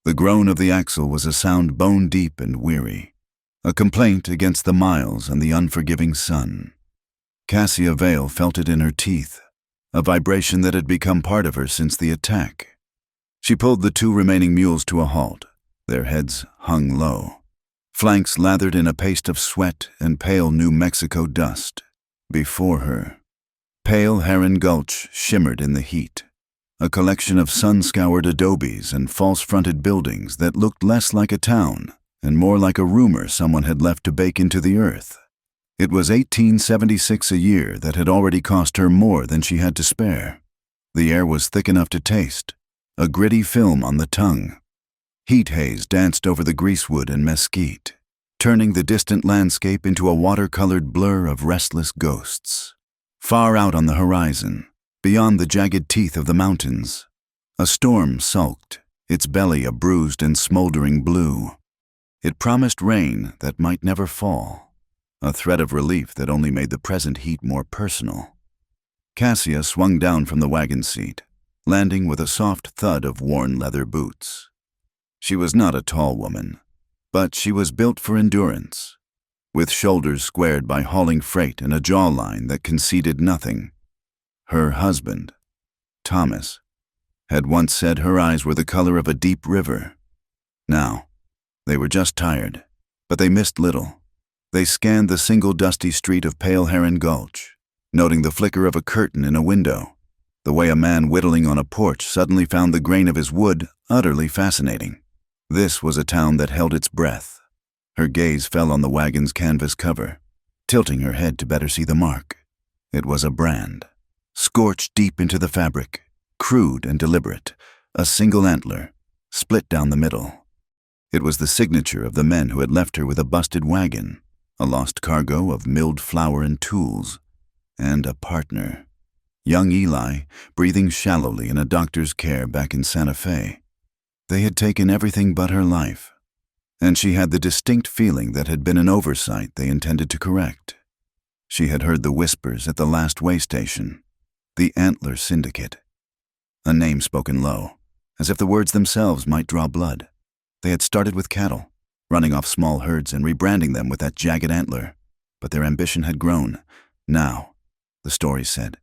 The groan of the axle was a sound bone-deep and weary, a complaint against the miles and the unforgiving sun. Cassia Vale felt it in her teeth, a vibration that had become part of her since the attack. She pulled the 2 remaining mules to a halt, their heads hung low, flanks lathered in a paste of sweat and pale New Mexico dust. Before her, Pale Heron Gulch shimmered in the heat, a collection of sun-scoured adobes and false-fronted buildings that looked less like a town and more like a rumor someone had left to bake into the earth. It was 1876 a year that had already cost her more than she had to spare. The air was thick enough to taste, a gritty film on the tongue. Heat haze danced over the greasewood and mesquite, turning the distant landscape into a watercolored blur of restless ghosts. Far out on the horizon, beyond the jagged teeth of the mountains, a storm sulked, its belly a bruised and smoldering blue. It promised rain that might never fall, a threat of relief that only made the present heat more personal. Cassia swung down from the wagon seat, landing with a soft thud of worn leather boots. She was not a tall woman, but she was built for endurance, with shoulders squared by hauling freight and a jawline that conceded nothing. Her husband, Thomas, had once said her eyes were the color of a deep river. Now, they were just tired, but they missed little. They scanned the single dusty street of Pale Heron Gulch, noting the flicker of a curtain in a window, the way a man whittling on a porch suddenly found the grain of his wood utterly fascinating. This was a town that held its breath. Her gaze fell on the wagon's canvas cover, tilting her head to better see the mark. It was a brand, scorched deep into the fabric, crude and deliberate, a single antler, split down the middle. It was the signature of the men who had left her with a busted wagon, a lost cargo of milled flour and tools, and a partner. Young Eli, breathing shallowly in a doctor's care back in Santa Fe. They had taken everything but her life, and she had the distinct feeling that had been an oversight they intended to correct. She had heard the whispers at the last way station, the Antler Syndicate. A name spoken low, as if the words themselves might draw blood. They had started with cattle, running off small herds and rebranding them with that jagged antler, but their ambition had grown. Now, the story said,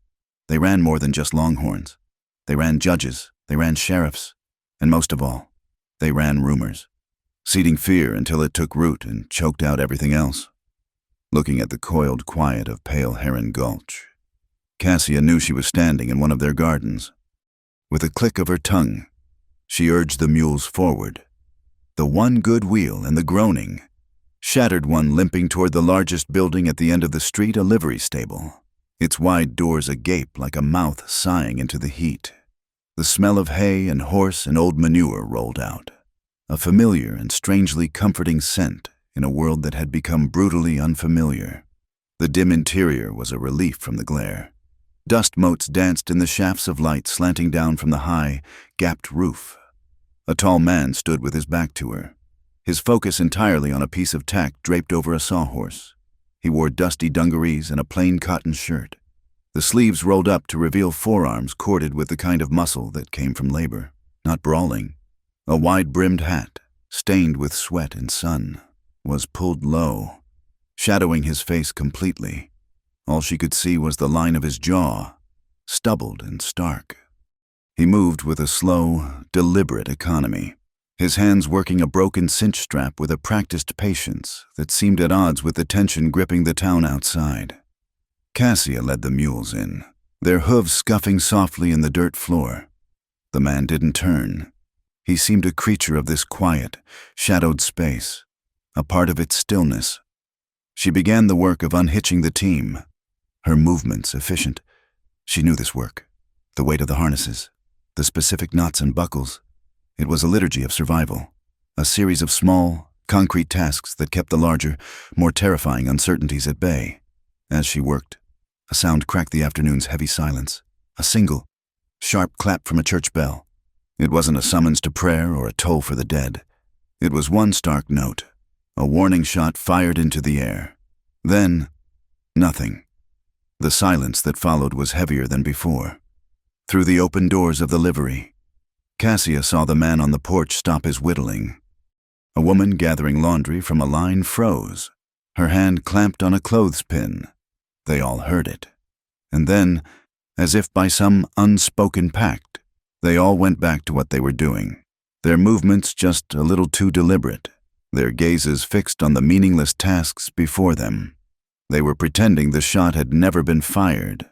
they ran more than just longhorns. They ran judges, they ran sheriffs, and most of all, they ran rumors, seeding fear until it took root and choked out everything else. Looking at the coiled quiet of Pale Heron Gulch, Cassia knew she was standing in one of their gardens. With a click of her tongue, she urged the mules forward. The one good wheel and the groaning, shattered one limping toward the largest building at the end of the street, a livery stable, its wide doors agape like a mouth sighing into the heat. The smell of hay and horse and old manure rolled out, a familiar and strangely comforting scent in a world that had become brutally unfamiliar. The dim interior was a relief from the glare. Dust motes danced in the shafts of light slanting down from the high, gapped roof. A tall man stood with his back to her, his focus entirely on a piece of tack draped over a sawhorse. He wore dusty dungarees and a plain cotton shirt, the sleeves rolled up to reveal forearms corded with the kind of muscle that came from labor, not brawling. A wide-brimmed hat, stained with sweat and sun, was pulled low, shadowing his face completely. All she could see was the line of his jaw, stubbled and stark. He moved with a slow, deliberate economy, his hands working a broken cinch strap with a practiced patience that seemed at odds with the tension gripping the town outside. Cassia led the mules in, their hooves scuffing softly in the dirt floor. The man didn't turn. He seemed a creature of this quiet, shadowed space, a part of its stillness. She began the work of unhitching the team, her movements efficient. She knew this work, the weight of the harnesses, the specific knots and buckles. It was a liturgy of survival, a series of small, concrete tasks that kept the larger, more terrifying uncertainties at bay. As she worked, a sound cracked the afternoon's heavy silence, a single, sharp clap from a church bell. It wasn't a summons to prayer or a toll for the dead. It was one stark note, a warning shot fired into the air. Then, nothing. The silence that followed was heavier than before. Through the open doors of the livery, Cassia saw the man on the porch stop his whittling. A woman gathering laundry from a line froze, her hand clamped on a clothespin. They all heard it. And then, as if by some unspoken pact, they all went back to what they were doing, their movements just a little too deliberate, their gazes fixed on the meaningless tasks before them. They were pretending the shot had never been fired.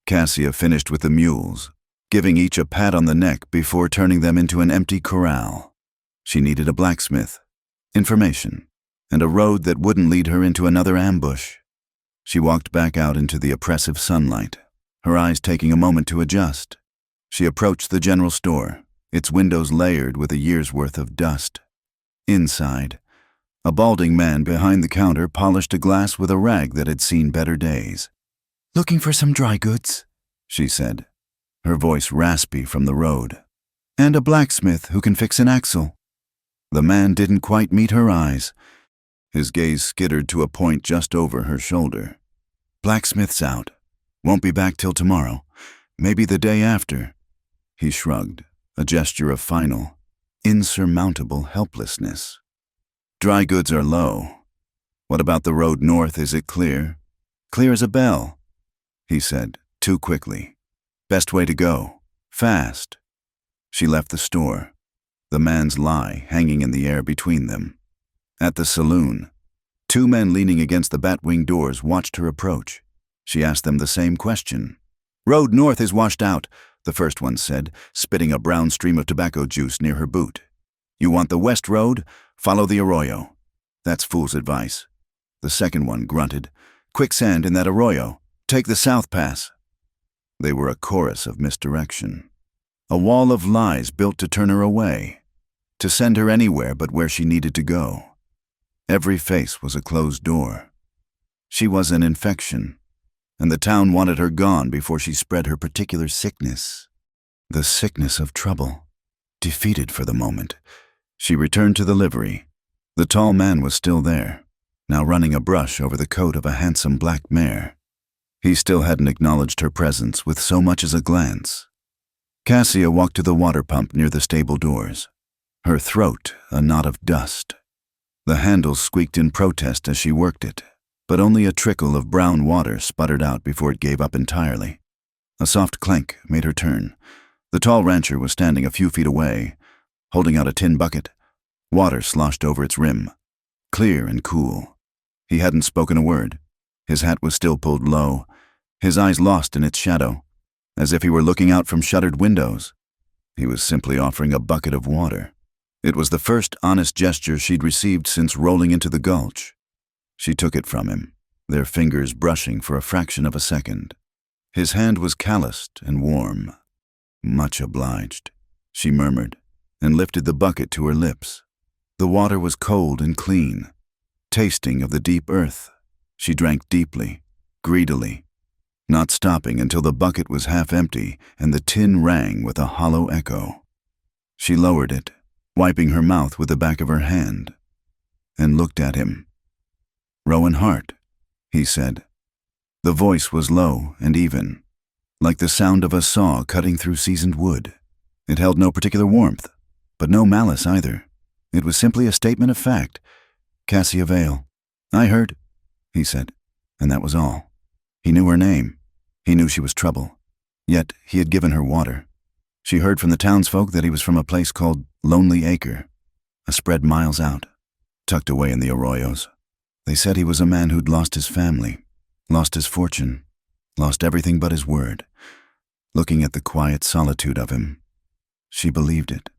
Cassia finished with the mules, giving each a pat on the neck before turning them into an empty corral. She needed a blacksmith, information, and a road that wouldn't lead her into another ambush. She walked back out into the oppressive sunlight, her eyes taking a moment to adjust. She approached the general store, its windows layered with a year's worth of dust. Inside, a balding man behind the counter polished a glass with a rag that had seen better days. "Looking for some dry goods," she said, her voice raspy from the road. "And a blacksmith who can fix an axle." The man didn't quite meet her eyes. His gaze skittered to a point just over her shoulder. "Blacksmith's out. Won't be back till tomorrow. Maybe the day after." He shrugged, a gesture of final, insurmountable helplessness. "Dry goods are low. What about the road north? Is it clear?" "Clear as a bell," he said, too quickly. "Best way to go. Fast." She left the store, the man's lie hanging in the air between them. At the saloon, two men leaning against the batwing doors watched her approach. She asked them the same question. "Road north is washed out," the first one said, spitting a brown stream of tobacco juice near her boot. "You want the west road? Follow the arroyo." "That's fool's advice." The second one grunted. "Quicksand in that arroyo. Take the south pass." They were a chorus of misdirection. A wall of lies built to turn her away, to send her anywhere but where she needed to go. Every face was a closed door. She was an infection, and the town wanted her gone before she spread her particular sickness. The sickness of trouble. Defeated for the moment, she returned to the livery. The tall man was still there, now running a brush over the coat of a handsome black mare. He still hadn't acknowledged her presence with so much as a glance. Cassia walked to the water pump near the stable doors, her throat a knot of dust. The handle squeaked in protest as she worked it, but only a trickle of brown water sputtered out before it gave up entirely. A soft clank made her turn. The tall rancher was standing a few feet away, holding out a tin bucket. Water sloshed over its rim, clear and cool. He hadn't spoken a word. His hat was still pulled low, his eyes lost in its shadow, as if he were looking out from shuttered windows. He was simply offering a bucket of water. It was the first honest gesture she'd received since rolling into the gulch. She took it from him, their fingers brushing for a fraction of a second. His hand was calloused and warm. "Much obliged," she murmured, and lifted the bucket to her lips. The water was cold and clean, tasting of the deep earth. She drank deeply, greedily, not stopping until the bucket was half empty and the tin rang with a hollow echo. She lowered it, wiping her mouth with the back of her hand, and looked at him. "Rowan Hart," he said. The voice was low and even, like the sound of a saw cutting through seasoned wood. It held no particular warmth, but no malice either. It was simply a statement of fact. "Cassia Vale." "I heard," he said, and that was all. He knew her name. He knew she was trouble. Yet he had given her water. She heard from the townsfolk that he was from a place called Lonely Acre, a spread miles out, tucked away in the arroyos. They said he was a man who'd lost his family, lost his fortune, lost everything but his word. Looking at the quiet solitude of him, she believed it.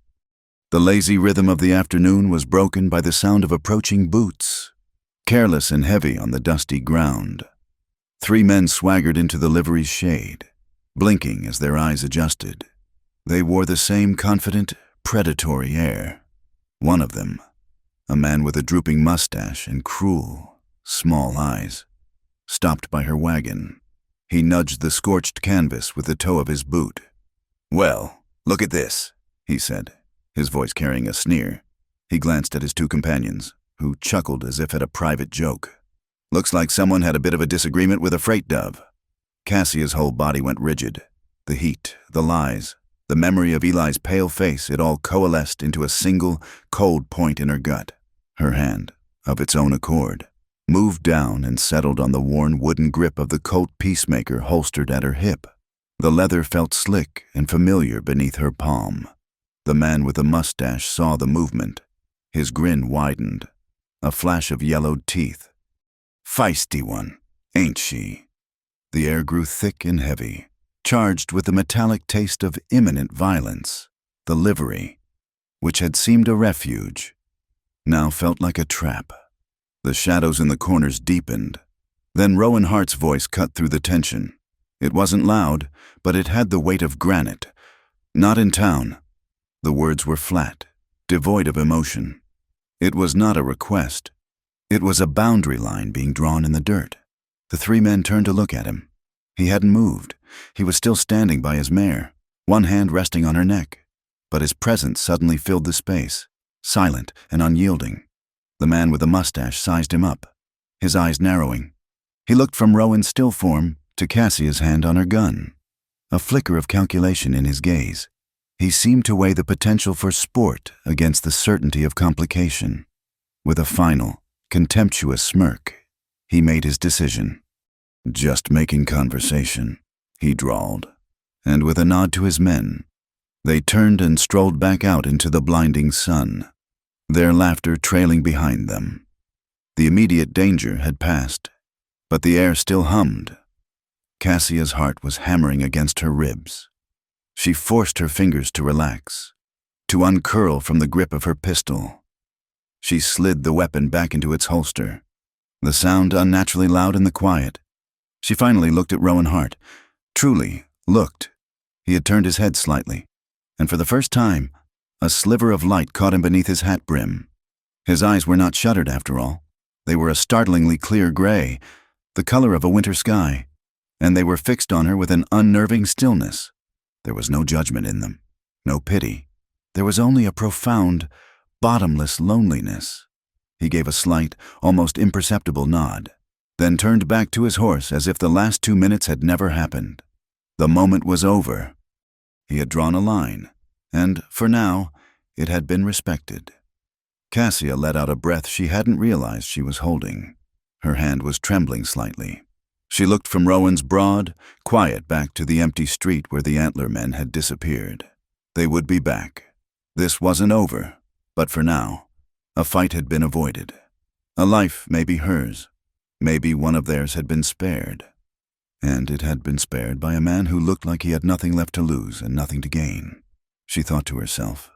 The lazy rhythm of the afternoon was broken by the sound of approaching boots, careless and heavy on the dusty ground. 3 men swaggered into the livery's shade, blinking as their eyes adjusted. They wore the same confident, predatory air. One of them, a man with a drooping mustache and cruel, small eyes, stopped by her wagon. He nudged the scorched canvas with the toe of his boot. "Well, look at this," he said, his voice carrying a sneer. He glanced at his 2 companions, who chuckled as if at a private joke. "Looks like someone had a bit of a disagreement with a freight dove." Cassia's whole body went rigid. The heat, the lies, The memory of Eli's pale face, it all coalesced into a single, cold point in her gut. Her hand, of its own accord, moved down and settled on the worn wooden grip of the Colt Peacemaker holstered at her hip. The leather felt slick and familiar beneath her palm. The man with the mustache saw the movement. His grin widened, a flash of yellowed teeth. Feisty one, ain't she? The air grew thick and heavy, charged with the metallic taste of imminent violence. The livery, which had seemed a refuge, now felt like a trap. The shadows in the corners deepened. Then Rowan Hart's voice cut through the tension. It wasn't loud, but it had the weight of granite. Not in town. The words were flat, devoid of emotion. It was not a request. It was a boundary line being drawn in the dirt. The three men turned to look at him. He hadn't moved. He was still standing by his mare, one hand resting on her neck. But his presence suddenly filled the space, silent and unyielding. The man with the mustache sized him up, his eyes narrowing. He looked from Rowan's still form to Cassia's hand on her gun, a flicker of calculation in his gaze. He seemed to weigh the potential for sport against the certainty of complication. With a final, contemptuous smirk, he made his decision. "Just making conversation," he drawled, and with a nod to his men, they turned and strolled back out into the blinding sun, their laughter trailing behind them. The immediate danger had passed, but the air still hummed. Cassia's heart was hammering against her ribs. She forced her fingers to relax, to uncurl from the grip of her pistol. She slid the weapon back into its holster, the sound unnaturally loud in the quiet. She finally looked at Rowan Hart. Truly, looked. He had turned his head slightly, and for the first time, a sliver of light caught him beneath his hat brim. His eyes were not shuttered after all. They were a startlingly clear gray, the color of a winter sky, and they were fixed on her with an unnerving stillness. There was no judgment in them, no pity. There was only a profound, bottomless loneliness. He gave a slight, almost imperceptible nod, then turned back to his horse as if the last 2 minutes had never happened. The moment was over. He had drawn a line, and, for now, it had been respected. Cassia let out a breath she hadn't realized she was holding. Her hand was trembling slightly. She looked from Rowan's broad, quiet back to the empty street where the antler men had disappeared. They would be back. This wasn't over, but for now, a fight had been avoided. A life may be hers. Maybe one of theirs had been spared. And it had been spared by a man who looked like he had nothing left to lose and nothing to gain. She thought to herself.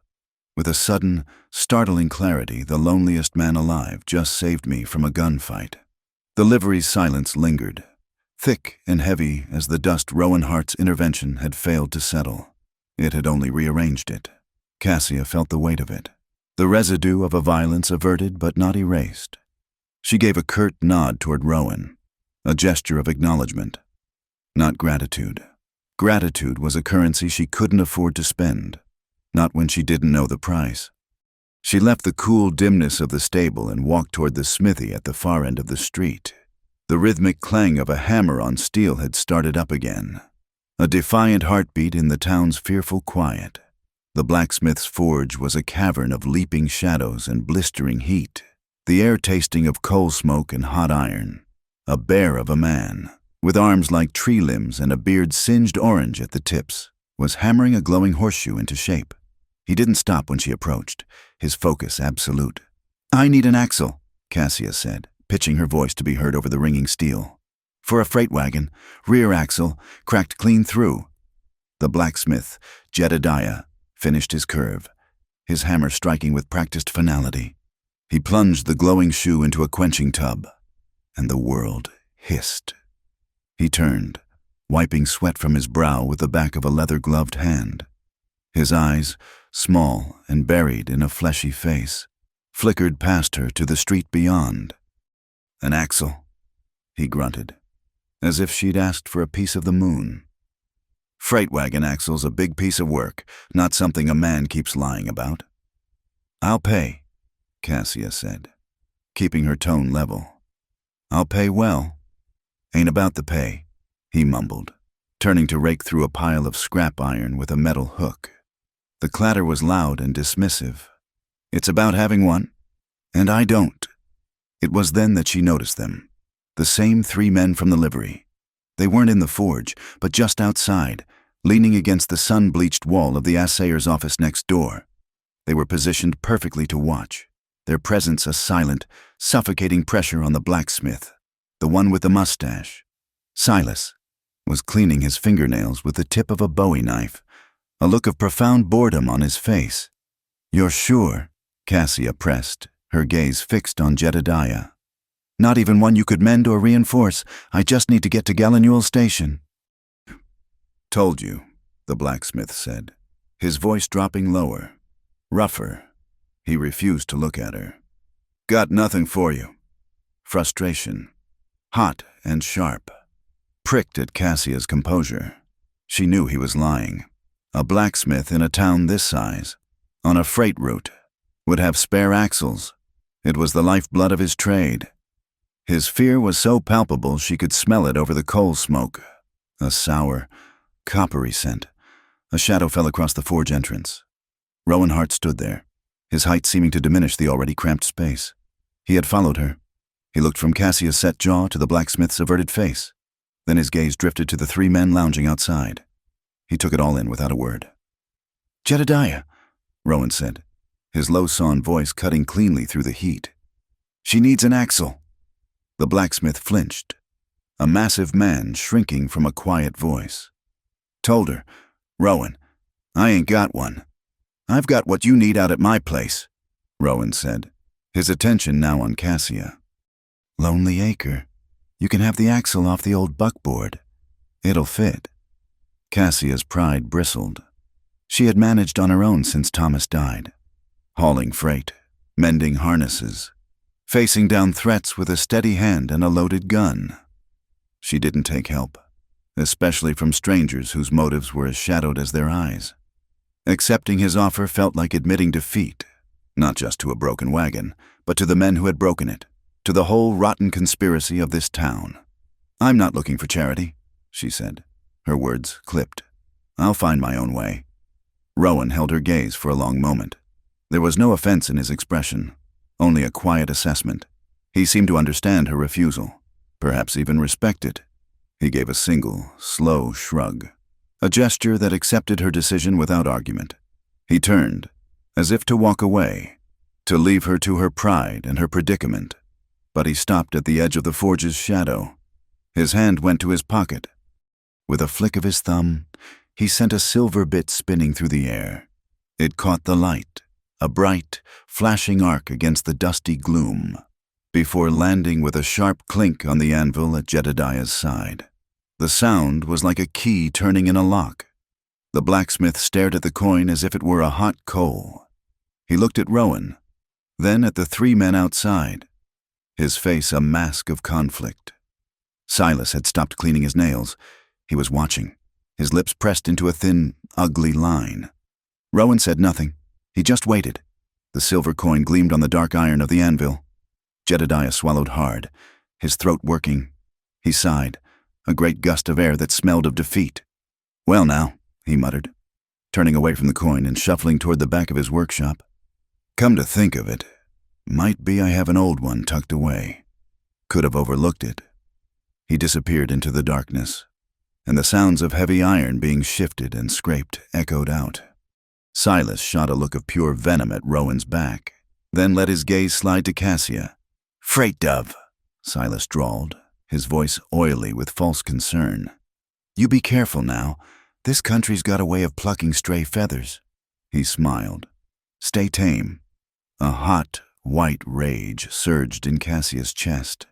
With a sudden, startling clarity, the loneliest man alive just saved me from a gunfight. The livery's silence lingered, thick and heavy as the dust Rowan Hart's intervention had failed to settle. It had only rearranged it. Cassia felt the weight of it, the residue of a violence averted but not erased. She gave a curt nod toward Rowan, a gesture of acknowledgement, not gratitude. Gratitude was a currency she couldn't afford to spend, not when she didn't know the price. She left the cool dimness of the stable and walked toward the smithy at the far end of the street. The rhythmic clang of a hammer on steel had started up again, a defiant heartbeat in the town's fearful quiet. The blacksmith's forge was a cavern of leaping shadows and blistering heat, the air tasting of coal smoke and hot iron. A bear of a man, with arms like tree limbs and a beard singed orange at the tips, was hammering a glowing horseshoe into shape. He didn't stop when she approached, his focus absolute. "I need an axle," Cassia said, pitching her voice to be heard over the ringing steel. "For a freight wagon, rear axle, cracked clean through." The blacksmith, Jedediah, finished his curve, his hammer striking with practiced finality. He plunged the glowing shoe into a quenching tub, and the world hissed. He turned, wiping sweat from his brow with the back of a leather-gloved hand. His eyes, small and buried in a fleshy face, flickered past her to the street beyond. "An axle," he grunted, as if she'd asked for a piece of the moon. "Freight wagon axle's a big piece of work, not something a man keeps lying about." "I'll pay," Cassia said, keeping her tone level. "I'll pay well." "Ain't about the pay," he mumbled, turning to rake through a pile of scrap iron with a metal hook. The clatter was loud and dismissive. "It's about having one, and I don't." It was then that she noticed them. The same 3 men from the livery. They weren't in the forge, but just outside, leaning against the sun-bleached wall of the assayer's office next door. They were positioned perfectly to watch, their presence a silent, suffocating pressure on the blacksmith, the one with the mustache. Silas was cleaning his fingernails with the tip of a Bowie knife, a look of profound boredom on his face. "You're sure?" Cassia pressed, her gaze fixed on Jedediah. "Not even one you could mend or reinforce. I just need to get to Gallinuel Station." "Told you," the blacksmith said, his voice dropping lower, rougher. He refused to look at her. "Got nothing for you." Frustration, hot and sharp, pricked at Cassia's composure. She knew he was lying. A blacksmith in a town this size, on a freight route, would have spare axles. It was the lifeblood of his trade. His fear was so palpable she could smell it over the coal smoke. A sour, coppery scent. A shadow fell across the forge entrance. Rowan Hart stood there, his height seeming to diminish the already cramped space. He had followed her. He looked from Cassia's set jaw to the blacksmith's averted face. Then his gaze drifted to the 3 men lounging outside. He took it all in without a word. "Jedediah," Rowan said, his low-sawn voice cutting cleanly through the heat. "She needs an axle." The blacksmith flinched, a massive man shrinking from a quiet voice. "Told her, Rowan, I ain't got one." "I've got what you need out at my place," Rowan said, his attention now on Cassia. "Lonely Acre. You can have the axle off the old buckboard. It'll fit." Cassia's pride bristled. She had managed on her own since Thomas died, hauling freight, mending harnesses, facing down threats with a steady hand and a loaded gun. She didn't take help, especially from strangers whose motives were as shadowed as their eyes. Accepting his offer felt like admitting defeat, not just to a broken wagon, but to the men who had broken it, to the whole rotten conspiracy of this town. "I'm not looking for charity," she said, her words clipped. "I'll find my own way." Rowan held her gaze for a long moment. There was no offense in his expression, only a quiet assessment. He seemed to understand her refusal, perhaps even respect it. He gave a single, slow shrug, a gesture that accepted her decision without argument. He turned, as if to walk away, to leave her to her pride and her predicament. But he stopped at the edge of the forge's shadow. His hand went to his pocket. With a flick of his thumb, he sent a silver bit spinning through the air. It caught the light, a bright, flashing arc against the dusty gloom, before landing with a sharp clink on the anvil at Jedediah's side. The sound was like a key turning in a lock. The blacksmith stared at the coin as if it were a hot coal. He looked at Rowan, then at the 3 men outside, his face a mask of conflict. Silas had stopped cleaning his nails. He was watching, his lips pressed into a thin, ugly line. Rowan said nothing. He just waited. The silver coin gleamed on the dark iron of the anvil. Jedediah swallowed hard, his throat working. He sighed, a great gust of air that smelled of defeat. "Well now," he muttered, turning away from the coin and shuffling toward the back of his workshop. "Come to think of it, might be I have an old one tucked away. Could have overlooked it." He disappeared into the darkness, and the sounds of heavy iron being shifted and scraped echoed out. Silas shot a look of pure venom at Rowan's back, then let his gaze slide to Cassia. "Freight dove," Silas drawled, his voice oily with false concern. "You be careful now. This country's got a way of plucking stray feathers." He smiled. "Stay tame." A hot, white rage surged in Cassia's chest.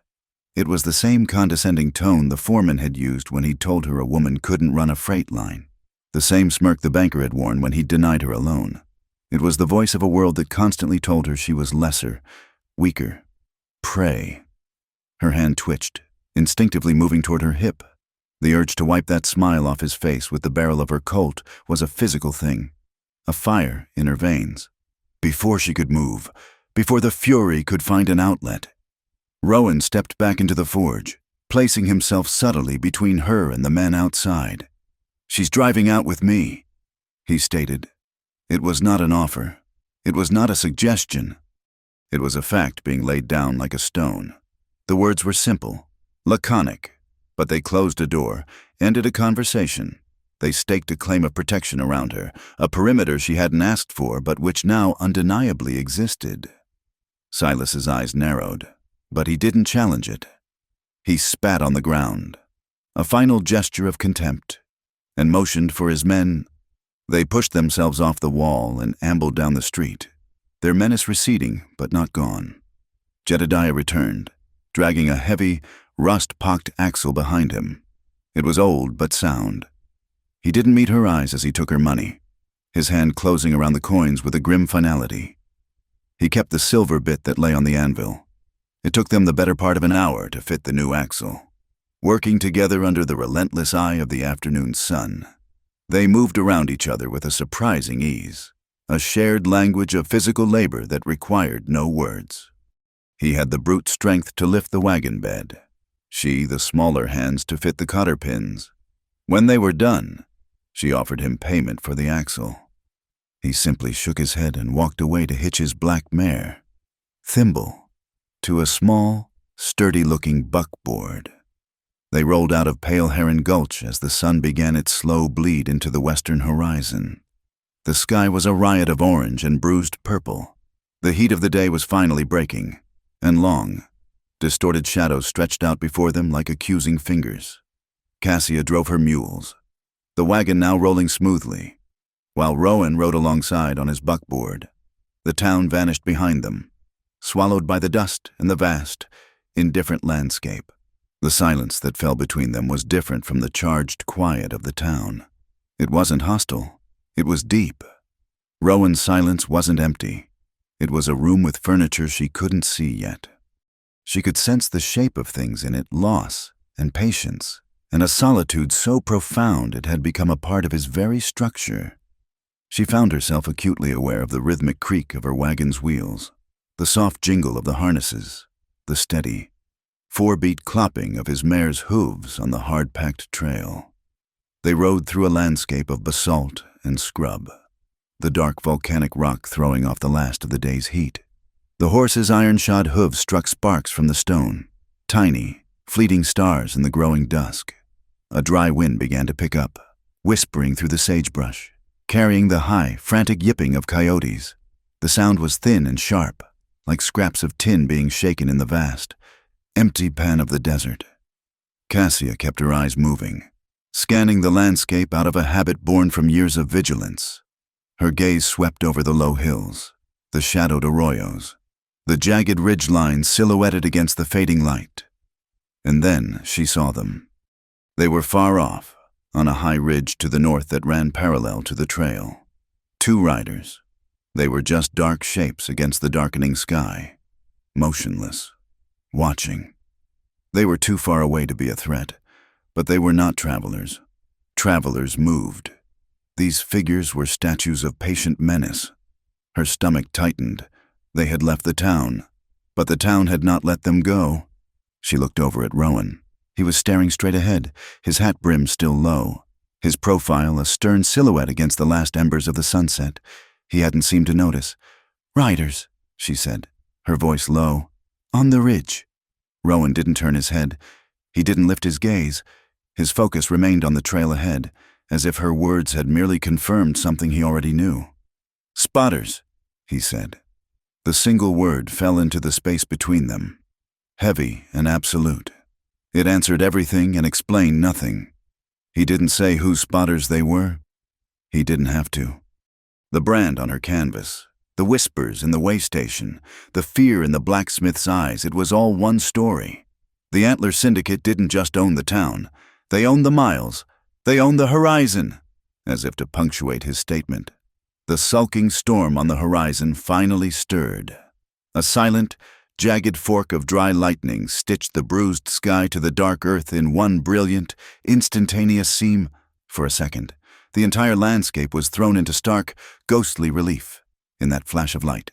It was the same condescending tone the foreman had used when he'd told her a woman couldn't run a freight line. The same smirk the banker had worn when he'd denied her a loan. It was the voice of a world that constantly told her she was lesser, weaker, prey. Her hand twitched, instinctively moving toward her hip. The urge to wipe that smile off his face with the barrel of her Colt was a physical thing, a fire in her veins. Before she could move, before the fury could find an outlet, Rowan stepped back into the forge, placing himself subtly between her and the men outside. "She's driving out with me," he stated. It was not an offer. It was not a suggestion. It was a fact being laid down like a stone. The words were simple, laconic, but they closed a door, ended a conversation. They staked a claim of protection around her, a perimeter she hadn't asked for but which now undeniably existed. Silas's eyes narrowed, but he didn't challenge it. He spat on the ground, a final gesture of contempt, and motioned for his men. They pushed themselves off the wall and ambled down the street, their menace receding but not gone. Jedediah returned, dragging a heavy, rust-pocked axle behind him. It was old but sound. He didn't meet her eyes as he took her money, his hand closing around the coins with a grim finality. He kept the silver bit that lay on the anvil. It took them the better part of an hour to fit the new axle. Working together under the relentless eye of the afternoon sun, they moved around each other with a surprising ease, a shared language of physical labor that required no words. He had the brute strength to lift the wagon bed, she the smaller hands to fit the cotter pins. When they were done, she offered him payment for the axle. He simply shook his head and walked away to hitch his black mare, Thimble, to a small, sturdy-looking buckboard. They rolled out of Pale Heron Gulch as the sun began its slow bleed into the western horizon. The sky was a riot of orange and bruised purple. The heat of the day was finally breaking, and long, distorted shadows stretched out before them like accusing fingers. Cassia drove her mules, the wagon now rolling smoothly, while Rowan rode alongside on his buckboard. The town vanished behind them, swallowed by the dust and the vast, indifferent landscape. The silence that fell between them was different from the charged quiet of the town. It wasn't hostile. It was deep. Rowan's silence wasn't empty. It was a room with furniture she couldn't see yet. She could sense the shape of things in it, loss and patience, and a solitude so profound it had become a part of his very structure. She found herself acutely aware of the rhythmic creak of her wagon's wheels, the soft jingle of the harnesses, the steady, four-beat clopping of his mare's hooves on the hard-packed trail. They rode through a landscape of basalt and scrub, the dark volcanic rock throwing off the last of the day's heat. The horse's iron-shod hooves struck sparks from the stone, tiny, fleeting stars in the growing dusk. A dry wind began to pick up, whispering through the sagebrush, carrying the high, frantic yipping of coyotes. The sound was thin and sharp, like scraps of tin being shaken in the vast, empty pan of the desert. Cassia kept her eyes moving, scanning the landscape out of a habit born from years of vigilance. Her gaze swept over the low hills, the shadowed arroyos, the jagged ridge lines silhouetted against the fading light. And then she saw them. They were far off, on a high ridge to the north that ran parallel to the trail. Two riders. They were just dark shapes against the darkening sky, motionless, watching. They were too far away to be a threat, but they were not travelers. Travelers moved. These figures were statues of patient menace. Her stomach tightened. They had left the town, but the town had not let them go. She looked over at Rowan. He was staring straight ahead, his hat brim still low, his profile a stern silhouette against the last embers of the sunset. He hadn't seemed to notice. "Riders," she said, her voice low. "On the ridge." Rowan didn't turn his head. He didn't lift his gaze. His focus remained on the trail ahead, as if her words had merely confirmed something he already knew. "Spotters," he said. The single word fell into the space between them, heavy and absolute. It answered everything and explained nothing. He didn't say whose spotters they were. He didn't have to. The brand on her canvas, the whispers in the way station, the fear in the blacksmith's eyes, it was all one story. The Antler Syndicate didn't just own the town. They owned the miles. They owned the horizon. As if to punctuate his statement, the sulking storm on the horizon finally stirred. A silent, jagged fork of dry lightning stitched the bruised sky to the dark earth in one brilliant, instantaneous seam. For a second, the entire landscape was thrown into stark, ghostly relief in that flash of light.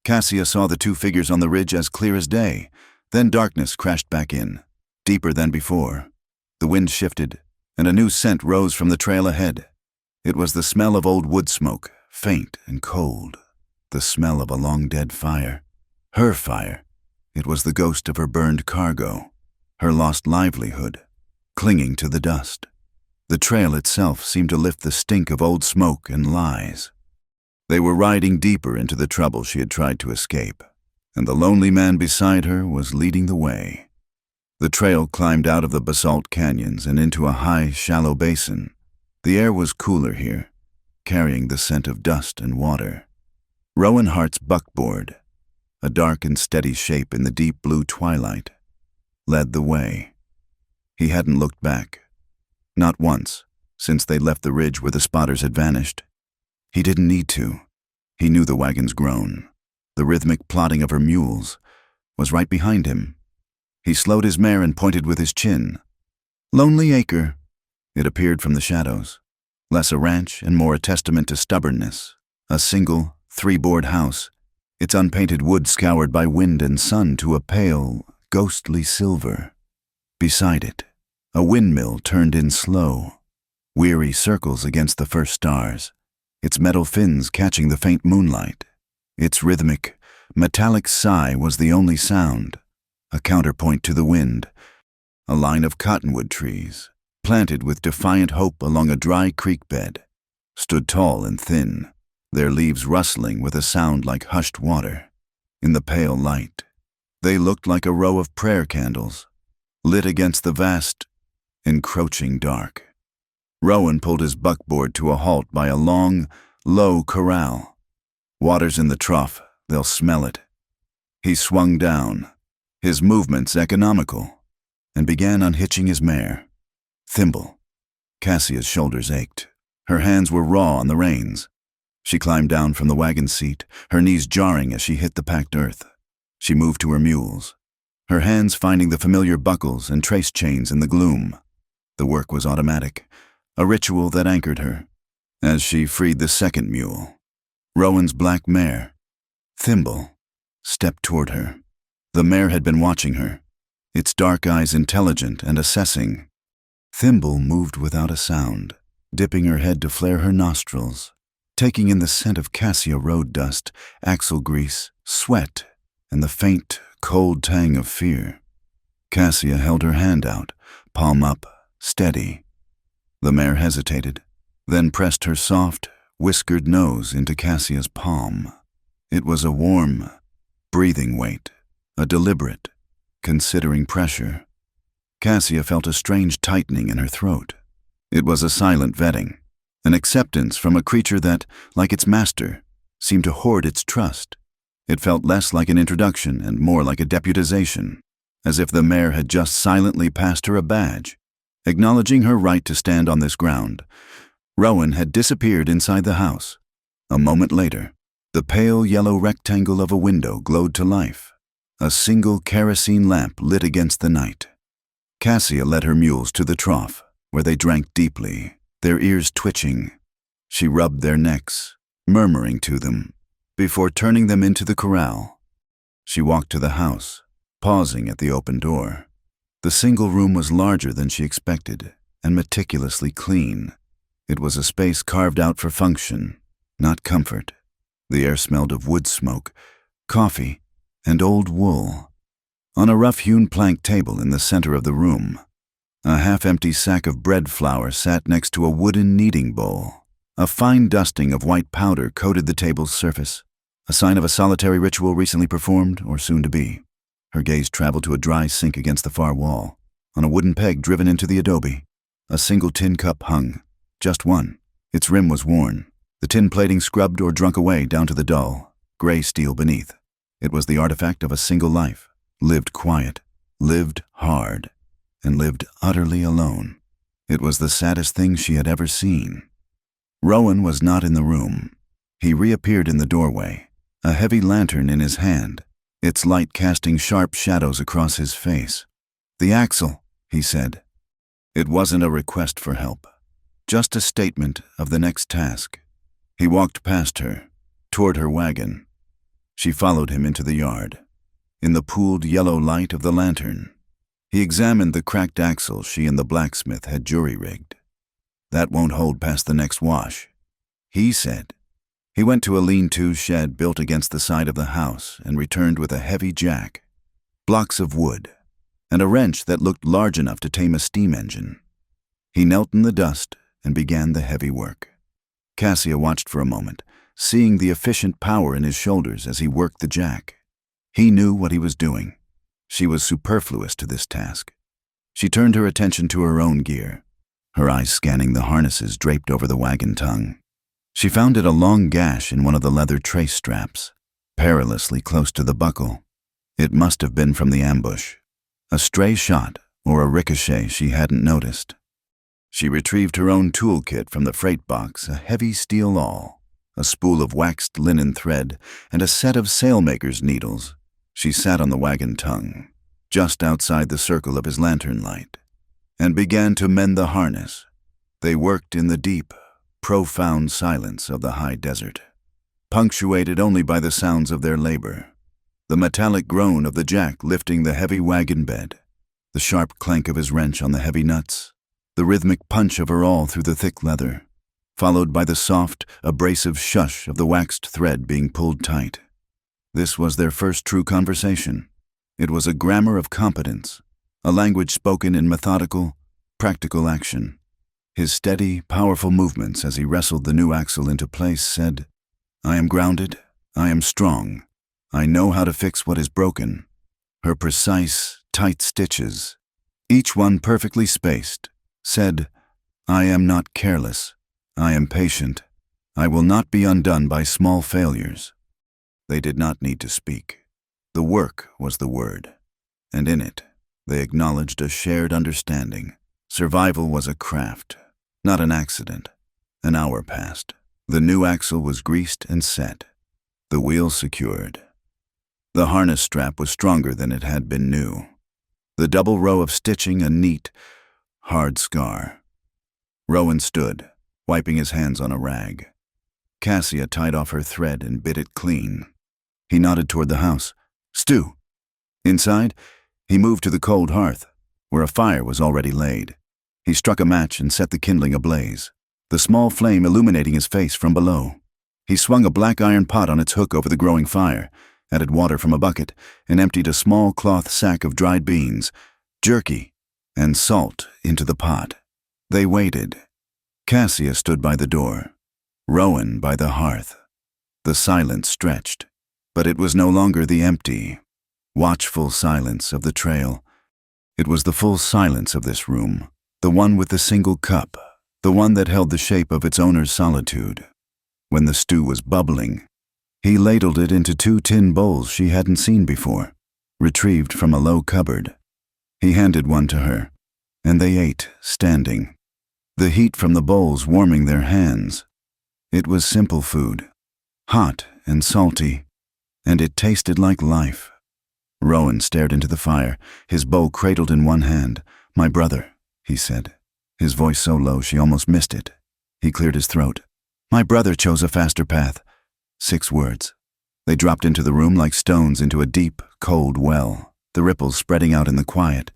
Cassia saw the two figures on the ridge as clear as day. Then darkness crashed back in, deeper than before. The wind shifted, and a new scent rose from the trail ahead. It was the smell of old wood smoke, faint and cold, the smell of a long-dead fire. Her fire. It was the ghost of her burned cargo, her lost livelihood, clinging to the dust. The trail itself seemed to lift the stink of old smoke and lies. They were riding deeper into the trouble she had tried to escape, and the lonely man beside her was leading the way. The trail climbed out of the basalt canyons and into a high, shallow basin. The air was cooler here, carrying the scent of dust and water. Rowan Hart's buckboard, a dark and steady shape in the deep blue twilight, led the way. He hadn't looked back. Not once, since they left the ridge where the spotters had vanished. He didn't need to. He knew the wagon's groan. The rhythmic plodding of her mules was right behind him. He slowed his mare and pointed with his chin. Lonely Acre. It appeared from the shadows, less a ranch and more a testament to stubbornness. A single, three-board house, its unpainted wood scoured by wind and sun to a pale, ghostly silver. Beside it, a windmill turned in slow, weary circles against the first stars, its metal fins catching the faint moonlight. Its rhythmic, metallic sigh was the only sound, a counterpoint to the wind. A line of cottonwood trees, planted with defiant hope along a dry creek bed, stood tall and thin, their leaves rustling with a sound like hushed water. In the pale light, they looked like a row of prayer candles, lit against the vast, encroaching dark. Rowan pulled his buckboard to a halt by a long, low corral. Water's in the trough, they'll smell it. He swung down, his movements economical, and began unhitching his mare. Thimble. Cassia's shoulders ached. Her hands were raw on the reins. She climbed down from the wagon seat, her knees jarring as she hit the packed earth. She moved to her mules, her hands finding the familiar buckles and trace chains in the gloom. The work was automatic, a ritual that anchored her. As she freed the second mule, Rowan's black mare, Thimble, stepped toward her. The mare had been watching her, its dark eyes intelligent and assessing. Thimble moved without a sound, dipping her head to flare her nostrils, taking in the scent of Cassia road dust, axle grease, sweat, and the faint, cold tang of fear. Cassia held her hand out, palm up, steady. The mare hesitated, then pressed her soft, whiskered nose into Cassia's palm. It was a warm, breathing weight, a deliberate, considering pressure. Cassia felt a strange tightening in her throat. It was a silent vetting, an acceptance from a creature that, like its master, seemed to hoard its trust. It felt less like an introduction and more like a deputization, as if the mare had just silently passed her a badge, acknowledging her right to stand on this ground. Rowan had disappeared inside the house. A moment later, the pale yellow rectangle of a window glowed to life. A single kerosene lamp lit against the night. Cassia led her mules to the trough, where they drank deeply, their ears twitching. She rubbed their necks, murmuring to them, before turning them into the corral. She walked to the house, pausing at the open door. The single room was larger than she expected, and meticulously clean. It was a space carved out for function, not comfort. The air smelled of wood smoke, coffee, and old wool. On a rough-hewn plank table in the center of the room, a half-empty sack of bread flour sat next to a wooden kneading bowl. A fine dusting of white powder coated the table's surface, a sign of a solitary ritual recently performed or soon to be. Her gaze traveled to a dry sink against the far wall. On a wooden peg driven into the adobe, a single tin cup hung, just one. Its rim was worn, the tin plating scrubbed or drunk away down to the dull, gray steel beneath. It was the artifact of a single life, lived quiet, lived hard, and lived utterly alone. It was the saddest thing she had ever seen. Rowan was not in the room. He reappeared in the doorway, a heavy lantern in his hand, its light casting sharp shadows across his face. "The axle," he said. It wasn't a request for help, just a statement of the next task. He walked past her, toward her wagon. She followed him into the yard. In the pooled yellow light of the lantern, He examined the cracked axle she and the blacksmith had jury-rigged. "That won't hold past the next wash," he said. He went to a lean-to shed built against the side of the house and returned with a heavy jack, blocks of wood, and a wrench that looked large enough to tame a steam engine. He knelt in the dust and began the heavy work. Cassia watched for a moment, seeing the efficient power in his shoulders as he worked the jack. He knew what he was doing. She was superfluous to this task. She turned her attention to her own gear, her eyes scanning the harnesses draped over the wagon tongue. She found it a long gash in one of the leather trace straps, perilously close to the buckle. It must have been from the ambush, a stray shot or a ricochet she hadn't noticed. She retrieved her own toolkit from the freight box, a heavy steel awl, a spool of waxed linen thread, and a set of sailmaker's needles. She sat on the wagon tongue, just outside the circle of his lantern light, and began to mend the harness. They worked in the deep, profound silence of the high desert, punctuated only by the sounds of their labor. The metallic groan of the jack lifting the heavy wagon bed, the sharp clank of his wrench on the heavy nuts, the rhythmic punch of her awl through the thick leather, followed by the soft, abrasive shush of the waxed thread being pulled tight. This was their first true conversation. It was a grammar of competence, a language spoken in methodical, practical action. His steady, powerful movements as he wrestled the new axle into place said, "I am grounded, I am strong, I know how to fix what is broken." Her precise, tight stitches, each one perfectly spaced, said, "I am not careless, I am patient, I will not be undone by small failures." They did not need to speak. The work was the word, and in it, they acknowledged a shared understanding. Survival was a craft, not an accident. An hour passed. The new axle was greased and set, the wheels secured. The harness strap was stronger than it had been new. The double row of stitching a neat, hard scar. Rowan stood, wiping his hands on a rag. Cassia tied off her thread and bit it clean. He nodded toward the house. "Stew." Inside, he moved to the cold hearth, where a fire was already laid. He struck a match and set the kindling ablaze, the small flame illuminating his face from below. He swung a black iron pot on its hook over the growing fire, added water from a bucket, and emptied a small cloth sack of dried beans, jerky, and salt into the pot. They waited. Cassia stood by the door, Rowan by the hearth. The silence stretched, but it was no longer the empty, watchful silence of the trail. It was the full silence of this room, the one with the single cup, the one that held the shape of its owner's solitude. When the stew was bubbling, he ladled it into 2 tin bowls she hadn't seen before, retrieved from a low cupboard. He handed one to her, and they ate, standing, the heat from the bowls warming their hands. It was simple food, hot and salty, and it tasted like life. Rowan stared into the fire, his bow cradled in one hand. "My brother," he said, his voice so low she almost missed it. He cleared his throat. "My brother chose a faster path." 6 words. They dropped into the room like stones into a deep, cold well, the ripples spreading out in the quiet.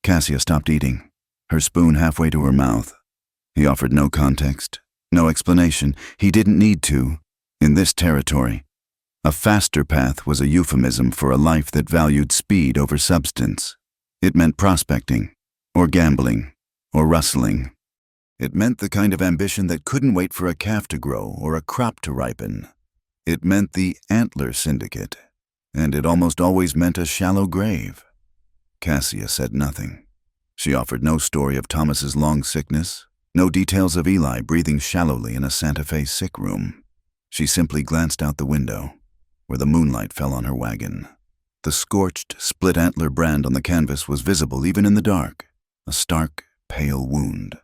Cassia stopped eating, her spoon halfway to her mouth. He offered no context, no explanation. He didn't need to. In this territory, a faster path was a euphemism for a life that valued speed over substance. It meant prospecting, or gambling, or rustling. It meant the kind of ambition that couldn't wait for a calf to grow or a crop to ripen. It meant the antler syndicate, and it almost always meant a shallow grave. Cassia said nothing. She offered no story of Thomas's long sickness, no details of Eli breathing shallowly in a Santa Fe sick room. She simply glanced out the window, where the moonlight fell on her wagon. The scorched, split-antler brand on the canvas was visible even in the dark, a stark, pale wound.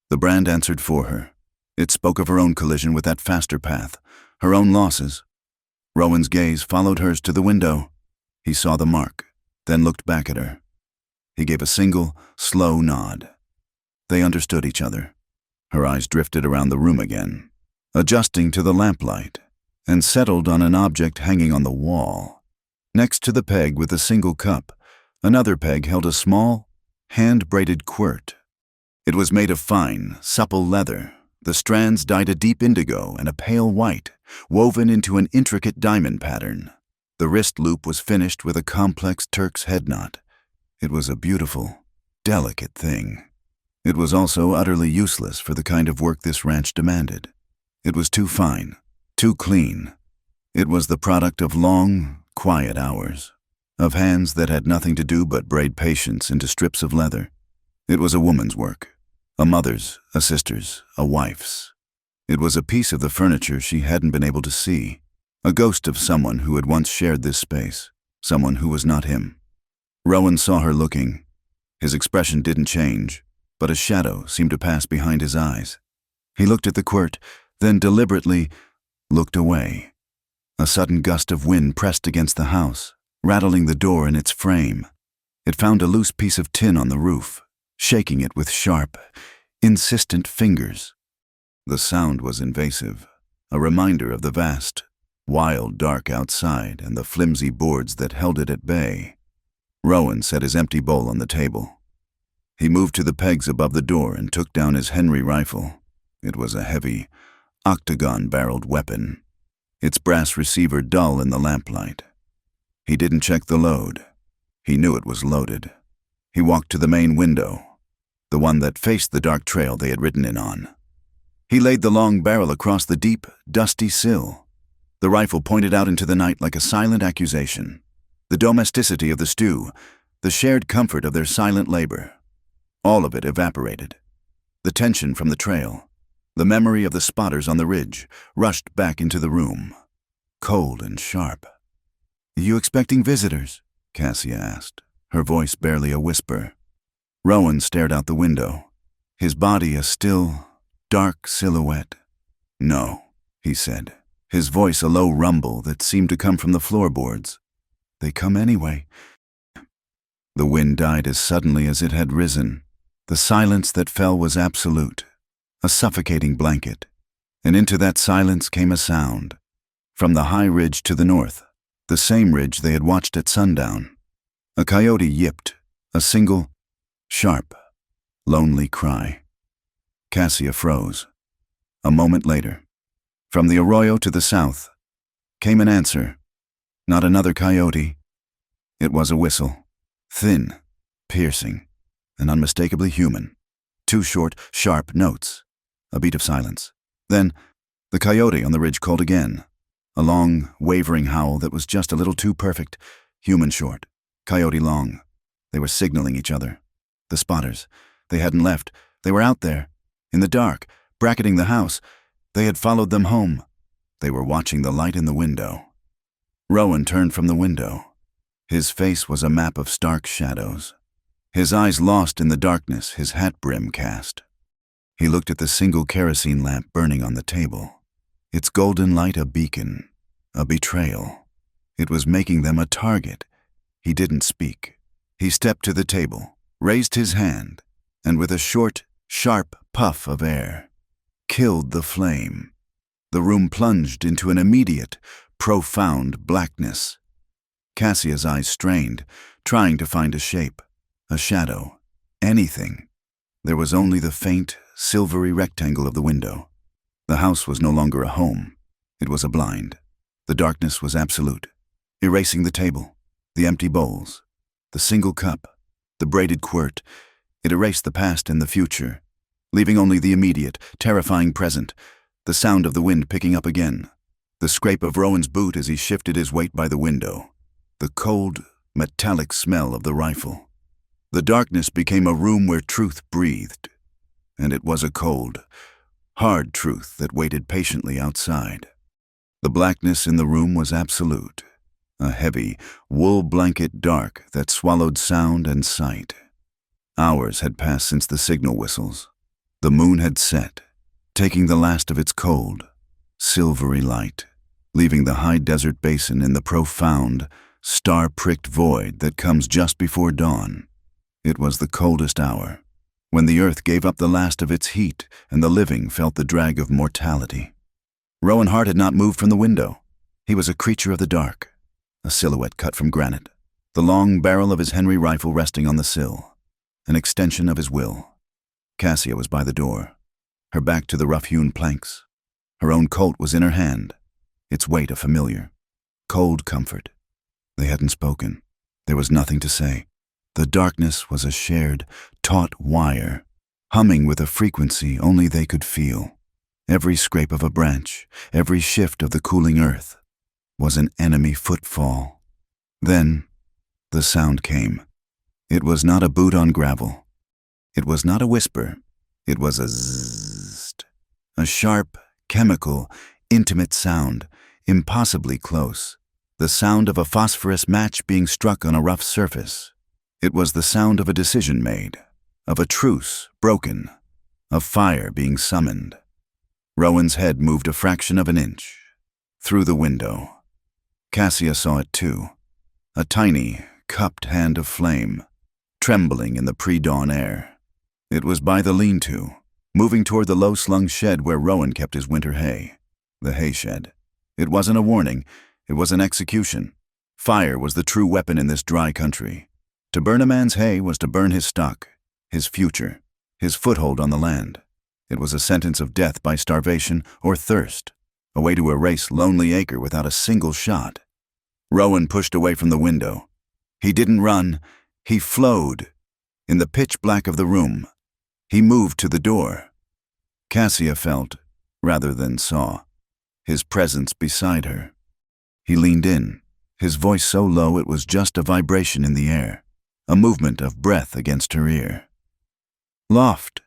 The brand answered for her. It spoke of her own collision with that faster path, her own losses. Rowan's gaze followed hers to the window. He saw the mark, then looked back at her. He gave a single, slow nod. They understood each other. Her eyes drifted around the room again, adjusting to the lamplight, and settled on an object hanging on the wall. Next to the peg with the single cup, another peg held a small, hand-braided quirt. It was made of fine, supple leather, the strands dyed a deep indigo and a pale white, woven into an intricate diamond pattern. The wrist loop was finished with a complex Turk's head knot. It was a beautiful, delicate thing. It was also utterly useless for the kind of work this ranch demanded. It was too fine, too clean. It was the product of long, quiet hours, of hands that had nothing to do but braid patience into strips of leather. It was a woman's work, a mother's, a sister's, a wife's. It was a piece of the furniture she hadn't been able to see, a ghost of someone who had once shared this space, someone who was not him. Rowan saw her looking. His expression didn't change, but a shadow seemed to pass behind his eyes. He looked at the quirt, then deliberately looked away. A sudden gust of wind pressed against the house, rattling the door in its frame. It found a loose piece of tin on the roof, shaking it with sharp, insistent fingers. The sound was invasive, a reminder of the vast, wild dark outside and the flimsy boards that held it at bay. Rowan set his empty bowl on the table. He moved to the pegs above the door and took down his Henry rifle. It was a heavy, octagon-barreled weapon, its brass receiver dull in the lamplight. He didn't check the load. He knew it was loaded. He walked to the main window, the one that faced the dark trail they had ridden in on. He laid the long barrel across the deep, dusty sill. The rifle pointed out into the night like a silent accusation. The domesticity of the stew, the shared comfort of their silent labor. All of it evaporated. The tension from the trail, the memory of the spotters on the ridge, rushed back into the room, cold and sharp. "You expecting visitors?" Cassia asked, her voice barely a whisper. Rowan stared out the window, his body a still, dark silhouette. "No," he said, his voice a low rumble that seemed to come from the floorboards. "They come anyway." The wind died as suddenly as it had risen. The silence that fell was absolute, a suffocating blanket, and into that silence came a sound. From the high ridge to the north, the same ridge they had watched at sundown, a coyote yipped, a single, sharp, lonely cry. Cassia froze. A moment later, from the arroyo to the south, came an answer. Not another coyote. It was a whistle, thin, piercing, and unmistakably human. Two short, sharp notes. A beat of silence. Then, the coyote on the ridge called again. A long, wavering howl that was just a little too perfect. Human short, coyote long. They were signaling each other. The spotters. They hadn't left. They were out there, in the dark, bracketing the house. They had followed them home. They were watching the light in the window. Rowan turned from the window. His face was a map of stark shadows. His eyes lost in the darkness, his hat brim cast. He looked at the single kerosene lamp burning on the table, its golden light a beacon, a betrayal. It was making them a target. He didn't speak. He stepped to the table, raised his hand, and with a short, sharp puff of air, killed the flame. The room plunged into an immediate, profound blackness. Cassia's eyes strained, trying to find a shape, a shadow, anything. There was only the faint, silvery rectangle of the window. The house was no longer a home. It was a blind. The darkness was absolute, erasing the table, the empty bowls, the single cup, the braided quirt. It erased the past and the future, leaving only the immediate, terrifying present, the sound of the wind picking up again, the scrape of Rowan's boot as he shifted his weight by the window, the cold, metallic smell of the rifle. The darkness became a room where truth breathed, and it was a cold, hard truth that waited patiently outside. The blackness in the room was absolute, a heavy, wool blanket dark that swallowed sound and sight. Hours had passed since the signal whistles. The moon had set, taking the last of its cold, silvery light, leaving the high desert basin in the profound, star-pricked void that comes just before dawn. It was the coldest hour, when the earth gave up the last of its heat and the living felt the drag of mortality. Rowan Hart had not moved from the window. He was a creature of the dark, a silhouette cut from granite, the long barrel of his Henry rifle resting on the sill. an extension of his will. Cassia was by the door, her back to the rough-hewn planks. Her own colt was in her hand, its weight a familiar, cold comfort. They hadn't spoken. There was nothing to say. The darkness was a shared, taut wire, humming with a frequency only they could feel. Every scrape of a branch, every shift of the cooling earth, was an enemy footfall. Then, the sound came. It was not a boot on gravel. It was not a whisper. It was a zzzt. A sharp, chemical, intimate sound, impossibly close. The sound of a phosphorus match being struck on a rough surface. It was the sound of a decision made, of a truce broken, of fire being summoned. Rowan's head moved a fraction of an inch. Through the window. Cassia saw it too. A tiny, cupped hand of flame, trembling in the pre-dawn air. It was by the lean-to, moving toward the low-slung shed where Rowan kept his winter hay. The hay shed. It wasn't a warning. It was an execution. Fire was the true weapon in this dry country. To burn a man's hay was to burn his stock, his future, his foothold on the land. It was a sentence of death by starvation or thirst, a way to erase Lonely Acre without a single shot. Rowan pushed away from the window. He didn't run. He flowed. In the pitch black of the room, he moved to the door. Cassia felt, rather than saw, his presence beside her. He leaned in, his voice so low it was just a vibration in the air, a movement of breath against her ear. Loft.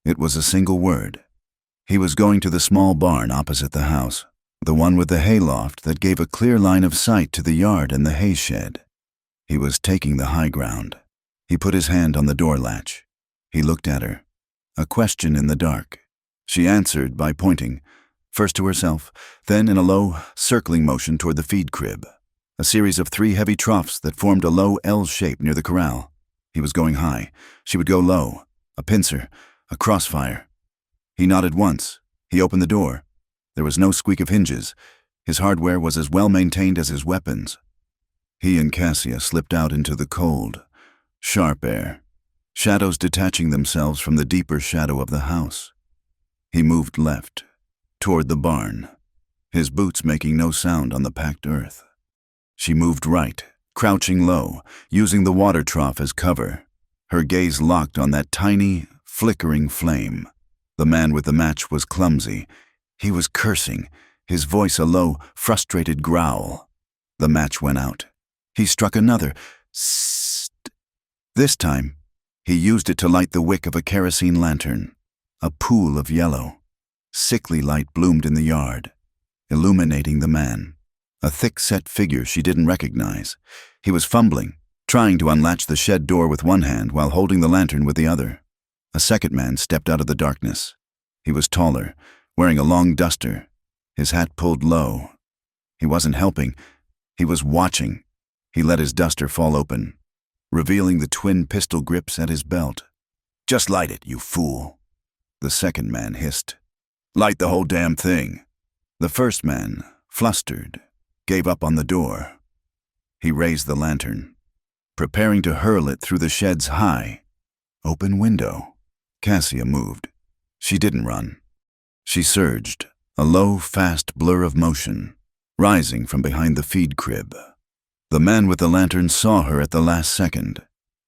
It was a single word. He was going to the small barn opposite the house, the one with the hayloft that gave a clear line of sight to the yard and the hay shed. He was taking the high ground. He put his hand on the door latch. He looked at her. A question in the dark. She answered by pointing, first to herself, then in a low, circling motion toward the feed crib, a series of 3 heavy troughs that formed a low L shape near the corral. He was going high. She would go low, a pincer, a crossfire. He nodded once. He opened the door. There was no squeak of hinges. His hardware was as well maintained as his weapons. He and Cassia slipped out into the cold, sharp air, shadows detaching themselves from the deeper shadow of the house. He moved left, toward the barn, his boots making no sound on the packed earth. She moved right, crouching low, using the water trough as cover, her gaze locked on that tiny, flickering flame. The man with the match was clumsy. He was cursing, his voice a low, frustrated growl. The match went out. He struck another. Sst. This time, he used it to light the wick of a kerosene lantern. A pool of yellow. Sickly light bloomed in the yard, illuminating the man, a thick-set figure she didn't recognize. He was fumbling, trying to unlatch the shed door with one hand while holding the lantern with the other. A second man stepped out of the darkness. He was taller, wearing a long duster, his hat pulled low. He wasn't helping. He was watching. He let his duster fall open, revealing the twin pistol grips at his belt. "Just light it, you fool," the second man hissed. "Light the whole damn thing." The first man, flustered, gave up on the door. He raised the lantern, preparing to hurl it through the shed's high, open window. Cassia moved. She didn't run. She surged, a low, fast blur of motion, rising from behind the feed crib. The man with the lantern saw her at the last second,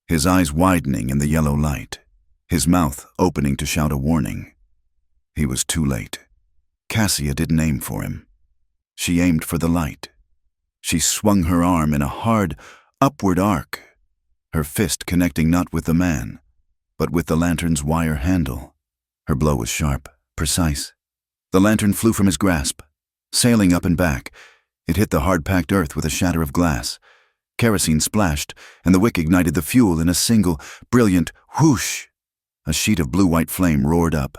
his eyes widening in the yellow light, his mouth opening to shout a warning. He was too late. Cassia didn't aim for him. She aimed for the light. She swung her arm in a hard, upward arc, her fist connecting not with the man, but with the lantern's wire handle. Her blow was sharp, precise. The lantern flew from his grasp, sailing up and back. It hit the hard-packed earth with a shatter of glass. Kerosene splashed, and the wick ignited the fuel in a single, brilliant whoosh. A sheet of blue-white flame roared up,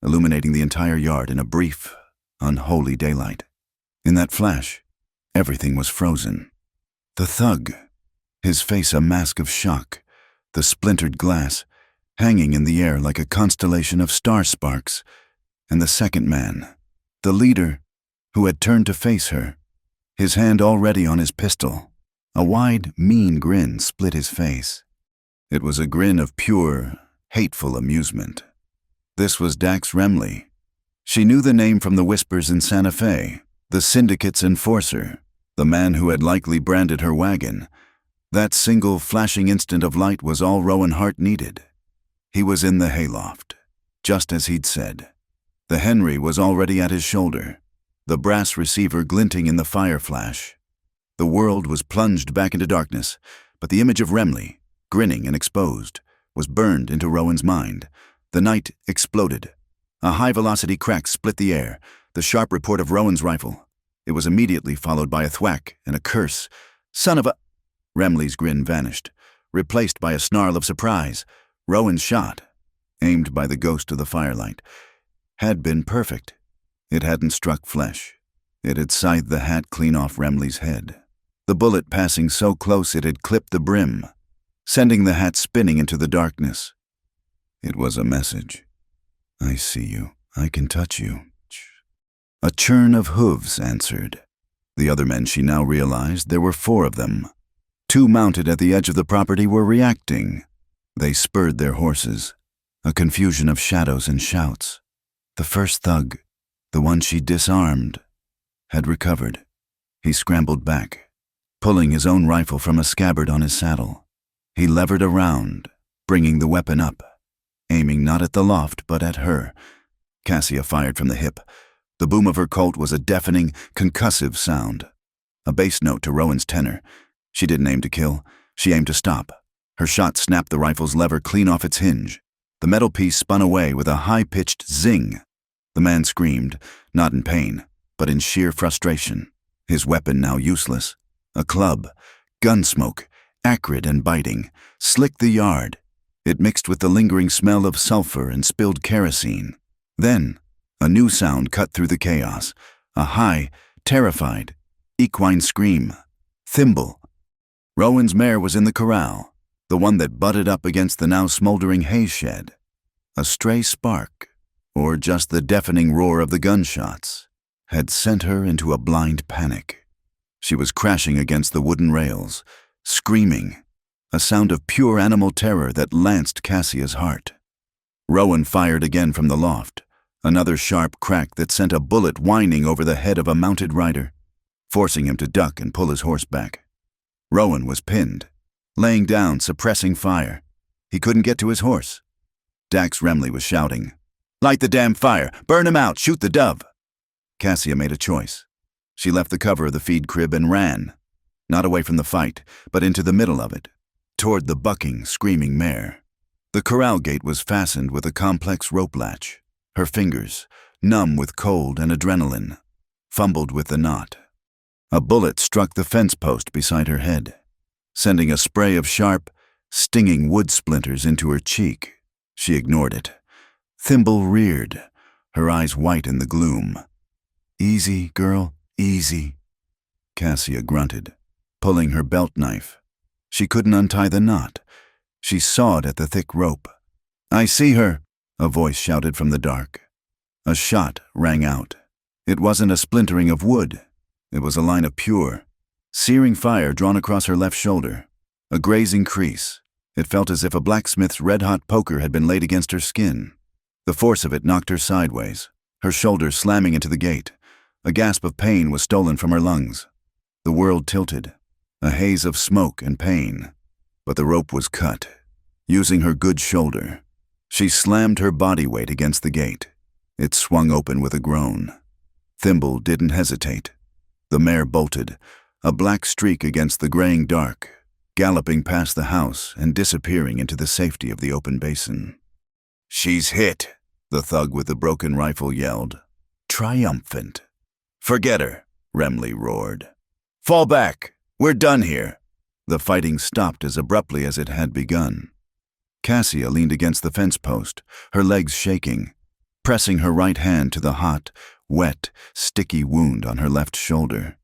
illuminating the entire yard in a brief, unholy daylight. In that flash, everything was frozen. The thug, his face a mask of shock, the splintered glass, hanging in the air like a constellation of star sparks, and the second man, the leader, who had turned to face her, his hand already on his pistol. A wide, mean grin split his face. It was a grin of pure, hateful amusement. This was Dax Remley. She knew the name from the whispers in Santa Fe, the syndicate's enforcer, the man who had likely branded her wagon. That single flashing instant of light was all Rowan Hart needed. He was in the hayloft, just as he'd said. The Henry was already at his shoulder, the brass receiver glinting in the fire flash. The world was plunged back into darkness, but the image of Remley, grinning and exposed, was burned into Rowan's mind. The night exploded. A high-velocity crack split the air, the sharp report of Rowan's rifle. It was immediately followed by a thwack and a curse. "Son of a—" Remley's grin vanished, replaced by a snarl of surprise. Rowan's shot, aimed by the ghost of the firelight, had been perfect. It hadn't struck flesh. It had scythed the hat clean off Remley's head. The bullet passing so close it had clipped the brim, sending the hat spinning into the darkness. It was a message. "I see you. I can touch you." A churn of hooves answered. The other men, she now realized, there were 4 of them. 2 mounted at the edge of the property were reacting. They spurred their horses. A confusion of shadows and shouts. The first thug, the one she disarmed, had recovered. He scrambled back, pulling his own rifle from a scabbard on his saddle. He levered around, bringing the weapon up, aiming not at the loft but at her. Cassia fired from the hip. The boom of her Colt was a deafening, concussive sound. A bass note to Rowan's tenor. She didn't aim to kill. She aimed to stop. Her shot snapped the rifle's lever clean off its hinge. The metal piece spun away with a high-pitched zing. The man screamed, not in pain, but in sheer frustration. His weapon now useless. A club, gun smoke, acrid and biting, slicked the yard. It mixed with the lingering smell of sulfur and spilled kerosene. Then, a new sound cut through the chaos. A high, terrified, equine scream. Thimble. Rowan's mare was in the corral, the one that butted up against the now smoldering hay shed. A stray spark, or just the deafening roar of the gunshots, had sent her into a blind panic. She was crashing against the wooden rails, screaming, a sound of pure animal terror that lanced Cassia's heart. Rowan fired again from the loft, another sharp crack that sent a bullet whining over the head of a mounted rider, forcing him to duck and pull his horse back. Rowan was pinned, laying down, suppressing fire. He couldn't get to his horse. Dax Remley was shouting, "Light the damn fire! Burn him out! Shoot the dove!" Cassia made a choice. She left the cover of the feed crib and ran, not away from the fight, but into the middle of it, toward the bucking, screaming mare. The corral gate was fastened with a complex rope latch. Her fingers, numb with cold and adrenaline, fumbled with the knot. A bullet struck the fence post beside her head, sending a spray of sharp, stinging wood splinters into her cheek. She ignored it. Thimble reared, her eyes white in the gloom. "Easy, girl, easy," Cassia grunted, pulling her belt knife. She couldn't untie the knot. She sawed at the thick rope. "I see her," a voice shouted from the dark. A shot rang out. It wasn't a splintering of wood. It was a line of pure, searing fire drawn across her left shoulder. A grazing crease. It felt as if a blacksmith's red-hot poker had been laid against her skin. The force of it knocked her sideways, her shoulder slamming into the gate. A gasp of pain was stolen from her lungs. The world tilted, a haze of smoke and pain. But the rope was cut. Using her good shoulder, she slammed her body weight against the gate. It swung open with a groan. Thimble didn't hesitate. The mare bolted, a black streak against the graying dark, galloping past the house and disappearing into the safety of the open basin. "She's hit," the thug with the broken rifle yelled, triumphant. "Forget her," Remley roared. "Fall back! We're done here!" The fighting stopped as abruptly as it had begun. Cassia leaned against the fence post, her legs shaking, pressing her right hand to the hot, wet, sticky wound on her left shoulder.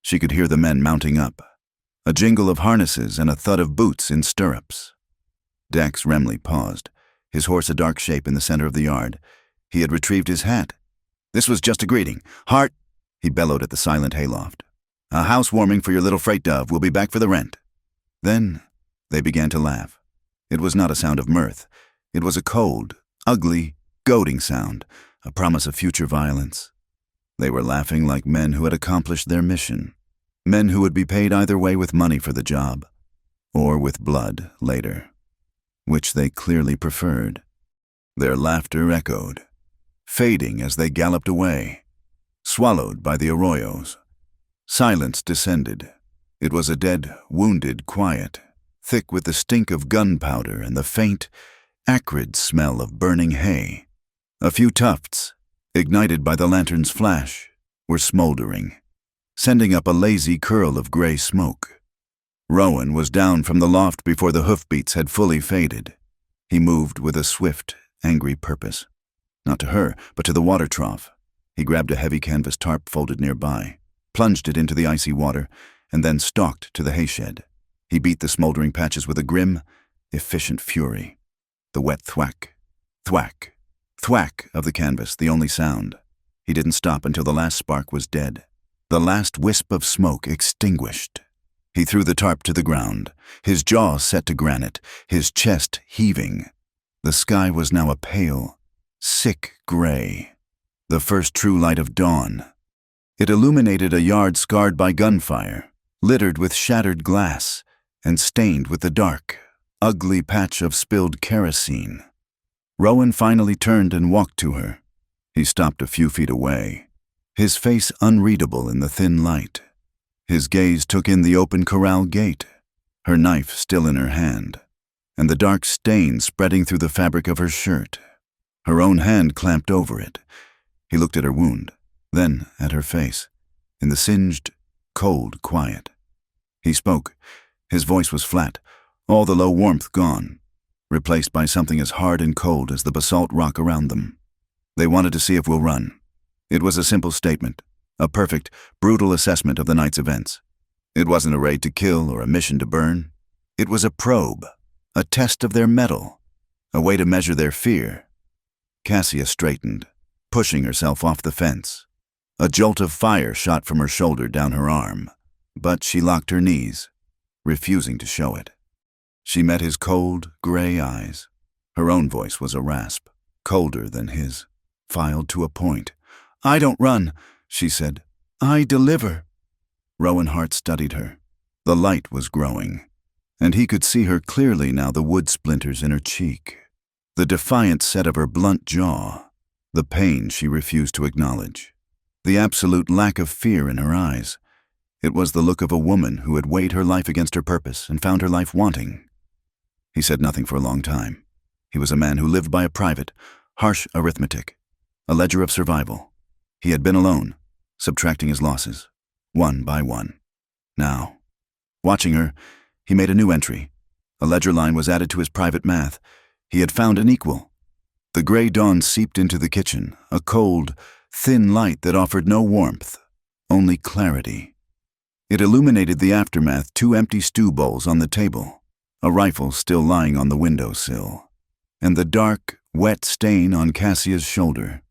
She could hear the men mounting up, a jingle of harnesses and a thud of boots in stirrups. Dax Remley paused, his horse a dark shape in the center of the yard. He had retrieved his hat. "This was just a greeting. Hart," he bellowed at the silent hayloft. "A housewarming for your little freight dove. We'll be back for the rent." Then they began to laugh. It was not a sound of mirth. It was a cold, ugly, goading sound, a promise of future violence. They were laughing like men who had accomplished their mission, men who would be paid either way with money for the job, or with blood later, which they clearly preferred. Their laughter echoed, fading as they galloped away, swallowed by the arroyos. Silence descended. It was a dead, wounded quiet, thick with the stink of gunpowder and the faint, acrid smell of burning hay. A few tufts, ignited by the lantern's flash, were smoldering, sending up a lazy curl of gray smoke. Rowan was down from the loft before the hoofbeats had fully faded. He moved with a swift, angry purpose. Not to her, but to the water trough. He grabbed a heavy canvas tarp folded nearby, plunged it into the icy water, and then stalked to the hayshed. He beat the smoldering patches with a grim, efficient fury. The wet thwack, thwack, thwack of the canvas, the only sound. He didn't stop until the last spark was dead, the last wisp of smoke extinguished. He threw the tarp to the ground, his jaw set to granite, his chest heaving. The sky was now a pale, sick gray, the first true light of dawn. It illuminated a yard scarred by gunfire, littered with shattered glass, and stained with the dark, ugly patch of spilled kerosene. Rowan finally turned and walked to her. He stopped a few feet away, his face unreadable in the thin light. His gaze took in the open corral gate, her knife still in her hand, and the dark stain spreading through the fabric of her shirt. Her own hand clamped over it. He looked at her wound, then at her face, in the singed, cold quiet. He spoke. His voice was flat, all the low warmth gone, replaced by something as hard and cold as the basalt rock around them. They wanted to see if we'll run. It was a simple statement, a perfect, brutal assessment of the night's events. It wasn't a raid to kill or a mission to burn. It was a probe, a test of their mettle, a way to measure their fear. Cassia straightened, pushing herself off the fence. A jolt of fire shot from her shoulder down her arm, but she locked her knees, refusing to show it. She met his cold, gray eyes. Her own voice was a rasp, colder than his, filed to a point. "I don't run," she said. "I deliver." Rowan Hart studied her. The light was growing, and he could see her clearly now, the wood splinters in her cheek, the defiant set of her blunt jaw, the pain she refused to acknowledge, the absolute lack of fear in her eyes. It was the look of a woman who had weighed her life against her purpose and found her life wanting. He said nothing for a long time. He was a man who lived by a private, harsh arithmetic, a ledger of survival. He had been alone, subtracting his losses, one by one. Now, watching her, he made a new entry. A ledger line was added to his private math. He had found an equal. The gray dawn seeped into the kitchen, a cold, thin light that offered no warmth, only clarity. It illuminated the aftermath, 2 empty stew bowls on the table, a rifle still lying on the windowsill, and the dark, wet stain on Cassia's shoulder.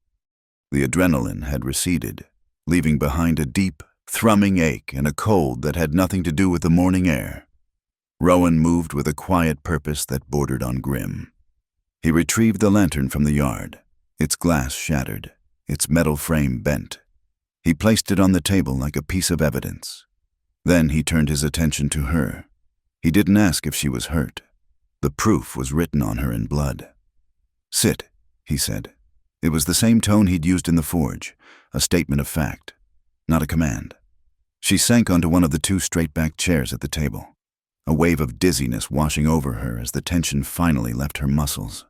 The adrenaline had receded, leaving behind a deep, thrumming ache and a cold that had nothing to do with the morning air. Rowan moved with a quiet purpose that bordered on grim. He retrieved the lantern from the yard, its glass shattered, its metal frame bent. He placed it on the table like a piece of evidence. Then he turned his attention to her. He didn't ask if she was hurt. The proof was written on her in blood. "Sit," he said. It was the same tone he'd used in the forge, a statement of fact, not a command. She sank onto one of the 2 straight-backed chairs at the table, a wave of dizziness washing over her as the tension finally left her muscles.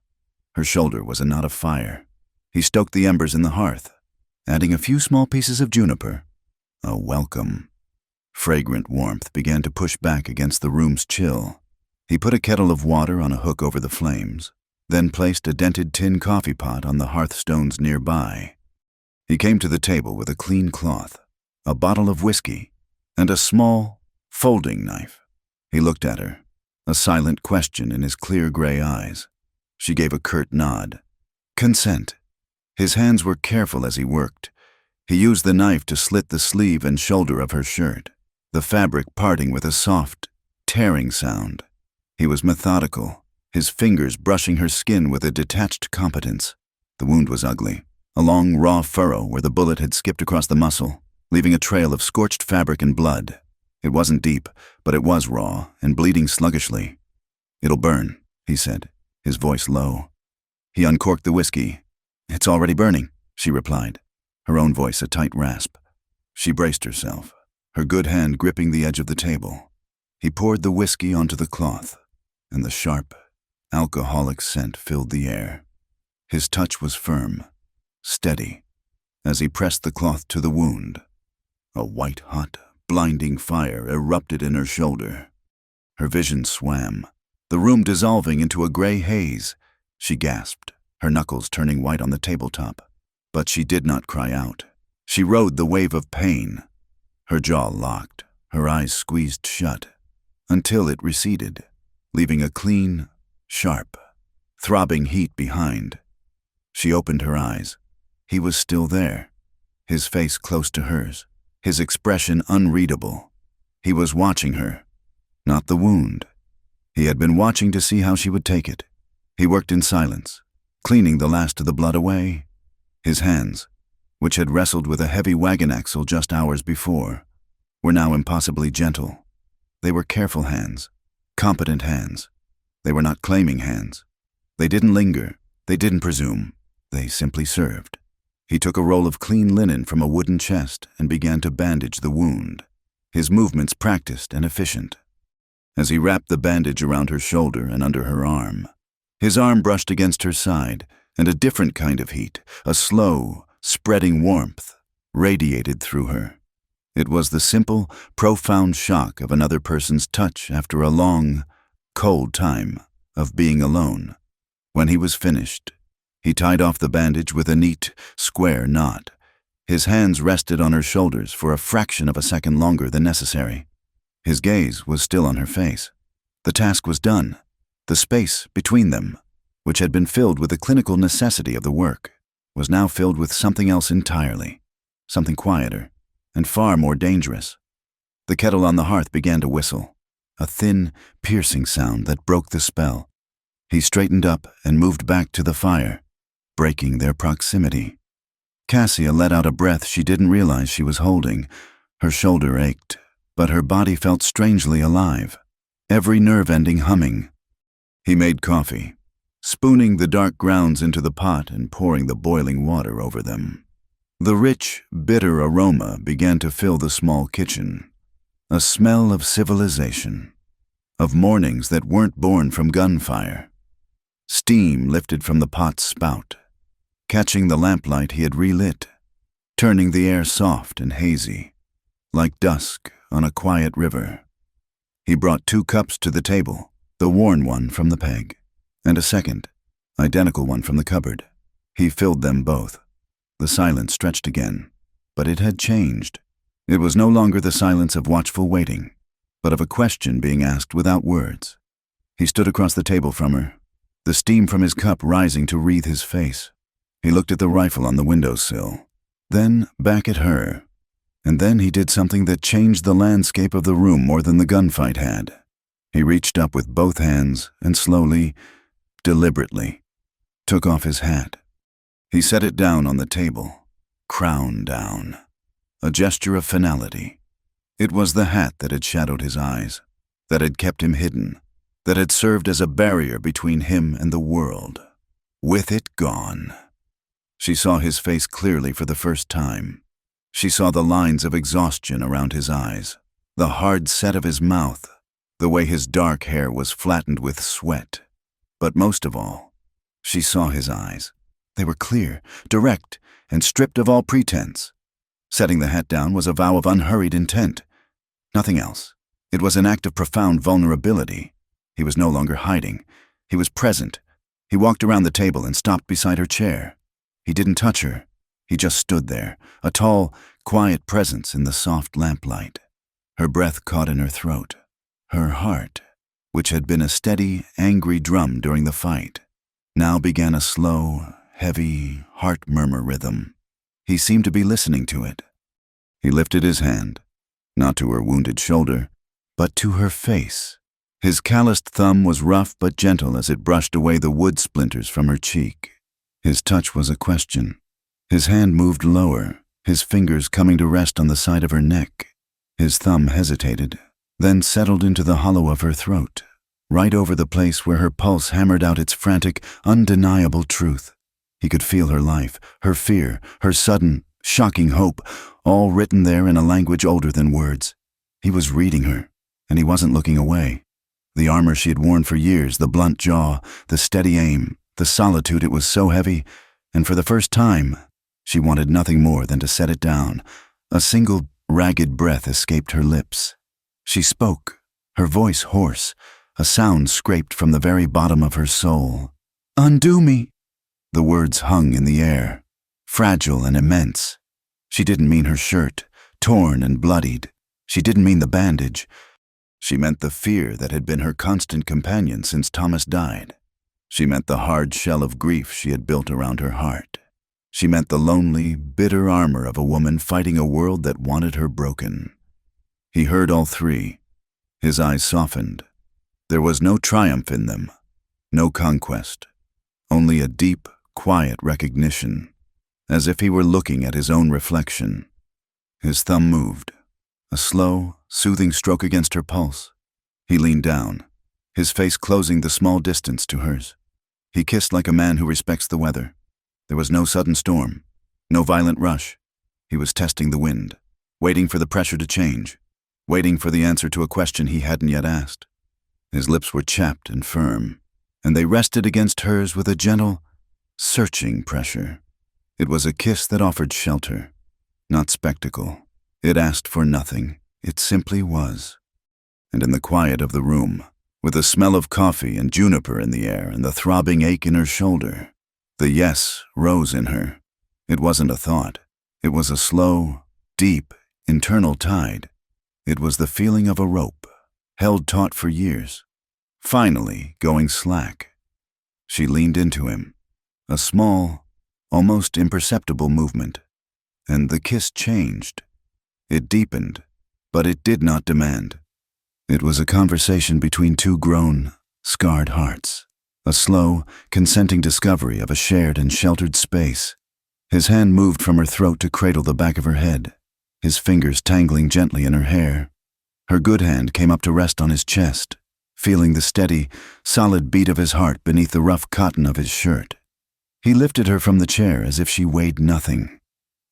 Her shoulder was a knot of fire. He stoked the embers in the hearth, adding a few small pieces of juniper. A welcome. Fragrant warmth began to push back against the room's chill. He put a kettle of water on a hook over the flames, then placed a dented tin coffee pot on the hearthstones nearby. He came to the table with a clean cloth, a bottle of whiskey, and a small, folding knife. He looked at her, a silent question in his clear gray eyes. She gave a curt nod. Consent. His hands were careful as he worked. He used the knife to slit the sleeve and shoulder of her shirt, the fabric parting with a soft, tearing sound. He was methodical, his fingers brushing her skin with a detached competence. The wound was ugly, a long, raw furrow where the bullet had skipped across the muscle, leaving a trail of scorched fabric and blood. It wasn't deep, but it was raw and bleeding sluggishly. "It'll burn," he said, his voice low. He uncorked the whiskey. "It's already burning," she replied, her own voice a tight rasp. She braced herself, her good hand gripping the edge of the table. He poured the whiskey onto the cloth, and the sharp, alcoholic scent filled the air. His touch was firm, steady, as he pressed the cloth to the wound. A white-hot, blinding fire erupted in her shoulder. Her vision swam, the room dissolving into a gray haze. She gasped, her knuckles turning white on the tabletop. But she did not cry out. She rode the wave of pain. Her jaw locked, her eyes squeezed shut, until it receded, leaving a clean, sharp, throbbing heat behind. She opened her eyes. He was still there, his face close to hers, his expression unreadable. He was watching her, not the wound. He had been watching to see how she would take it. He worked in silence, cleaning the last of the blood away. His hands, which had wrestled with a heavy wagon axle just hours before, were now impossibly gentle. They were careful hands, competent hands. They were not claiming hands. They didn't linger, they didn't presume. They simply served. He took a roll of clean linen from a wooden chest and began to bandage the wound, his movements practiced and efficient. As he wrapped the bandage around her shoulder and under her arm, his arm brushed against her side, and a different kind of heat, a slow, spreading warmth, radiated through her. It was the simple, profound shock of another person's touch after a long, cold time of being alone. When he was finished, he tied off the bandage with a neat, square knot. His hands rested on her shoulders for a fraction of a second longer than necessary. His gaze was still on her face. The task was done. The space between them, which had been filled with the clinical necessity of the work, was now filled with something else entirely, something quieter and far more dangerous. The kettle on the hearth began to whistle, a thin, piercing sound that broke the spell. He straightened up and moved back to the fire, breaking their proximity. Cassia let out a breath she didn't realize she was holding. Her shoulder ached, but her body felt strangely alive, every nerve ending humming. He made coffee, spooning the dark grounds into the pot and pouring the boiling water over them. The rich, bitter aroma began to fill the small kitchen, a smell of civilization, of mornings that weren't born from gunfire. Steam lifted from the pot's spout, catching the lamplight he had relit, turning the air soft and hazy, like dusk on a quiet river. He brought 2 cups to the table, the worn one from the peg, and a second, identical one from the cupboard. He filled them both. The silence stretched again, but it had changed. It was no longer the silence of watchful waiting, but of a question being asked without words. He stood across the table from her, the steam from his cup rising to wreathe his face. He looked at the rifle on the windowsill, then back at her, and then he did something that changed the landscape of the room more than the gunfight had. He reached up with both hands and slowly, deliberately, took off his hat. He set it down on the table, crown down, a gesture of finality. It was the hat that had shadowed his eyes, that had kept him hidden, that had served as a barrier between him and the world. With it gone, she saw his face clearly for the first time. She saw the lines of exhaustion around his eyes, the hard set of his mouth, the way his dark hair was flattened with sweat. But most of all, she saw his eyes. They were clear, direct, and stripped of all pretense. Setting the hat down was a vow of unhurried intent. Nothing else. It was an act of profound vulnerability. He was no longer hiding. He was present. He walked around the table and stopped beside her chair. He didn't touch her. He just stood there, a tall, quiet presence in the soft lamplight. Her breath caught in her throat. Her heart, which had been a steady, angry drum during the fight, now began a slow, heavy, heart-murmur rhythm. He seemed to be listening to it. He lifted his hand, not to her wounded shoulder, but to her face, His calloused thumb was rough but gentle as it brushed away the wood splinters from her cheek. His touch was a question. His hand moved lower, his fingers coming to rest on the side of her neck. His thumb hesitated, then settled into the hollow of her throat, right over the place where her pulse hammered out its frantic, undeniable truth. He could feel her life, her fear, her sudden, shocking hope, all written there in a language older than words. He was reading her, and he wasn't looking away. The armor she had worn for years, the blunt jaw, the steady aim, the solitude, it was so heavy, and for the first time, she wanted nothing more than to set it down. A single, ragged breath escaped her lips. She spoke, her voice hoarse, a sound scraped from the very bottom of her soul. "Undo me!" The words hung in the air, fragile and immense. She didn't mean her shirt, torn and bloodied. She didn't mean the bandage. She meant the fear that had been her constant companion since Thomas died. She meant the hard shell of grief she had built around her heart. She meant the lonely, bitter armor of a woman fighting a world that wanted her broken. He heard all three. His eyes softened. There was no triumph in them, no conquest, only a deep, quiet recognition, as if he were looking at his own reflection. His thumb moved, a slow, soothing stroke against her pulse. He leaned down, his face closing the small distance to hers. He kissed like a man who respects the weather. There was no sudden storm, no violent rush. He was testing the wind, waiting for the pressure to change, waiting for the answer to a question he hadn't yet asked. His lips were chapped and firm, and they rested against hers with a gentle, searching pressure. It was a kiss that offered shelter, not spectacle. It asked for nothing. It simply was. And in the quiet of the room, with the smell of coffee and juniper in the air and the throbbing ache in her shoulder, the yes rose in her. It wasn't a thought. It was a slow, deep, internal tide. It was the feeling of a rope, held taut for years, finally going slack. She leaned into him, a small, almost imperceptible movement, and the kiss changed. It deepened, but it did not demand. It was a conversation between two grown, scarred hearts, a slow, consenting discovery of a shared and sheltered space. His hand moved from her throat to cradle the back of her head, his fingers tangling gently in her hair. Her good hand came up to rest on his chest, feeling the steady, solid beat of his heart beneath the rough cotton of his shirt. He lifted her from the chair as if she weighed nothing.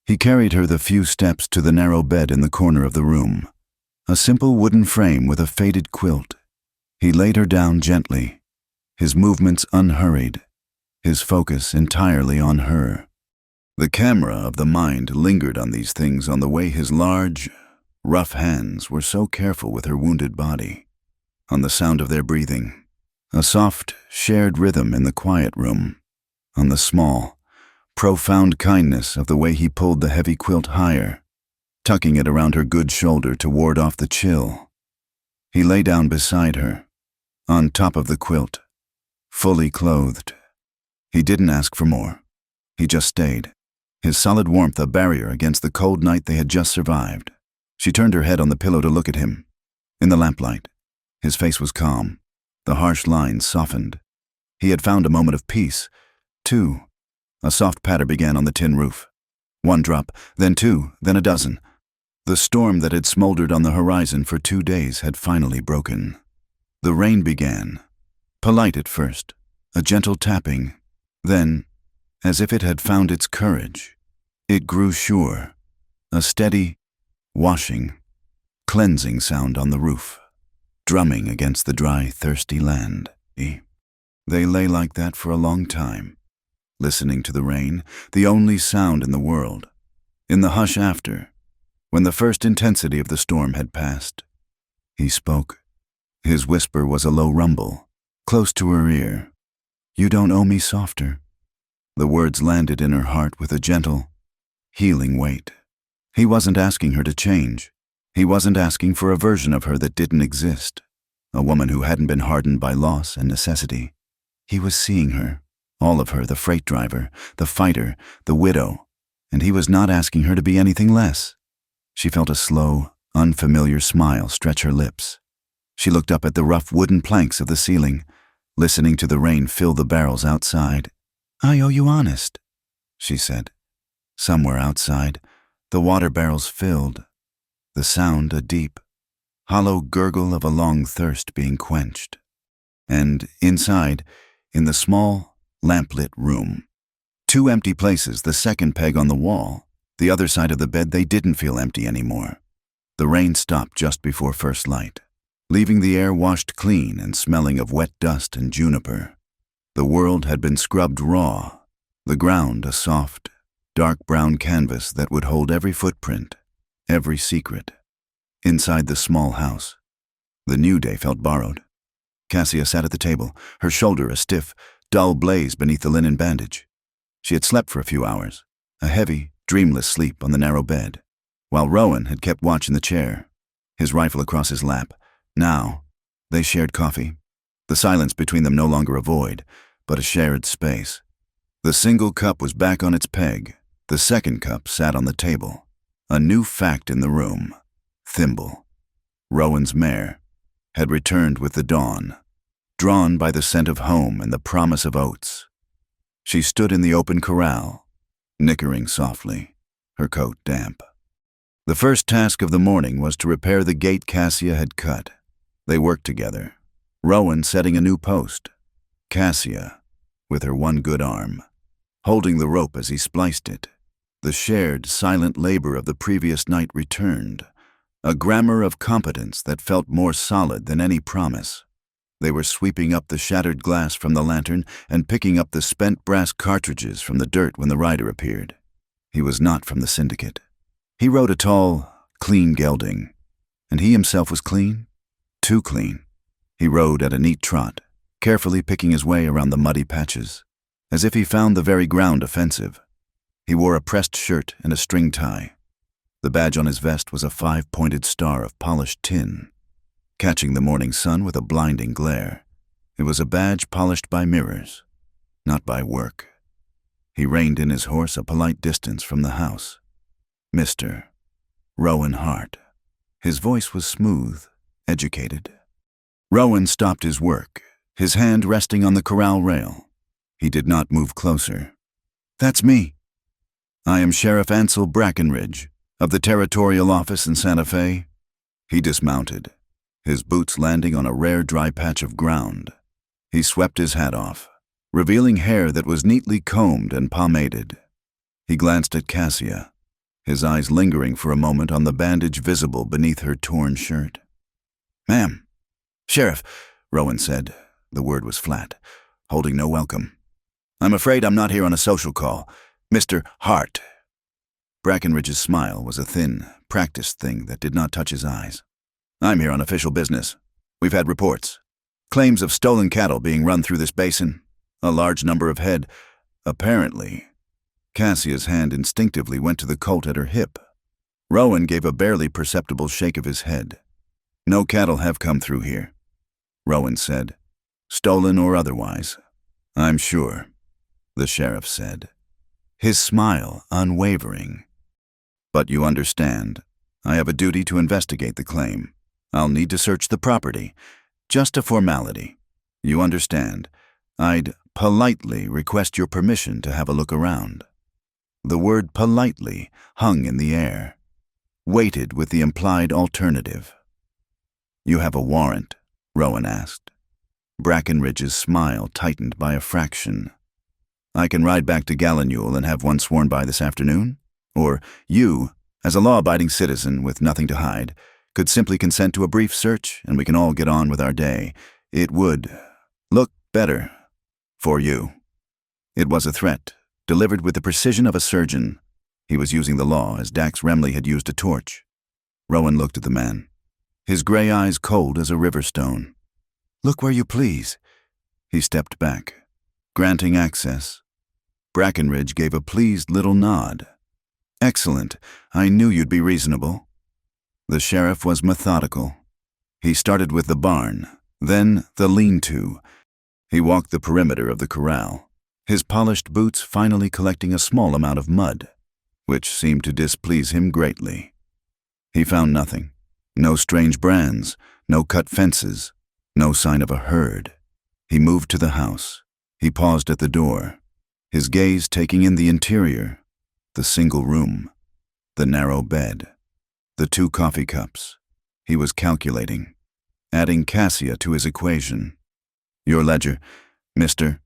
He carried her the few steps to the narrow bed in the corner of the room, a simple wooden frame with a faded quilt. He laid her down gently, his movements unhurried, his focus entirely on her. The camera of the mind lingered on these things on the way his large, rough hands were so careful with her wounded body, on the sound of their breathing, a soft, shared rhythm in the quiet room, on the small, profound kindness of the way he pulled the heavy quilt higher, tucking it around her good shoulder to ward off the chill. He lay down beside her, on top of the quilt, fully clothed. He didn't ask for more. He just stayed, his solid warmth a barrier against the cold night they had just survived. She turned her head on the pillow to look at him. In the lamplight, his face was calm, the harsh lines softened. He had found a moment of peace. Two. A soft patter began on the tin roof. One drop, then two, then a dozen. The storm that had smoldered on the horizon for 2 days had finally broken. The rain began, polite at first, a gentle tapping. Then, as if it had found its courage, it grew sure, a steady, washing, cleansing sound on the roof, drumming against the dry, thirsty land. They lay like that for a long time, listening to the rain, the only sound in the world. In the hush after, when the first intensity of the storm had passed, he spoke. His whisper was a low rumble, close to her ear. "You don't owe me softer." The words landed in her heart with a gentle, healing weight. He wasn't asking her to change. He wasn't asking for a version of her that didn't exist, a woman who hadn't been hardened by loss and necessity. He was seeing her, all of her, the freight driver, the fighter, the widow, and he was not asking her to be anything less. She felt a slow, unfamiliar smile stretch her lips. She looked up at the rough wooden planks of the ceiling, listening to the rain fill the barrels outside. "I owe you honest," she said. Somewhere outside, the water barrels filled, the sound a deep, hollow gurgle of a long thirst being quenched. And inside, in the small, lamplit room, 2 empty places, the second peg on the wall, the other side of the bed. They didn't feel empty anymore. The rain stopped just before first light, leaving the air washed clean and smelling of wet dust and juniper. The world had been scrubbed raw, the ground a soft, dark brown canvas that would hold every footprint, every secret. Inside the small house, the new day felt borrowed. Cassia sat at the table, her shoulder a stiff, dull blaze beneath the linen bandage. She had slept for a few hours, a heavy, dreamless sleep on the narrow bed, while Rowan had kept watch in the chair, his rifle across his lap. Now, they shared coffee, the silence between them no longer a void, but a shared space. The single cup was back on its peg. The second cup sat on the table. A new fact in the room. Thimble, Rowan's mare, had returned with the dawn, drawn by the scent of home and the promise of oats. She stood in the open corral, nickering softly, her coat damp. The first task of the morning was to repair the gate Cassia had cut. They worked together, Rowan setting a new post, Cassia, with her one good arm, holding the rope as he spliced it. The shared, silent labor of the previous night returned, a grammar of competence that felt more solid than any promise. They were sweeping up the shattered glass from the lantern and picking up the spent brass cartridges from the dirt when the rider appeared. He was not from the syndicate. He rode a tall, clean gelding, and he himself was clean, too clean. He rode at a neat trot, carefully picking his way around the muddy patches, as if he found the very ground offensive. He wore a pressed shirt and a string tie. The badge on his vest was a 5-pointed star of polished tin, catching the morning sun with a blinding glare. It was a badge polished by mirrors, not by work. He reined in his horse a polite distance from the house. Mr. Rowan Hart. His voice was smooth, educated. Rowan stopped his work, his hand resting on the corral rail. He did not move closer. "That's me. I am Sheriff Ansel Brackenridge, of the Territorial Office in Santa Fe." He dismounted, his boots landing on a rare dry patch of ground. He swept his hat off, revealing hair that was neatly combed and pomaded. He glanced at Cassia, his eyes lingering for a moment on the bandage visible beneath her torn shirt. "Ma'am." "Sheriff," Rowan said. The word was flat, holding no welcome. "I'm afraid I'm not here on a social call. Mr. Hart." Brackenridge's smile was a thin, practiced thing that did not touch his eyes. "I'm here on official business. We've had reports. Claims of stolen cattle being run through this basin. A large number of head. Apparently." Cassia's hand instinctively went to the colt at her hip. Rowan gave a barely perceptible shake of his head. "No cattle have come through here," Rowan said. "Stolen or otherwise." "I'm sure," the sheriff said, his smile unwavering. "But you understand, I have a duty to investigate the claim. I'll need to search the property. Just a formality. You understand, I'd politely request your permission to have a look around." The word politely hung in the air, weighted with the implied alternative. "You have a warrant?" Rowan asked. Brackenridge's smile tightened by a fraction. "I can ride back to Gallinule and have one sworn by this afternoon? Or you, as a law-abiding citizen with nothing to hide, could simply consent to a brief search and we can all get on with our day. It would look better for you." It was a threat, delivered with the precision of a surgeon. He was using the law as Dax Remley had used a torch. Rowan looked at the man, his gray eyes cold as a river stone. "Look where you please." He stepped back, granting access. Brackenridge gave a pleased little nod. "Excellent. I knew you'd be reasonable." The sheriff was methodical. He started with the barn, then the lean-to. He walked the perimeter of the corral, his polished boots finally collecting a small amount of mud, which seemed to displease him greatly. He found nothing. No strange brands, No cut fences, no sign of a herd. He moved to the house. He paused at the door, his gaze taking in the interior, the single room, the narrow bed, the 2 coffee cups. He was calculating, adding Cassia to his equation. "Your ledger, Mr.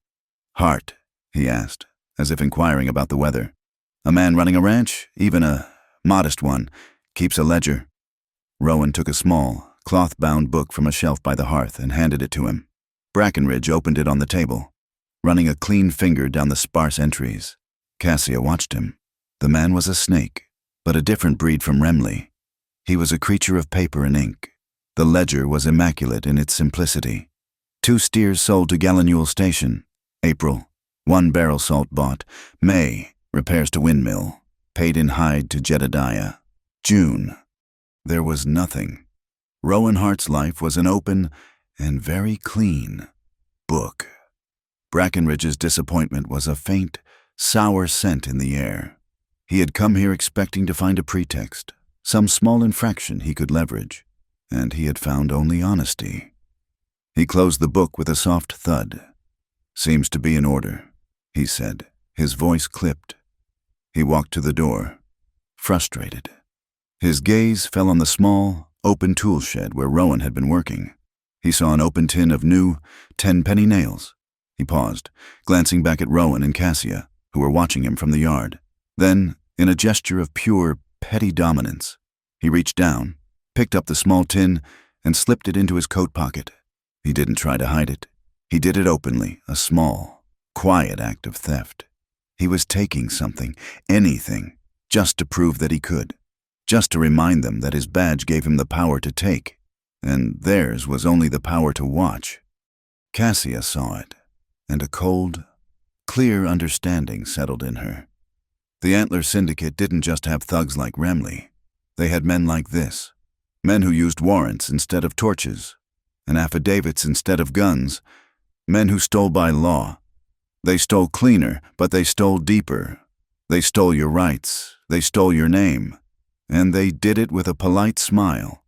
Hart?" he asked, as if inquiring about the weather. "A man running a ranch, even a modest one, keeps a ledger." Rowan took a small, cloth-bound book from a shelf by the hearth and handed it to him. Brackenridge opened it on the table, running a clean finger down the sparse entries. Cassia watched him. The man was a snake, but a different breed from Remley. He was a creature of paper and ink. The ledger was immaculate in its simplicity. 2 steers sold to Gallinule Station. April, 1 barrel salt bought. May, repairs to windmill. Paid in hide to Jedediah. June. There was nothing. Rowan Hart's life was an open and very clean book. Brackenridge's disappointment was a faint, sour scent in the air. He had come here expecting to find a pretext, some small infraction he could leverage, and he had found only honesty. He closed the book with a soft thud. "Seems to be in order," he said, his voice clipped. He walked to the door, frustrated. His gaze fell on the small, open tool shed where Rowan had been working. He saw an open tin of new 10-penny nails. He paused, glancing back at Rowan and Cassia, who were watching him from the yard. Then, in a gesture of pure, petty dominance, he reached down, picked up the small tin, and slipped it into his coat pocket. He didn't try to hide it. He did it openly, a small, quiet act of theft. He was taking something, anything, just to prove that he could, just to remind them that his badge gave him the power to take, and theirs was only the power to watch. Cassia saw it, and a cold, clear understanding settled in her. The Antler Syndicate didn't just have thugs like Remley. They had men like this, men who used warrants instead of torches, and affidavits instead of guns, men who stole by law. They stole cleaner, but they stole deeper. They stole your rights, they stole your name, and they did it with a polite smile.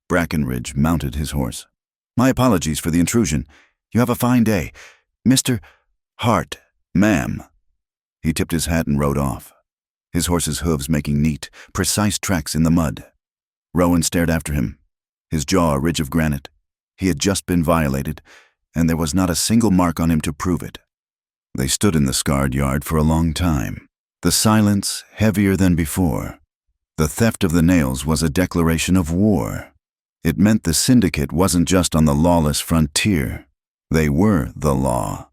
Brackenridge mounted his horse. "My apologies for the intrusion. You have a fine day. Mr. Hart, ma'am." He tipped his hat and rode off, his horse's hooves making neat, precise tracks in the mud. Rowan stared after him, his jaw a ridge of granite. He had just been violated, and there was not a single mark on him to prove it. They stood in the scarred yard for a long time, the silence heavier than before. The theft of the nails was a declaration of war. It meant the syndicate wasn't just on the lawless frontier. They were the law.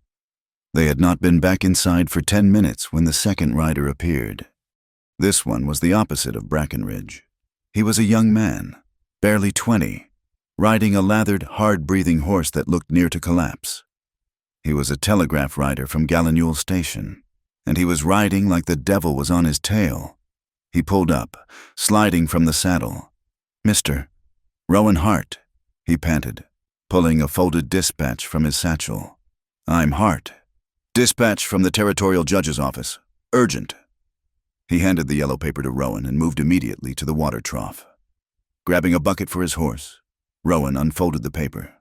They had not been back inside for 10 minutes when the second rider appeared. This one was the opposite of Brackenridge. He was a young man, barely 20, riding a lathered, hard-breathing horse that looked near to collapse. He was a telegraph rider from Gallinule Station, and he was riding like the devil was on his tail. He pulled up, sliding from the saddle. "Mr. Rowan Hart," he panted, pulling a folded dispatch from his satchel. "I'm Hart. Dispatch from the Territorial Judge's office. Urgent." He handed the yellow paper to Rowan and moved immediately to the water trough. Grabbing a bucket for his horse, Rowan unfolded the paper.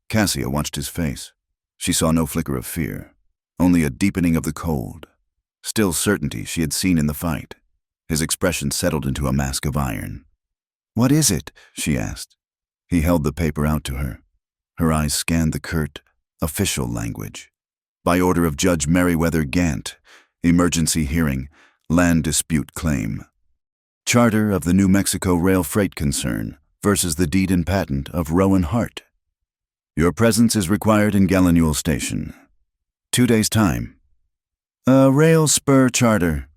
Cassia watched his face. She saw no flicker of fear, only a deepening of the cold, still certainty she had seen in the fight. His expression settled into a mask of iron. "What is it?" she asked. He held the paper out to her. Her eyes scanned the curt, official language. By order of Judge Meriwether Gant, emergency hearing, land dispute claim. Charter of the New Mexico Rail Freight Concern versus the deed and patent of Rowan Hart. Your presence is required in Gallinule Station. 2 days' time. "A rail spur charter,"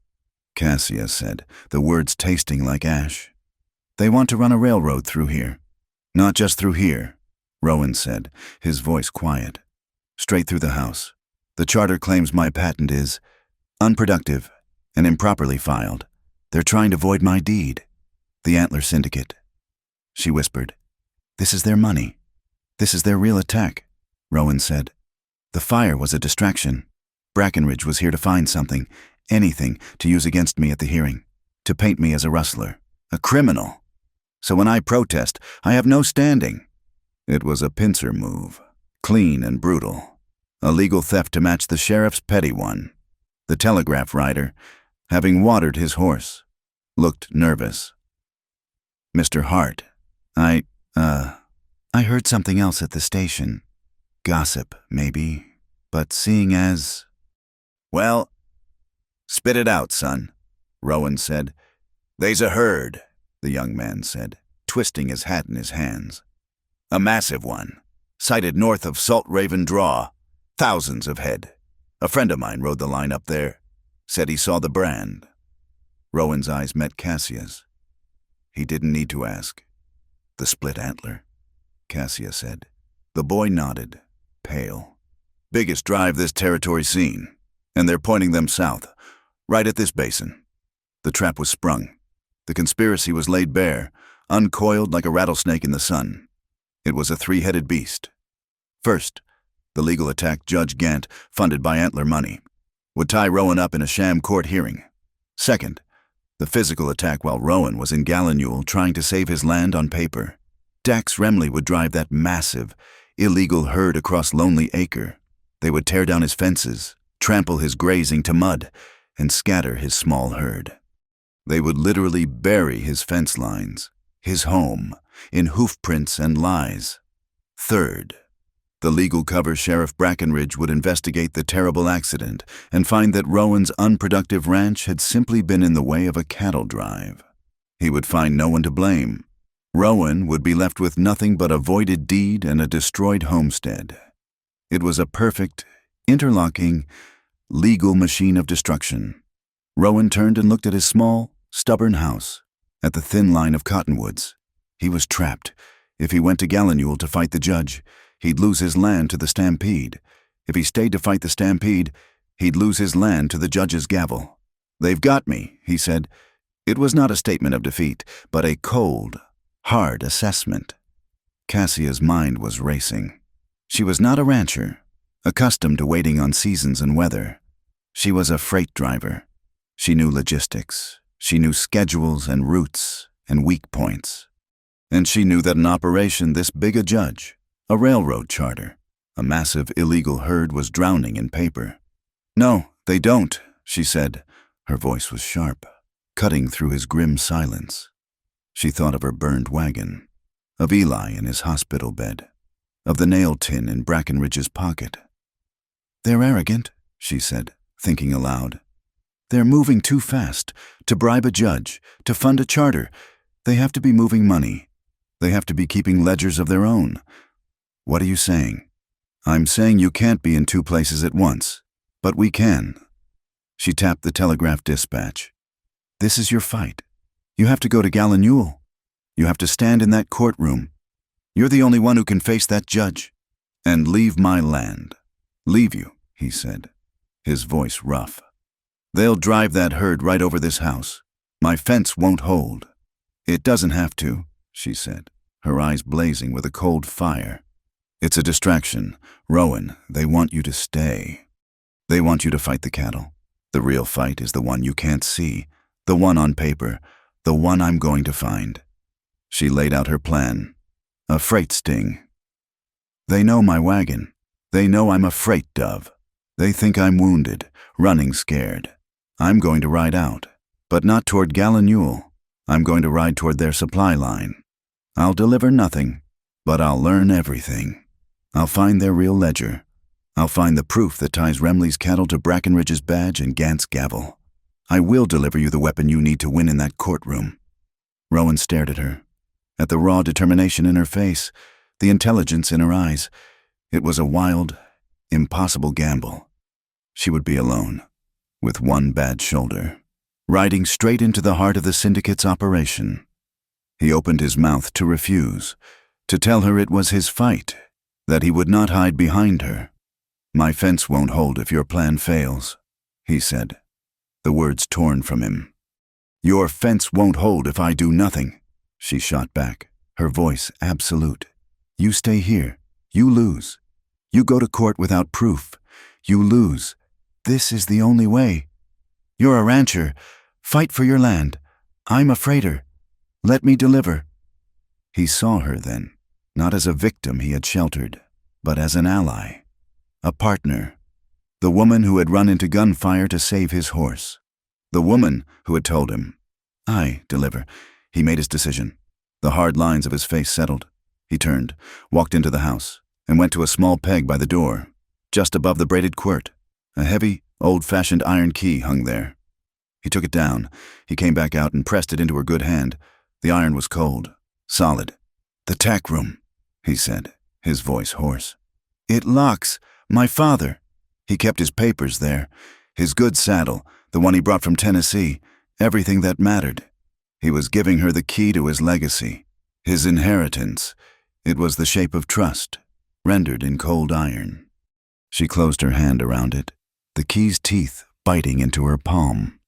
Cassia said, the words tasting like ash. "They want to run a railroad through here." "Not just through here," Rowan said, his voice quiet. "Straight through the house. The charter claims my patent is unproductive and improperly filed. They're trying to void my deed. The Antler Syndicate." She whispered, "This is their money. This is their real attack," Rowan said. "The fire was a distraction. Brackenridge was here to find something, anything, to use against me at the hearing, to paint me as a rustler, a criminal. So when I protest, I have no standing. It was a pincer move, clean and brutal. A legal theft to match the sheriff's petty one. The telegraph rider, having watered his horse, looked nervous. "Mr. Hart, I heard something else at the station. Gossip, maybe, but seeing as—" "Well, spit it out, son," Rowan said. "They's a herd," the young man said, twisting his hat in his hands. "A massive one, sighted north of Salt Raven Draw. Thousands of head. A friend of mine rode the line up there. Said he saw the brand." Rowan's eyes met Cassia's. He didn't need to ask. "The split antler," Cassia said. The boy nodded, pale. "Biggest drive this territory's seen, and they're pointing them south, right at this basin." The trap was sprung. The conspiracy was laid bare, uncoiled like a rattlesnake in the sun. It was a three-headed beast. First, the legal attack Judge Gant, funded by antler money, would tie Rowan up in a sham court hearing. Second, the physical attack while Rowan was in Gallinule trying to save his land on paper. Dax Remley would drive that massive, illegal herd across Lonely Acre. They would tear down his fences, trample his grazing to mud, and scatter his small herd. They would literally bury his fence lines, his home, in hoofprints and lies. Third, the legal cover Sheriff Brackenridge would investigate the terrible accident and find that Rowan's unproductive ranch had simply been in the way of a cattle drive. He would find no one to blame. Rowan would be left with nothing but a voided deed and a destroyed homestead. It was a perfect, interlocking, legal machine of destruction. Rowan turned and looked at his small, stubborn house, at the thin line of cottonwoods. He was trapped. If he went to Gallinule to fight the judge, he'd lose his land to the stampede. If he stayed to fight the stampede, he'd lose his land to the judge's gavel. "They've got me," he said. It was not a statement of defeat, but a cold, hard assessment. Cassia's mind was racing. She was not a rancher, accustomed to waiting on seasons and weather. She was a freight driver. She knew logistics. She knew schedules and routes and weak points. And she knew that an operation this big a judge, a railroad charter, a massive illegal herd was drowning in paper. "No, they don't," she said. Her voice was sharp, cutting through his grim silence. She thought of her burned wagon, of Eli in his hospital bed, of the nail tin in Brackenridge's pocket. "They're arrogant," she said, thinking aloud. "They're moving too fast to bribe a judge, to fund a charter. They have to be moving money. They have to be keeping ledgers of their own." "What are you saying?" "I'm saying you can't be in two places at once, but we can." She tapped the telegraph dispatch. "This is your fight. You have to go to Gallinule. You have to stand in that courtroom. You're the only one who can face that judge. And leave my land." "Leave you," he said, his voice rough. "They'll drive that herd right over this house. My fence won't hold." "It doesn't have to," she said, her eyes blazing with a cold fire. "It's a distraction. Rowan, they want you to stay. They want you to fight the cattle. The real fight is the one you can't see, the one on paper, the one I'm going to find." She laid out her plan. A freight sting. "They know my wagon. They know I'm a freight dove. They think I'm wounded, running scared. I'm going to ride out, but not toward Gallinule. I'm going to ride toward their supply line. I'll deliver nothing, but I'll learn everything. I'll find their real ledger. I'll find the proof that ties Remley's cattle to Brackenridge's badge and Gant's gavel. I will deliver you the weapon you need to win in that courtroom." Rowan stared at her, at the raw determination in her face, the intelligence in her eyes. It was a wild, impossible gamble. She would be alone, with one bad shoulder, riding straight into the heart of the syndicate's operation. He opened his mouth to refuse, to tell her it was his fight, that he would not hide behind her. "My fence won't hold if your plan fails," he said, the words torn from him. "Your fence won't hold if I do nothing," she shot back, her voice absolute. "You stay here. You lose. You go to court without proof. You lose. This is the only way. You're a rancher. Fight for your land. I'm a freighter. Let me deliver." He saw her then, not as a victim he had sheltered, but as an ally, a partner. The woman who had run into gunfire to save his horse. The woman who had told him, "I deliver." He made his decision. The hard lines of his face settled. He turned, walked into the house, and went to a small peg by the door, just above the braided quirt. A heavy, old-fashioned iron key hung there. He took it down. He came back out and pressed it into her good hand. The iron was cold, solid. "The tack room," he said, his voice hoarse. "It locks. My father. He kept his papers there. His good saddle, the one he brought from Tennessee, everything that mattered. He was giving her the key to his legacy, his inheritance. It was the shape of trust, rendered in cold iron." She closed her hand around it, the key's teeth biting into her palm.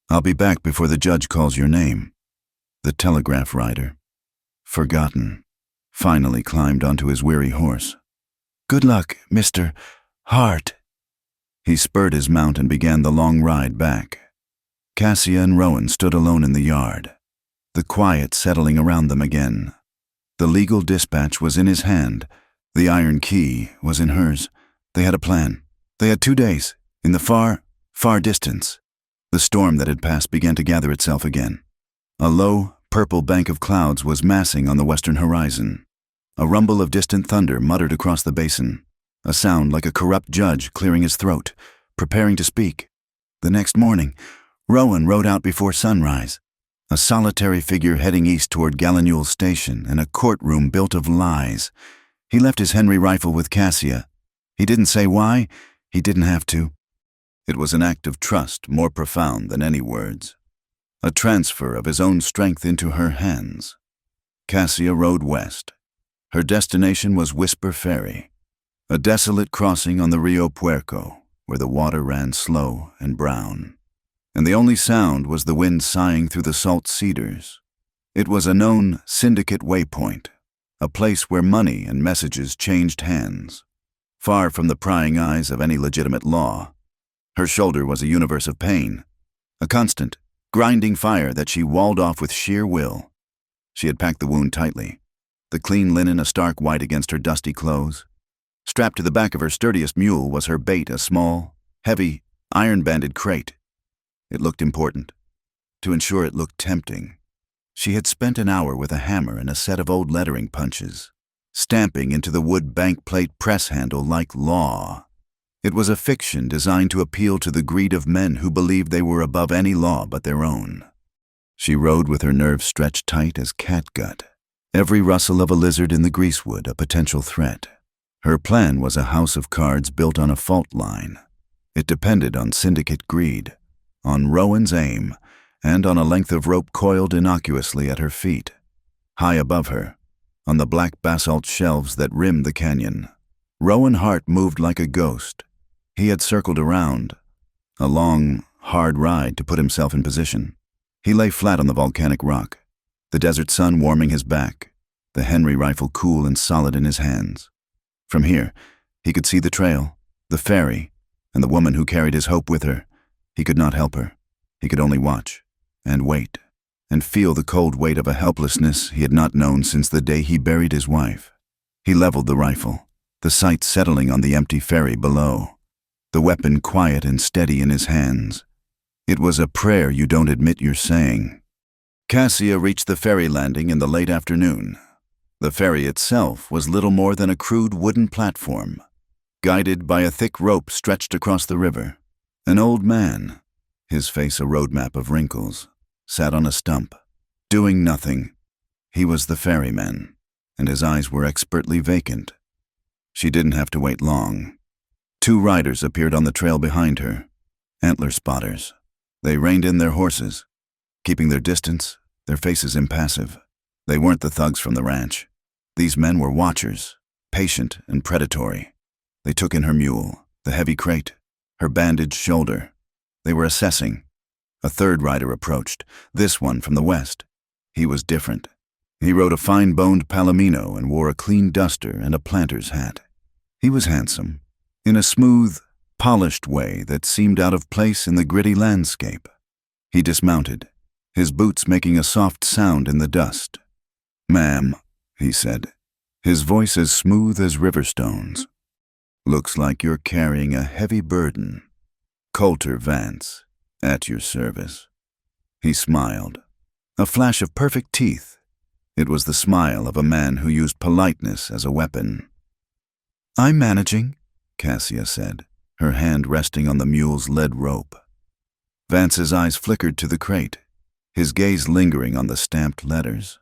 "I'll be back before the judge calls your name." The telegraph rider, forgotten, finally climbed onto his weary horse. "Good luck, Mr. Hart." He spurred his mount and began the long ride back. Cassia and Rowan stood alone in the yard, the quiet settling around them again. The legal dispatch was in his hand. The iron key was in hers. They had a plan. They had 2 days, in the far, far distance. The storm that had passed began to gather itself again. A low, purple bank of clouds was massing on the western horizon. A rumble of distant thunder muttered across the basin, a sound like a corrupt judge clearing his throat, preparing to speak. The next morning, Rowan rode out before sunrise, a solitary figure heading east toward Gallinule Station in a courtroom built of lies. He left his Henry rifle with Cassia. He didn't say why. He didn't have to. It was an act of trust more profound than any words. A transfer of his own strength into her hands. Cassia rode west. Her destination was Whisper Ferry, a desolate crossing on the Rio Puerco, where the water ran slow and brown, and the only sound was the wind sighing through the salt cedars. It was a known syndicate waypoint, a place where money and messages changed hands, far from the prying eyes of any legitimate law. Her shoulder was a universe of pain, a constant, grinding fire that she walled off with sheer will. She had packed the wound tightly, the clean linen a stark white against her dusty clothes. Strapped to the back of her sturdiest mule was her bait, a small, heavy, iron-banded crate. It looked important. To ensure it looked tempting, she had spent an hour with a hammer and a set of old lettering punches, stamping into the wood bank plate press handle like law. It was a fiction designed to appeal to the greed of men who believed they were above any law but their own. She rode with her nerves stretched tight as catgut, every rustle of a lizard in the greasewood a potential threat. Her plan was a house of cards built on a fault line. It depended on syndicate greed, on Rowan's aim, and on a length of rope coiled innocuously at her feet. High above her, on the black basalt shelves that rimmed the canyon, Rowan Hart moved like a ghost. He had circled around, a long, hard ride to put himself in position. He lay flat on the volcanic rock, the desert sun warming his back, the Henry rifle cool and solid in his hands. From here, he could see the trail, the ferry, and the woman who carried his hope with her. He could not help her. He could only watch, and wait, and feel the cold weight of a helplessness he had not known since the day he buried his wife. He leveled the rifle, the sight settling on the empty ferry below, the weapon quiet and steady in his hands. It was a prayer you don't admit you're saying. Cassia reached the ferry landing in the late afternoon. The ferry itself was little more than a crude wooden platform, guided by a thick rope stretched across the river. An old man, his face a roadmap of wrinkles, sat on a stump, doing nothing. He was the ferryman, and his eyes were expertly vacant. She didn't have to wait long. 2 riders appeared on the trail behind her, antler spotters. They reined in their horses, keeping their distance, their faces impassive. They weren't the thugs from the ranch. These men were watchers, patient and predatory. They took in her mule, the heavy crate, her bandaged shoulder. They were assessing. A 3rd rider approached, this one from the west. He was different. He rode a fine-boned palomino and wore a clean duster and a planter's hat. He was handsome, in a smooth, polished way that seemed out of place in the gritty landscape. He dismounted, his boots making a soft sound in the dust. "Ma'am," he said, his voice as smooth as river stones. "Looks like you're carrying a heavy burden. Coulter Vance, at your service." He smiled. A flash of perfect teeth. It was the smile of a man who used politeness as a weapon. "I'm managing," Cassia said, her hand resting on the mule's lead rope. Vance's eyes flickered to the crate, his gaze lingering on the stamped letters.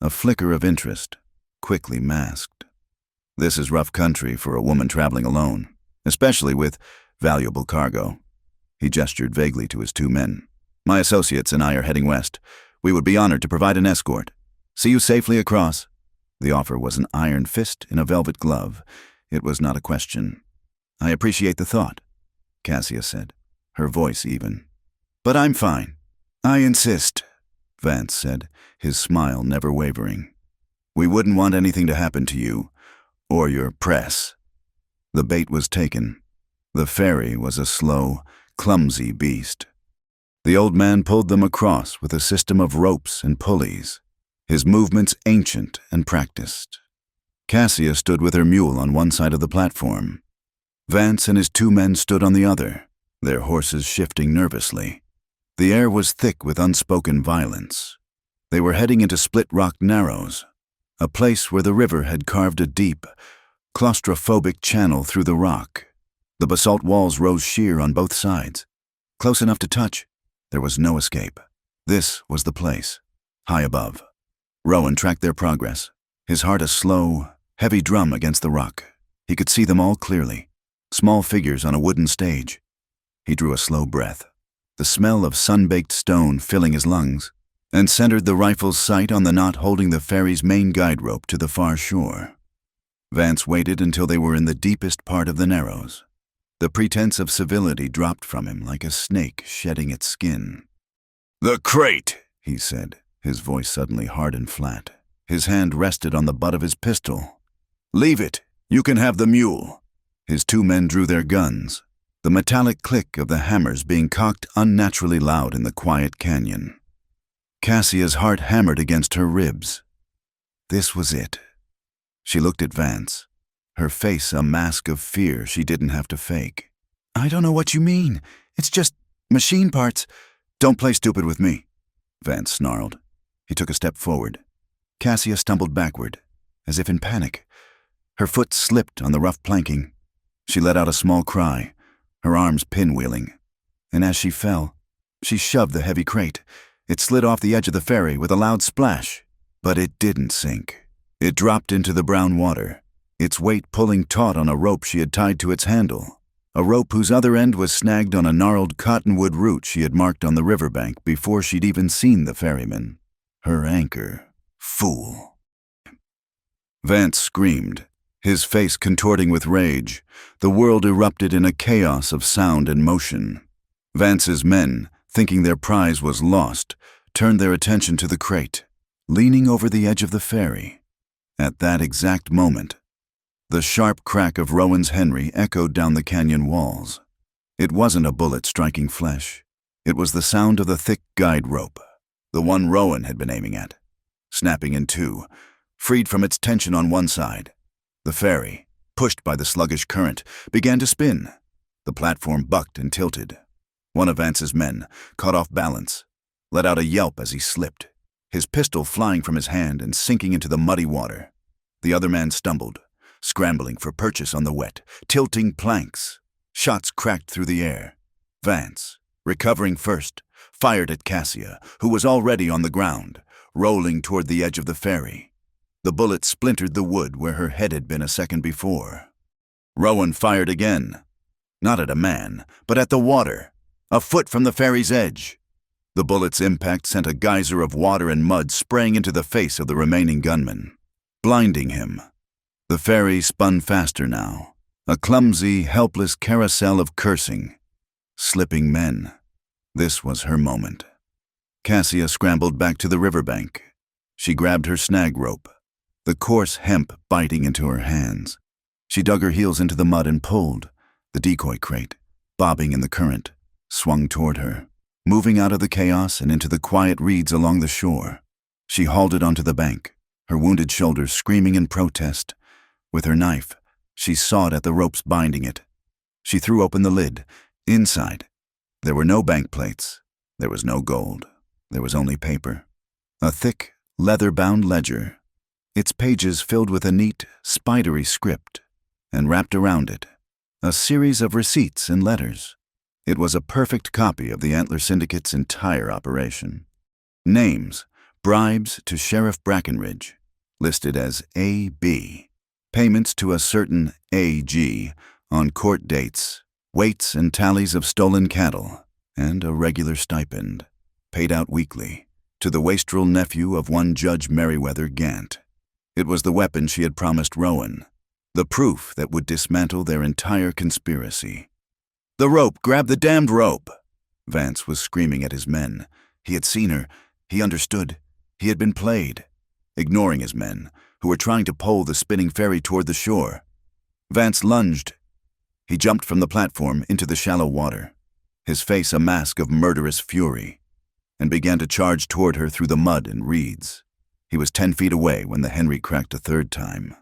A flicker of interest, quickly masked. "This is rough country for a woman traveling alone, especially with valuable cargo." He gestured vaguely to his two men. "My associates and I are heading west. We would be honored to provide an escort. See you safely across." The offer was an iron fist in a velvet glove. It was not a question. "I appreciate the thought," Cassia said, her voice even. "But I'm fine." "I insist," Vance said, his smile never wavering. "We wouldn't want anything to happen to you, or your press." The bait was taken. The ferry was a slow, clumsy beast. The old man pulled them across with a system of ropes and pulleys, his movements ancient and practiced. Cassia stood with her mule on one side of the platform. Vance and his two men stood on the other, their horses shifting nervously. The air was thick with unspoken violence. They were heading into Split Rock Narrows, a place where the river had carved a deep, claustrophobic channel through the rock. The basalt walls rose sheer on both sides. Close enough to touch, there was no escape. This was the place, high above. Rowan tracked their progress, his heart a slow, heavy drum against the rock. He could see them all clearly, small figures on a wooden stage. He drew a slow breath, the smell of sun-baked stone filling his lungs, and centered the rifle's sight on the knot holding the ferry's main guide rope to the far shore. Vance waited until they were in the deepest part of the Narrows. The pretense of civility dropped from him like a snake shedding its skin. "The crate," he said, his voice suddenly hard and flat. His hand rested on the butt of his pistol. "Leave it. You can have the mule." His two men drew their guns, the metallic click of the hammers being cocked unnaturally loud in the quiet canyon. Cassia's heart hammered against her ribs. This was it. She looked at Vance, her face a mask of fear she didn't have to fake. "I don't know what you mean. It's just machine parts." "Don't play stupid with me," Vance snarled. He took a step forward. Cassia stumbled backward, as if in panic. Her foot slipped on the rough planking. She let out a small cry, her arms pinwheeling. And as she fell, she shoved the heavy crate. It slid off the edge of the ferry with a loud splash, but it didn't sink. It dropped into the brown water, its weight pulling taut on a rope she had tied to its handle, a rope whose other end was snagged on a gnarled cottonwood root she had marked on the riverbank before she'd even seen the ferryman. Her anchor. Fool. Vance screamed, his face contorting with rage. The world erupted in a chaos of sound and motion. Vance's men, thinking their prize was lost, turned their attention to the crate, leaning over the edge of the ferry. At that exact moment, the sharp crack of Rowan's Henry echoed down the canyon walls. It wasn't a bullet striking flesh. It was the sound of the thick guide rope, the one Rowan had been aiming at, snapping in two, freed from its tension on one side. The ferry, pushed by the sluggish current, began to spin. The platform bucked and tilted. One of Vance's men, caught off balance, let out a yelp as he slipped, his pistol flying from his hand and sinking into the muddy water. The other man stumbled, scrambling for purchase on the wet, tilting planks. Shots cracked through the air. Vance, recovering first, fired at Cassia, who was already on the ground, rolling toward the edge of the ferry. The bullet splintered the wood where her head had been a second before. Rowan fired again, not at a man, but at the water, a foot from the ferry's edge. The bullet's impact sent a geyser of water and mud spraying into the face of the remaining gunman, blinding him. The ferry spun faster now, a clumsy, helpless carousel of cursing, slipping men. This was her moment. Cassia scrambled back to the riverbank. She grabbed her snag rope, the coarse hemp biting into her hands. She dug her heels into the mud and pulled. The decoy crate, bobbing in the current, swung toward her, moving out of the chaos and into the quiet reeds along the shore. She hauled it onto the bank, her wounded shoulders screaming in protest. With her knife, she sawed at the ropes binding it. She threw open the lid. Inside, there were no bank plates. There was no gold. There was only paper. A thick, leather-bound ledger, its pages filled with a neat, spidery script, and wrapped around it, a series of receipts and letters. It was a perfect copy of the Antler Syndicate's entire operation. Names, bribes to Sheriff Brackenridge, listed as A.B. Payments to a certain A.G. on court dates, weights and tallies of stolen cattle, and a regular stipend, paid out weekly, to the wastrel nephew of one Judge Meriwether Gant. It was the weapon she had promised Rowan, the proof that would dismantle their entire conspiracy. "The rope! Grab the damned rope!" Vance was screaming at his men. He had seen her. He understood. He had been played, ignoring his men, who were trying to pole the spinning ferry toward the shore. Vance lunged. He jumped from the platform into the shallow water, his face a mask of murderous fury, and began to charge toward her through the mud and reeds. He was 10 feet away when the Henry cracked a third time.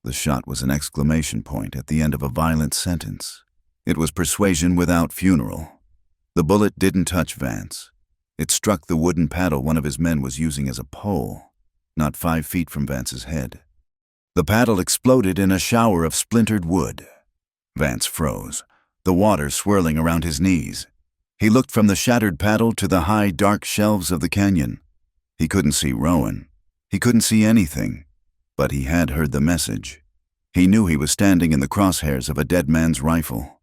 The shot was an exclamation point at the end of a violent sentence. It was persuasion without funeral. The bullet didn't touch Vance. It struck the wooden paddle one of his men was using as a pole, not 5 feet from Vance's head. The paddle exploded in a shower of splintered wood. Vance froze, the water swirling around his knees. He looked from the shattered paddle to the high, dark shelves of the canyon. He couldn't see Rowan. He couldn't see anything, but he had heard the message. He knew he was standing in the crosshairs of a dead man's rifle.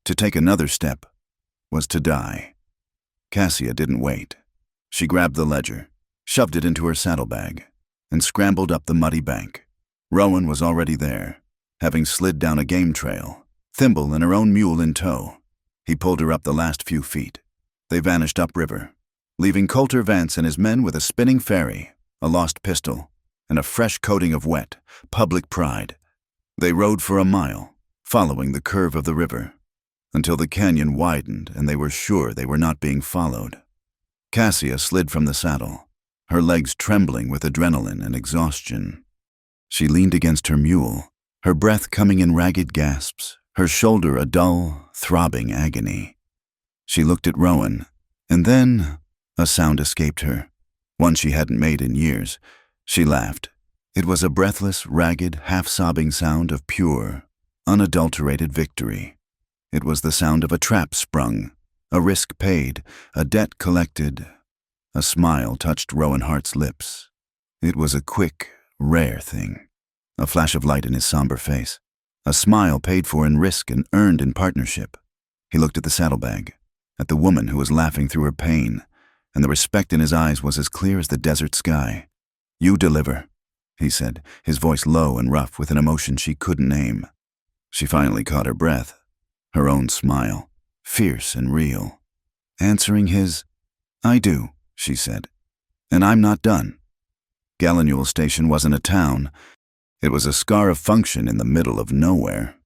To take another step was to die. Cassia didn't wait. She grabbed the ledger, shoved it into her saddlebag, and scrambled up the muddy bank. Rowan was already there, having slid down a game trail, Thimble and her own mule in tow. He pulled her up the last few feet. They vanished upriver, leaving Coulter Vance and his men with a spinning ferry, a lost pistol, and a fresh coating of wet, public pride. They rode for a mile, following the curve of the river, until the canyon widened and they were sure they were not being followed. Cassia slid from the saddle, her legs trembling with adrenaline and exhaustion. She leaned against her mule, her breath coming in ragged gasps, her shoulder a dull, throbbing agony. She looked at Rowan, and then a sound escaped her, one she hadn't made in years. She laughed. It was a breathless, ragged, half-sobbing sound of pure, unadulterated victory. It was the sound of a trap sprung, a risk paid, a debt collected. A smile touched Rowan Hart's lips. It was a quick, rare thing. A flash of light in his somber face. A smile paid for in risk and earned in partnership. He looked at the saddlebag, at the woman who was laughing through her pain, and the respect in his eyes was as clear as the desert sky. "You deliver," he said, his voice low and rough with an emotion she couldn't name. She finally caught her breath, her own smile, fierce and real. Answering his, "I do," she said, "and I'm not done." Gallinule Station wasn't a town. It was a scar of function in the middle of nowhere.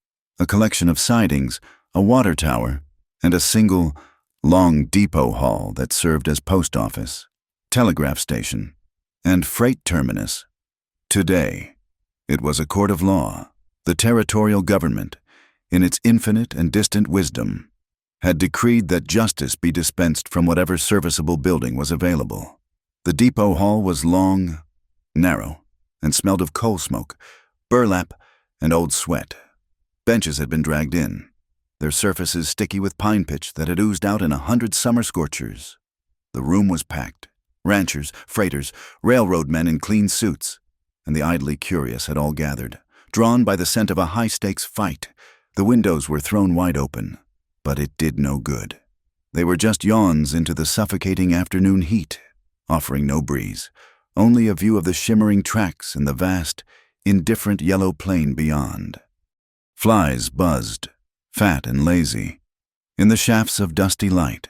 A collection of sidings, a water tower, and a single, long depot hall that served as post office, telegraph station, and freight terminus. Today, it was a court of law. The territorial government, in its infinite and distant wisdom, had decreed that justice be dispensed from whatever serviceable building was available. The depot hall was long, narrow, and smelled of coal smoke, burlap, and old sweat. Benches had been dragged in, their surfaces sticky with pine pitch that had oozed out in 100 summer scorchers. The room was packed. Ranchers, freighters, railroad men in clean suits, and the idly curious had all gathered, drawn by the scent of a high-stakes fight. The windows were thrown wide open, but it did no good. They were just yawns into the suffocating afternoon heat, offering no breeze, only a view of the shimmering tracks and the vast, indifferent yellow plain beyond. Flies buzzed, fat and lazy, in the shafts of dusty light.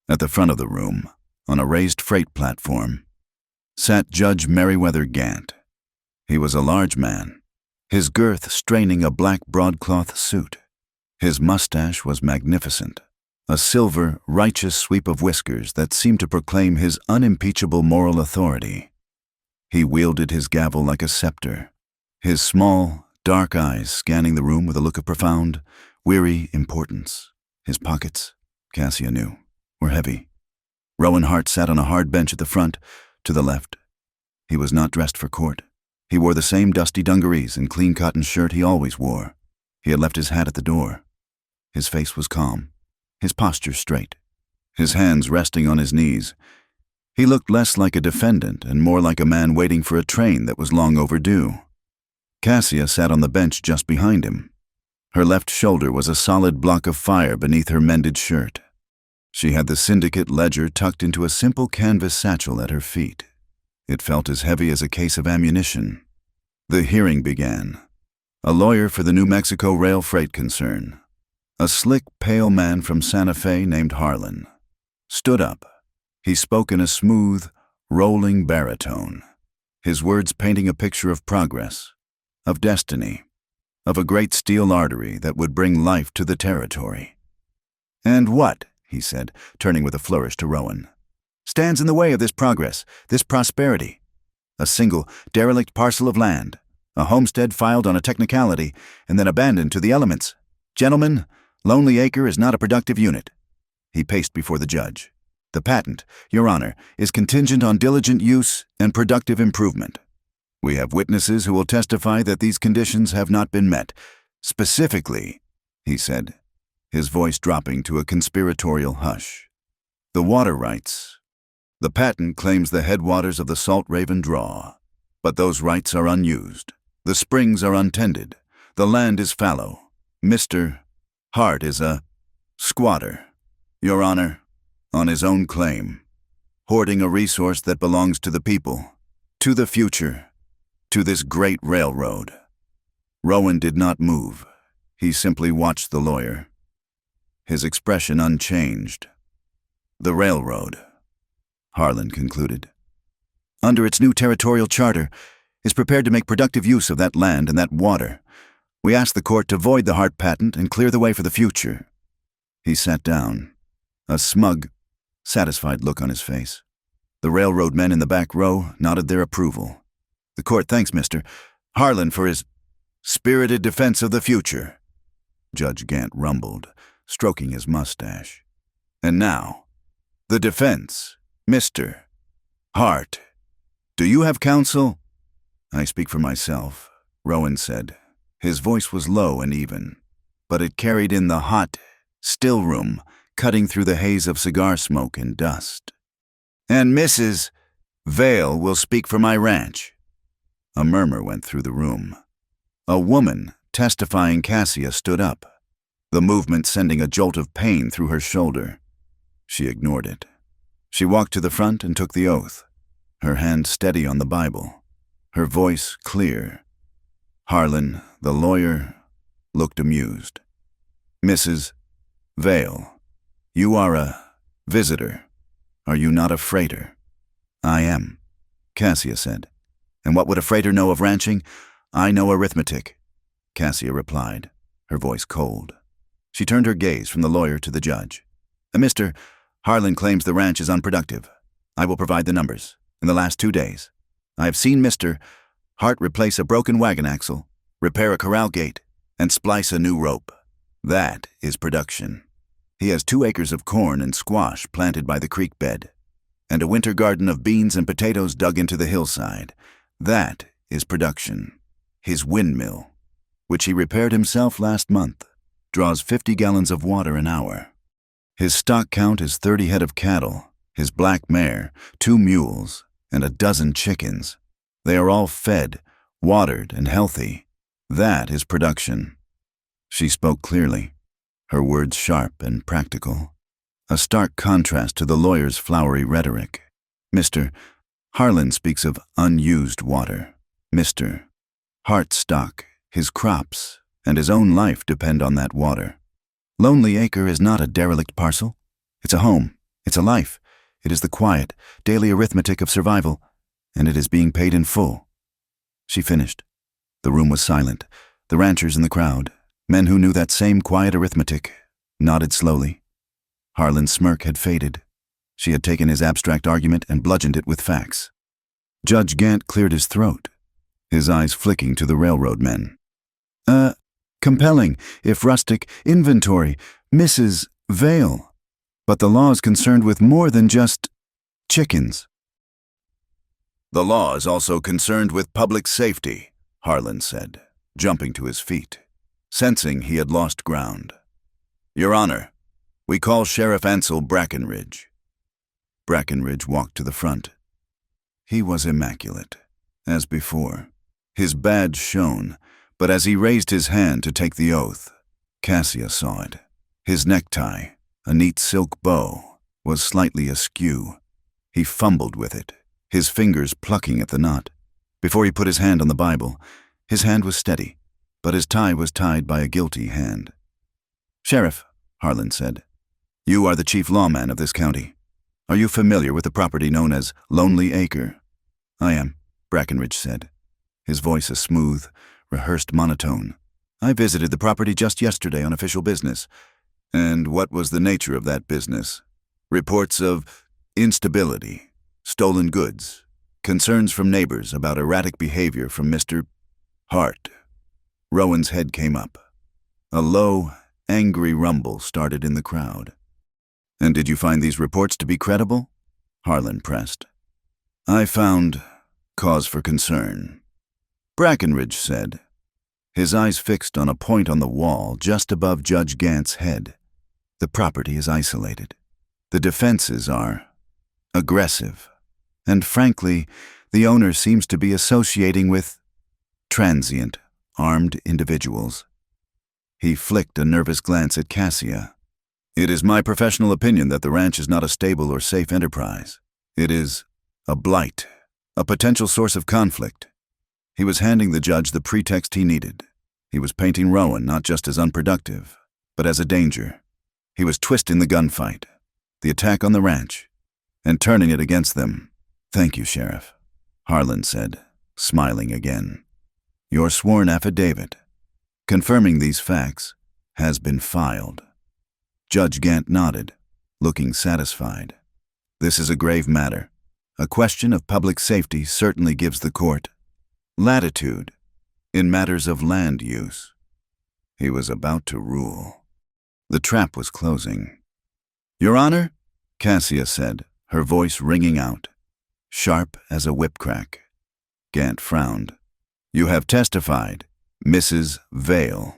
At the front of the room, on a raised freight platform, sat Judge Meriwether Gant. He was a large man, his girth straining a black broadcloth suit. His mustache was magnificent, a silver, righteous sweep of whiskers that seemed to proclaim his unimpeachable moral authority. He wielded his gavel like a scepter, his small, dark eyes scanning the room with a look of profound, weary importance. His pockets, Cassia knew, were heavy. Rowan Hart sat on a hard bench at the front, to the left. He was not dressed for court. He wore the same dusty dungarees and clean cotton shirt he always wore. He had left his hat at the door. His face was calm, his posture straight, his hands resting on his knees. He looked less like a defendant and more like a man waiting for a train that was long overdue. Cassia sat on the bench just behind him. Her left shoulder was a solid block of fire beneath her mended shirt. She had the syndicate ledger tucked into a simple canvas satchel at her feet. It felt as heavy as a case of ammunition. The hearing began. A lawyer for the New Mexico rail freight concern, a slick, pale man from Santa Fe named Harlan, stood up. He spoke in a smooth, rolling baritone, his words painting a picture of progress, of destiny, of a great steel artery that would bring life to the territory. "And what," he said, turning with a flourish to Rowan, "stands in the way of this progress, this prosperity? A single, derelict parcel of land, a homestead filed on a technicality and then abandoned to the elements. Gentlemen, Lonely Acre is not a productive unit." He paced before the judge. "The patent, Your Honor, is contingent on diligent use and productive improvement. We have witnesses who will testify that these conditions have not been met. Specifically," he said, his voice dropping to a conspiratorial hush, "the water rights. The patent claims the headwaters of the Salt Raven Draw, but those rights are unused. The springs are untended. The land is fallow. Mr. Hart is a squatter, Your Honor, on his own claim, hoarding a resource that belongs to the people, to the future, to this great railroad." Rowan did not move. He simply watched the lawyer, his expression unchanged. "The railroad," Harlan concluded, "under its new territorial charter, is prepared to make productive use of that land and that water. We ask the court to void the Hart patent and clear the way for the future." He sat down, a smug, satisfied look on his face. The railroad men in the back row nodded their approval. "The court thanks Mr. Harlan for his spirited defense of the future," Judge Gant rumbled, stroking his mustache. "And now, the defense, Mr. Hart. Do you have counsel?" "I speak for myself," Rowan said. His voice was low and even, but it carried in the hot, still room, cutting through the haze of cigar smoke and dust. "And Mrs. Vale will speak for my ranch." A murmur went through the room. A woman testifying Cassia stood up, the movement sending a jolt of pain through her shoulder. She ignored it. She walked to the front and took the oath, her hand steady on the Bible, her voice clear. Harlan, the lawyer, looked amused. "Mrs. Vale, you are a visitor. Are you not a freighter?" "I am," Cassia said. "And what would a freighter know of ranching? I know arithmetic," Cassia replied, her voice cold. She turned her gaze from the lawyer to the judge. "Mr. Harlan claims the ranch is unproductive. I will provide the numbers. In the last 2 days, I have seen Mr. Hart replace a broken wagon axle, repair a corral gate, and splice a new rope. That is production. He has 2 acres of corn and squash planted by the creek bed, and a winter garden of beans and potatoes dug into the hillside. That is production. His windmill, which he repaired himself last month, draws 50 gallons of water an hour. His stock count is 30 head of cattle, his black mare, 2 mules, and a dozen chickens. They are all fed, watered, and healthy. That is production." She spoke clearly, her words sharp and practical, a stark contrast to the lawyer's flowery rhetoric. "Mr. Harlan speaks of unused water. Mr. Hart's stock, his crops, and his own life depend on that water. Lonely Acre is not a derelict parcel. It's a home. It's a life. It is the quiet, daily arithmetic of survival, and it is being paid in full." She finished. The room was silent. The ranchers in the crowd, men who knew that same quiet arithmetic, nodded slowly. Harlan's smirk had faded. She had taken his abstract argument and bludgeoned it with facts. Judge Gant cleared his throat, his eyes flicking to the railroad men. Compelling, if rustic, inventory, Mrs. Vale. But the law is concerned with more than just chickens. The law is also concerned with public safety, Harlan said, jumping to his feet, sensing he had lost ground. Your Honor, we call Sheriff Ansel Brackenridge. Brackenridge walked to the front. He was immaculate, as before. His badge shone, but as he raised his hand to take the oath, Cassia saw it. His necktie, a neat silk bow, was slightly askew. He fumbled with it, his fingers plucking at the knot. Before he put his hand on the Bible, his hand was steady, but his tie was tied by a guilty hand. Sheriff, Harlan said, you are the chief lawman of this county. Are you familiar with the property known as Lonely Acre? I am, Brackenridge said, his voice a smooth, rehearsed monotone. I visited the property just yesterday on official business. And what was the nature of that business? Reports of instability, stolen goods, concerns from neighbors about erratic behavior from Mr. Hart. Rowan's head came up. A low, angry rumble started in the crowd. And did you find these reports to be credible? Harlan pressed. I found cause for concern, Brackenridge said, his eyes fixed on a point on the wall just above Judge Gant's head. The property is isolated. The defenses are aggressive. And frankly, the owner seems to be associating with transient, armed individuals. He flicked a nervous glance at Cassia. It is my professional opinion that the ranch is not a stable or safe enterprise. It is a blight, a potential source of conflict. He was handing the judge the pretext he needed. He was painting Rowan not just as unproductive, but as a danger. He was twisting the gunfight, the attack on the ranch, and turning it against them. Thank you, Sheriff, Harlan said, smiling again. Your sworn affidavit, confirming these facts, has been filed. Judge Gant nodded, looking satisfied. This is a grave matter. A question of public safety certainly gives the court latitude in matters of land use. He was about to rule. The trap was closing. Your Honor, Cassia said, her voice ringing out, sharp as a whip crack. Gant frowned. You have testified, Mrs. Vale.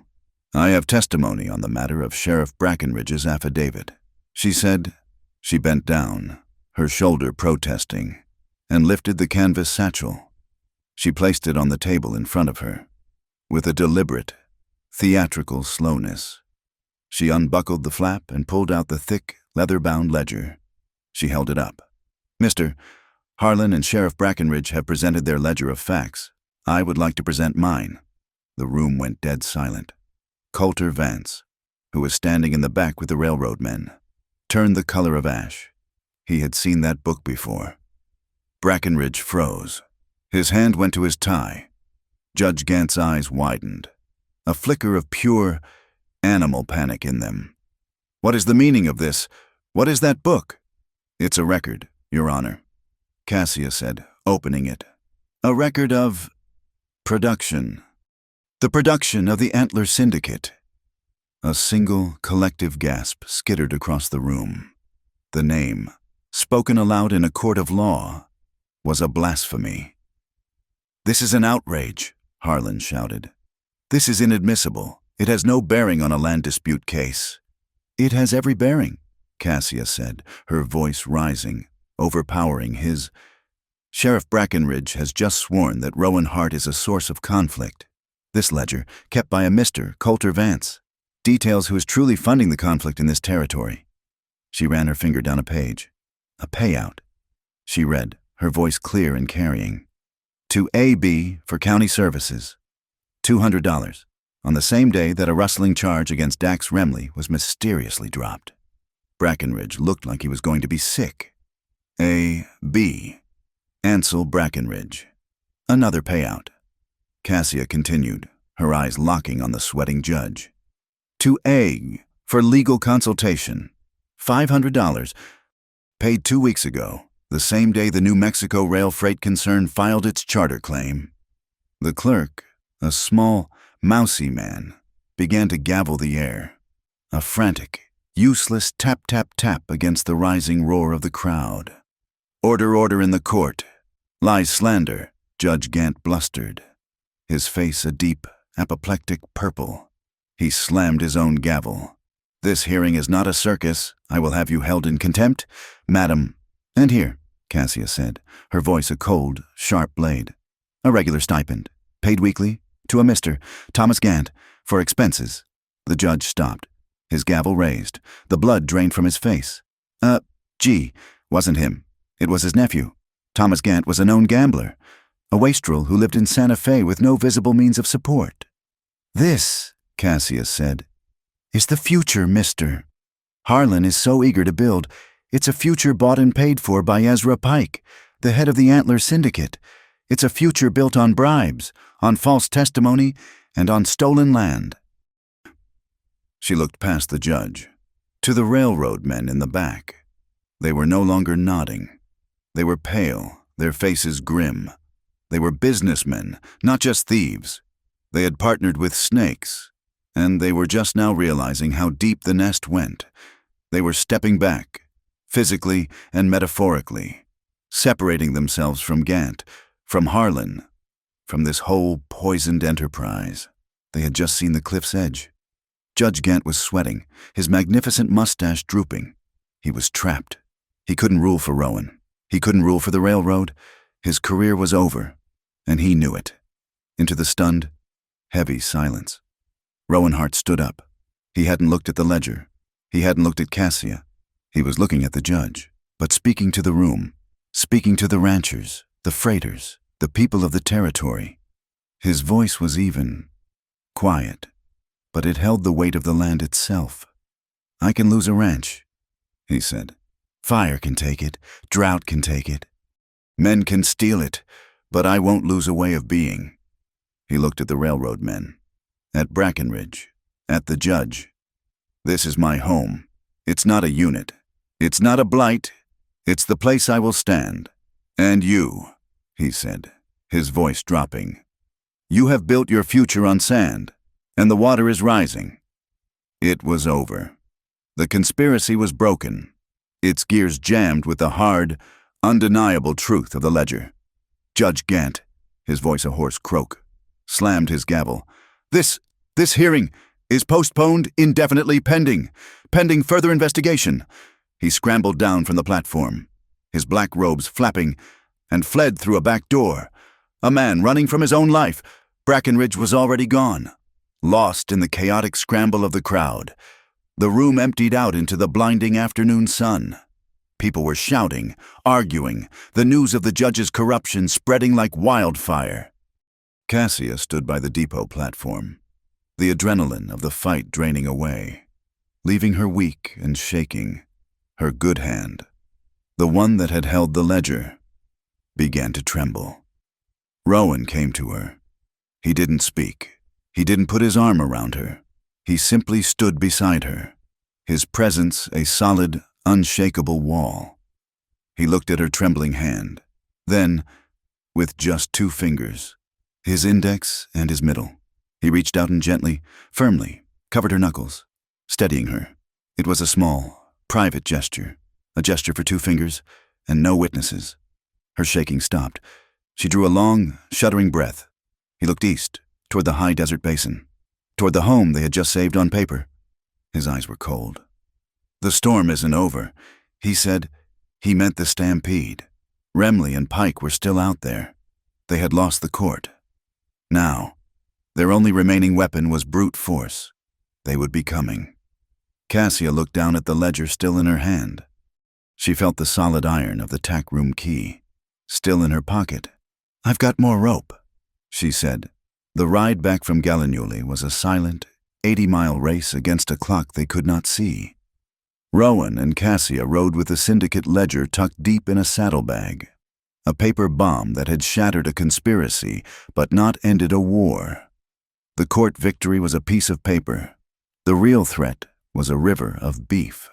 I have testimony on the matter of Sheriff Brackenridge's affidavit. She said. She bent down, her shoulder protesting, and lifted the canvas satchel. She placed it on the table in front of her. With a deliberate, theatrical slowness, she unbuckled the flap and pulled out the thick, leather-bound ledger. She held it up. Mr. Harlan and Sheriff Brackenridge have presented their ledger of facts. I would like to present mine. The room went dead silent. Coulter Vance, who was standing in the back with the railroad men, turned the color of ash. He had seen that book before. Brackenridge froze. His hand went to his tie. Judge Gant's eyes widened, a flicker of pure, animal panic in them. What is the meaning of this? What is that book? It's a record, Your Honor, Cassia said, opening it. A record of production. The production of the Antler Syndicate. A single, collective gasp skittered across the room. The name, spoken aloud in a court of law, was a blasphemy. This is an outrage, Harlan shouted. This is inadmissible. It has no bearing on a land dispute case. It has every bearing, Cassia said, her voice rising, overpowering his. Sheriff Brackenridge has just sworn that Rowan Hart is a source of conflict. This ledger, kept by a Mr. Coulter Vance, details who is truly funding the conflict in this territory. She ran her finger down a page. A payout. She read, her voice clear and carrying. To A.B. for county services. $200, on the same day that a rustling charge against Dax Remley was mysteriously dropped. Brackenridge looked like he was going to be sick. A.B. Ansel Brackenridge. Another payout. Cassia continued, her eyes locking on the sweating judge. To A. for legal consultation. $500, paid 2 weeks ago. the same day the New Mexico rail freight concern filed its charter claim. The clerk, a small, mousy man, began to gavel the air, a frantic, useless tap-tap-tap against the rising roar of the crowd. "Order, order in the court. Lies slander," Judge Gant blustered, his face a deep, apoplectic purple. He slammed his own gavel. "This hearing is not a circus. I will have you held in contempt, madam." "And here," Cassia said, her voice a cold, sharp blade. "A regular stipend, paid weekly, to a Mr. Thomas Gant, for expenses." The judge stopped, his gavel raised, the blood drained from his face. Gee, wasn't him. It was his nephew. Thomas Gant was a known gambler, a wastrel who lived in Santa Fe with no visible means of support. "This," Cassius said, "is the future, mister. Harlan is so eager to build. It's a future bought and paid for by Ezra Pike, the head of the Antler Syndicate. It's a future built on bribes, on false testimony, and on stolen land." She looked past the judge, to the railroad men in the back. They were no longer nodding. They were pale, their faces grim. They were businessmen, not just thieves. They had partnered with snakes, and they were just now realizing how deep the nest went. They were stepping back, physically and metaphorically, separating themselves from Gant, from Harlan, from this whole poisoned enterprise. They had just seen the cliff's edge. Judge Gant was sweating, his magnificent mustache drooping. He was trapped. He couldn't rule for Rowan. He couldn't rule for the railroad. His career was over, and he knew it. Into the stunned, heavy silence. Rowan Hart stood up. He hadn't looked at the ledger. He hadn't looked at Cassia. He was looking at the judge, but speaking to the room, speaking to the ranchers, the freighters, the people of the territory. His voice was even, quiet, but it held the weight of the land itself. "I can lose a ranch," he said. "Fire can take it, drought can take it. Men can steal it, but I won't lose a way of being." He looked at the railroad men, at Brackenridge, at the judge. "This is my home. It's not a unit. It's not a blight. It's the place I will stand. And you," he said, his voice dropping, "you have built your future on sand, and the water is rising." It was over. The conspiracy was broken, its gears jammed with the hard, undeniable truth of the ledger. Judge Gant, his voice a hoarse croak, slammed his gavel. This hearing is postponed indefinitely pending further investigation." He scrambled down from the platform, his black robes flapping, and fled through a back door. A man running from his own life. Brackenridge was already gone, lost in the chaotic scramble of the crowd. The room emptied out into the blinding afternoon sun. People were shouting, arguing, the news of the judge's corruption spreading like wildfire. Cassia stood by the depot platform, the adrenaline of the fight draining away, leaving her weak and shaking. Her good hand, the one that had held the ledger, began to tremble. Rowan came to her. He didn't speak. He didn't put his arm around her. He simply stood beside her, his presence a solid, unshakable wall. He looked at her trembling hand. Then, with just 2 fingers, his index and his middle, he reached out and gently, firmly, covered her knuckles, steadying her. It was a small, private gesture, a gesture for 2 fingers and no witnesses. Her shaking stopped. She drew a long, shuddering breath. He looked east, toward the high desert basin, toward the home they had just saved on paper. His eyes were cold. "The storm isn't over," he said. He meant the stampede. Remley and Pike were still out there. They had lost the court. Now, their only remaining weapon was brute force. They would be coming. Cassia looked down at the ledger still in her hand. She felt the solid iron of the tack room key, still in her pocket. "I've got more rope," she said. The ride back from Gallinule was a silent, 80-mile race against a clock they could not see. Rowan and Cassia rode with the syndicate ledger tucked deep in a saddlebag, a paper bomb that had shattered a conspiracy but not ended a war. The court victory was a piece of paper. The real threat was a river of beef,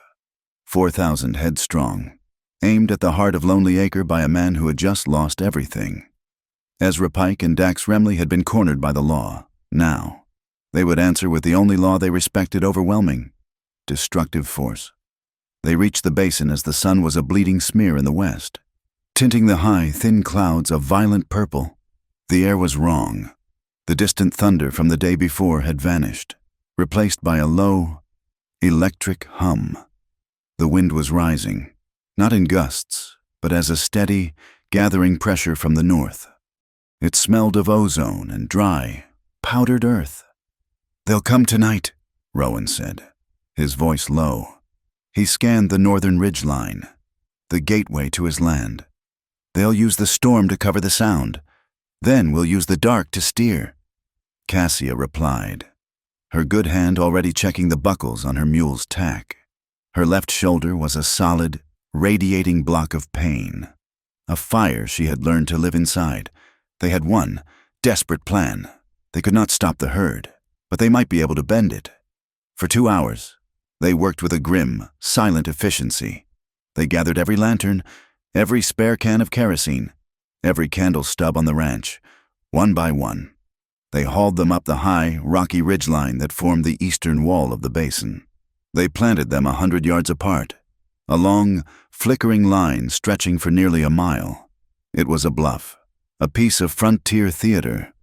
4,000 head strong, aimed at the heart of Lonely Acre by a man who had just lost everything. Ezra Pike and Dax Remley had been cornered by the law. Now, they would answer with the only law they respected: overwhelming, destructive force. They reached the basin as the sun was a bleeding smear in the west, tinting the high, thin clouds a violent purple. The air was wrong. The distant thunder from the day before had vanished, replaced by a low, electric hum. The wind was rising, not in gusts, but as a steady, gathering pressure from the north. It smelled of ozone and dry, powdered earth. "They'll come tonight," Rowan said, his voice low. He scanned the northern ridge line, the gateway to his land. "They'll use the storm to cover the sound. Then we'll use the dark to steer." Cassia replied, her good hand already checking the buckles on her mule's tack. Her left shoulder was a solid, radiating block of pain, a fire she had learned to live inside. They had one desperate plan. They could not stop the herd, but they might be able to bend it. For 2 hours, they worked with a grim, silent efficiency. They gathered every lantern, every spare can of kerosene, every candle stub on the ranch, one by one. They hauled them up the high, rocky ridgeline that formed the eastern wall of the basin. They planted them 100 yards apart, a long, flickering line stretching for nearly a mile. It was a bluff, a piece of frontier theater.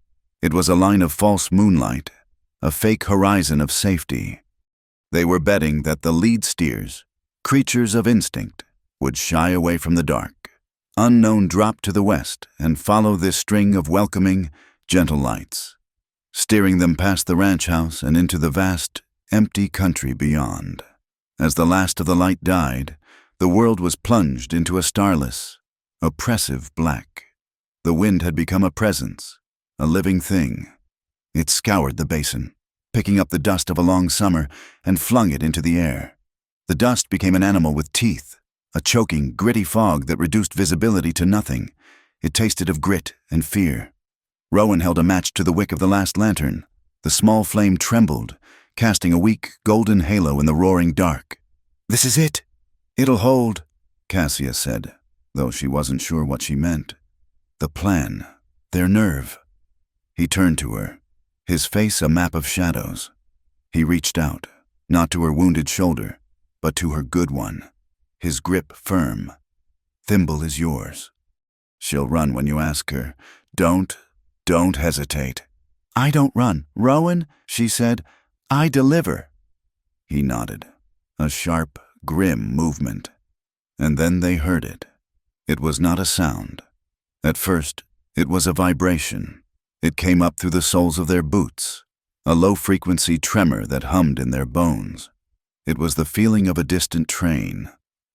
It was a line of false moonlight, a fake horizon of safety. They were betting that the lead steers, creatures of instinct, would shy away from the dark, unknown drop to the west, and follow this string of welcoming, gentle lights, steering them past the ranch house and into the vast, empty country beyond. As the last of the light died, the world was plunged into a starless, oppressive black. The wind had become a presence, a living thing. It scoured the basin, picking up the dust of a long summer and flung it into the air. The dust became an animal with teeth, a choking, gritty fog that reduced visibility to nothing. It tasted of grit and fear. Rowan held a match to the wick of the last lantern. The small flame trembled, casting a weak, golden halo in the roaring dark. "This is it. It'll hold," Cassia said, though she wasn't sure what she meant. The plan, their nerve. He turned to her, his face a map of shadows. He reached out, not to her wounded shoulder, but to her good one, his grip firm. "Thimble is yours. She'll run when you ask her. Don't hesitate." "I don't run, Rowan," she said. "I deliver." He nodded, a sharp, grim movement. And then they heard it. It was not a sound. At first, it was a vibration. It came up through the soles of their boots, a low-frequency tremor that hummed in their bones. It was the feeling of a distant train,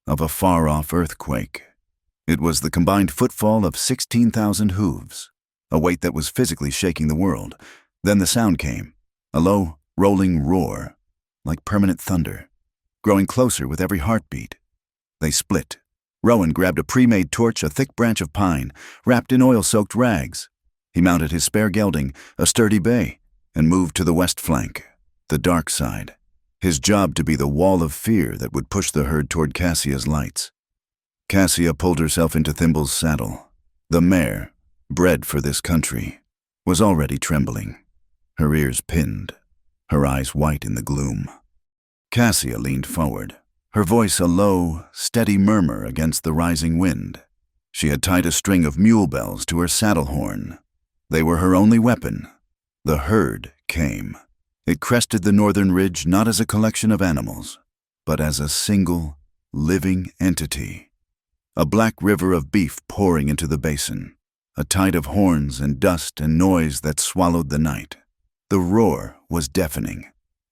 of a far-off earthquake. It was the combined footfall of 16,000 hooves, a weight that was physically shaking the world. Then the sound came, a low, rolling roar, like permanent thunder, growing closer with every heartbeat. They split. Rowan grabbed a pre-made torch, a thick branch of pine, wrapped in oil-soaked rags. He mounted his spare gelding, a sturdy bay, and moved to the west flank, the dark side, his job to be the wall of fear that would push the herd toward Cassia's lights. Cassia pulled herself into Thimble's saddle. The mare, bred for this country, was already trembling, her ears pinned, her eyes white in the gloom. Cassia leaned forward, her voice a low, steady murmur against the rising wind. She had tied a string of mule bells to her saddle horn. They were her only weapon. The herd came. It crested the northern ridge not as a collection of animals, but as a single, living entity. A black river of beef pouring into the basin, a tide of horns and dust and noise that swallowed the night. The roar was deafening,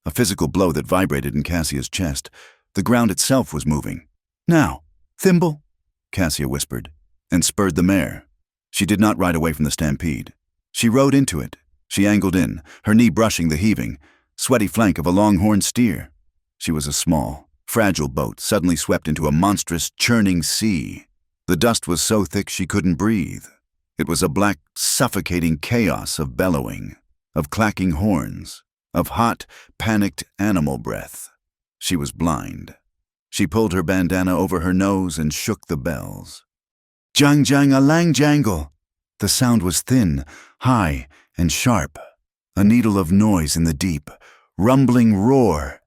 a physical blow that vibrated in Cassia's chest. The ground itself was moving. "Now, Thimble," Cassia whispered, and spurred the mare. She did not ride away from the stampede. She rode into it. She angled in, her knee brushing the heaving, sweaty flank of a longhorn steer. She was a small, fragile boat suddenly swept into a monstrous, churning sea. The dust was so thick she couldn't breathe. It was a black, suffocating chaos of bellowing, of clacking horns, of hot, panicked animal breath. She was blind. She pulled her bandana over her nose and shook the bells. Jang jang a lang jangle. The sound was thin, high, and sharp. A needle of noise in the deep, rumbling roar.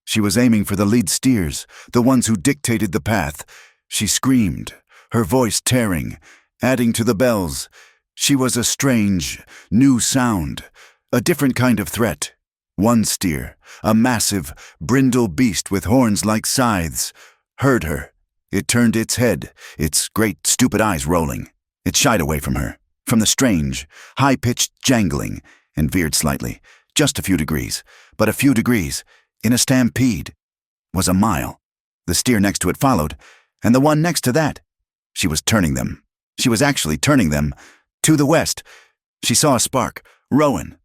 She was aiming for the lead steers, the ones who dictated the path. She screamed, her voice tearing, adding to the bells. She was a strange, new sound, a different kind of threat. One steer, a massive, brindle beast with horns like scythes, heard her. It turned its head, its great, stupid eyes rolling. It shied away from her, from the strange, high-pitched jangling, and veered slightly, just a few degrees, but a few degrees, in a stampede, was a mile. The steer next to it followed, and the one next to that. She was turning them. She was actually turning them to the west. She saw a spark. Rowan.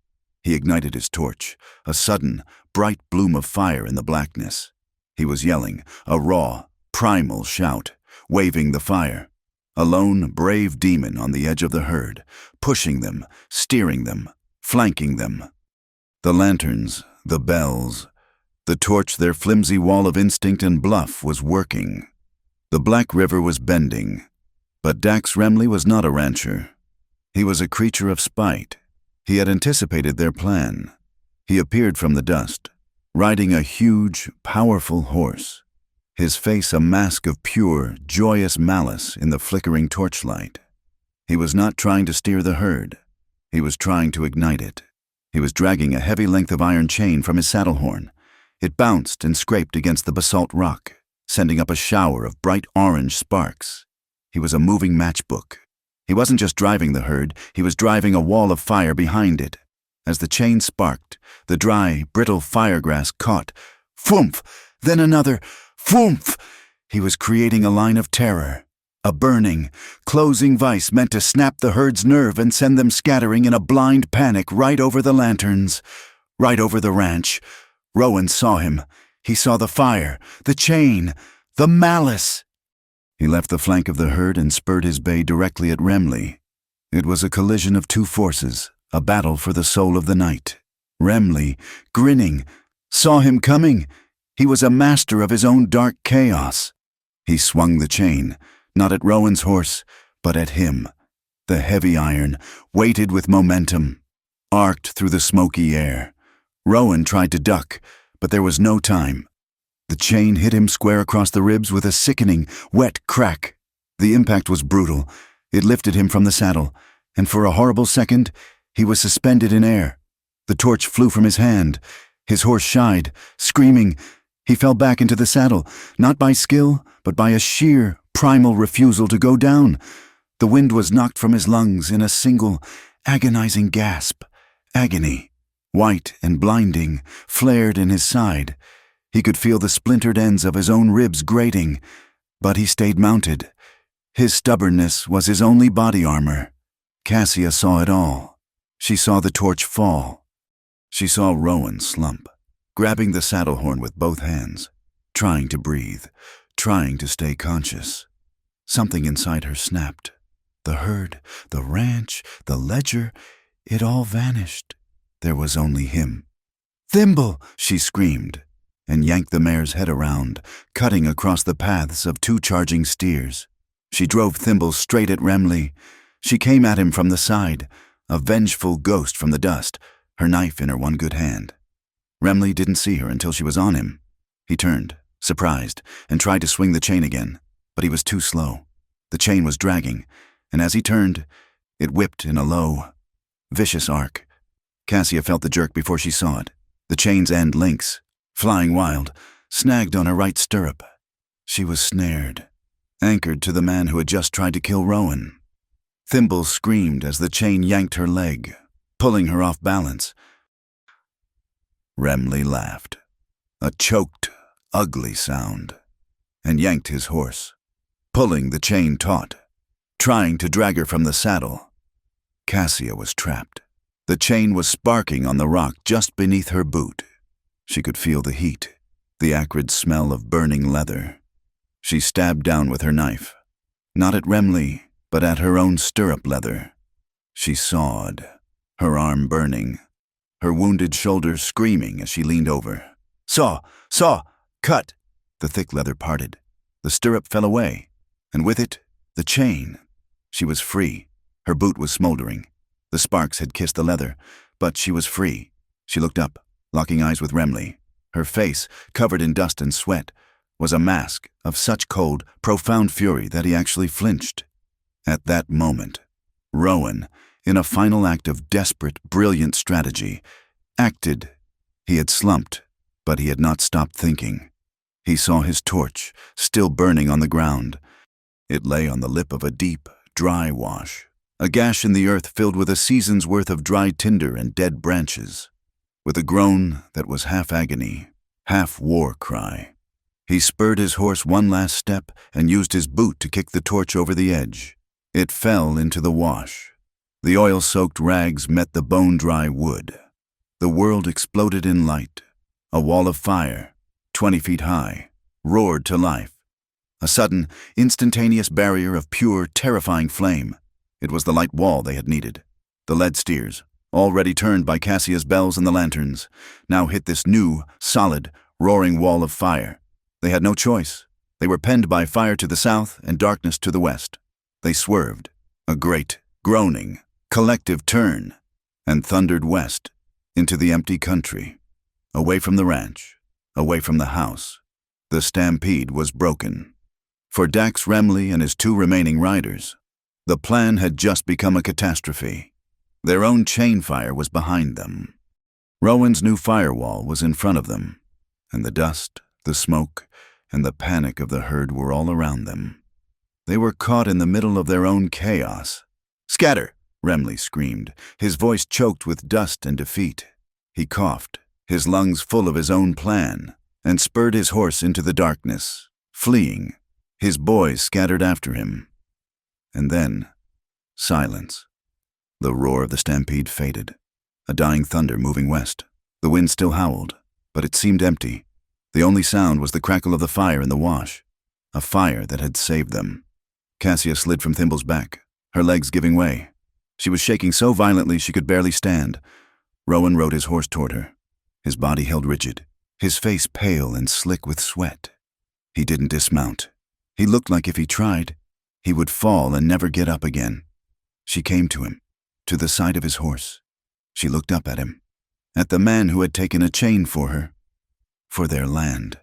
He ignited his torch, a sudden, bright bloom of fire in the blackness. He was yelling, a raw, primal shout, waving the fire. A lone, brave demon on the edge of the herd, pushing them, steering them, flanking them. The lanterns, the bells, the torch, their flimsy wall of instinct and bluff was working. The Black River was bending. But Dax Remley was not a rancher. He was a creature of spite. He had anticipated their plan. He appeared from the dust, riding a huge, powerful horse, his face a mask of pure, joyous malice in the flickering torchlight. He was not trying to steer the herd. He was trying to ignite it. He was dragging a heavy length of iron chain from his saddle horn. It bounced and scraped against the basalt rock, sending up a shower of bright orange sparks. He was a moving matchbook. He wasn't just driving the herd, he was driving a wall of fire behind it. As the chain sparked, the dry, brittle firegrass caught. Phoomp! Then another. Phoomp! He was creating a line of terror. A burning, closing vice meant to snap the herd's nerve and send them scattering in a blind panic right over the lanterns, right over the ranch. Rowan saw him. He saw the fire, the chain, the malice. He left the flank of the herd and spurred his bay directly at Remley. It was a collision of two forces, a battle for the soul of the night. Remley, grinning, saw him coming. He was a master of his own dark chaos. He swung the chain, not at Rowan's horse, but at him. The heavy iron, weighted with momentum, arced through the smoky air. Rowan tried to duck, but there was no time. The chain hit him square across the ribs with a sickening, wet crack. The impact was brutal. It lifted him from the saddle, and for a horrible second, he was suspended in air. The torch flew from his hand. His horse shied, screaming. He fell back into the saddle, not by skill, but by a sheer, primal refusal to go down. The wind was knocked from his lungs in a single, agonizing gasp. Agony, white and blinding, flared in his side. He could feel the splintered ends of his own ribs grating, but he stayed mounted. His stubbornness was his only body armor. Cassia saw it all. She saw the torch fall. She saw Rowan slump, grabbing the saddle horn with both hands, trying to breathe, trying to stay conscious. Something inside her snapped. The herd, the ranch, the ledger, it all vanished. There was only him. "Thimble!" she screamed, and yanked the mare's head around, cutting across the paths of two charging steers. She drove Thimble straight at Remley. She came at him from the side, a vengeful ghost from the dust, her knife in her one good hand. Remley didn't see her until she was on him. He turned, surprised, and tried to swing the chain again, but he was too slow. The chain was dragging, and as he turned, it whipped in a low, vicious arc. Cassia felt the jerk before she saw it. The chain's end links, flying wild, snagged on her right stirrup. She was snared, anchored to the man who had just tried to kill Rowan. Thimble screamed as the chain yanked her leg, pulling her off balance. Remley laughed, a choked, ugly sound, and yanked his horse, pulling the chain taut, trying to drag her from the saddle. Cassia was trapped. The chain was sparking on the rock just beneath her boot. She could feel the heat, the acrid smell of burning leather. She stabbed down with her knife, not at Remley, but at her own stirrup leather. She sawed, her arm burning, her wounded shoulder screaming as she leaned over. Saw! Saw! Cut! The thick leather parted. The stirrup fell away, and with it, the chain. She was free. Her boot was smoldering. The sparks had kissed the leather, but she was free. She looked up, locking eyes with Remley. Her face, covered in dust and sweat, was a mask of such cold, profound fury that he actually flinched. At that moment, Rowan, in a final act of desperate, brilliant strategy, acted. He had slumped, but he had not stopped thinking. He saw his torch, still burning on the ground. It lay on the lip of a deep, dry wash, a gash in the earth filled with a season's worth of dry tinder and dead branches. With a groan that was half agony, half war cry, he spurred his horse one last step and used his boot to kick the torch over the edge. It fell into the wash. The oil-soaked rags met the bone-dry wood. The world exploded in light. A wall of fire, 20 feet high, roared to life. A sudden, instantaneous barrier of pure, terrifying flame. It was the light wall they had needed. The lead steers, already turned by Cassia's bells and the lanterns, now hit this new, solid, roaring wall of fire. They had no choice. They were penned by fire to the south and darkness to the west. They swerved, a great, groaning, collective turn, and thundered west, into the empty country, away from the ranch, away from the house. The stampede was broken. For Dax Remley and his 2 remaining riders, the plan had just become a catastrophe. Their own chain fire was behind them. Rowan's new firewall was in front of them, and the dust, the smoke, and the panic of the herd were all around them. They were caught in the middle of their own chaos. "Scatter!" Remley screamed, his voice choked with dust and defeat. He coughed, his lungs full of his own plan, and spurred his horse into the darkness, fleeing. His boys scattered after him. And then, silence. The roar of the stampede faded, a dying thunder moving west. The wind still howled, but it seemed empty. The only sound was the crackle of the fire in the wash, a fire that had saved them. Cassia slid from Thimble's back, her legs giving way. She was shaking so violently she could barely stand. Rowan rode his horse toward her, his body held rigid, his face pale and slick with sweat. He didn't dismount. He looked like if he tried, he would fall and never get up again. She came to him, to the side of his horse. She looked up at him, at the man who had taken a chain for her, for their land.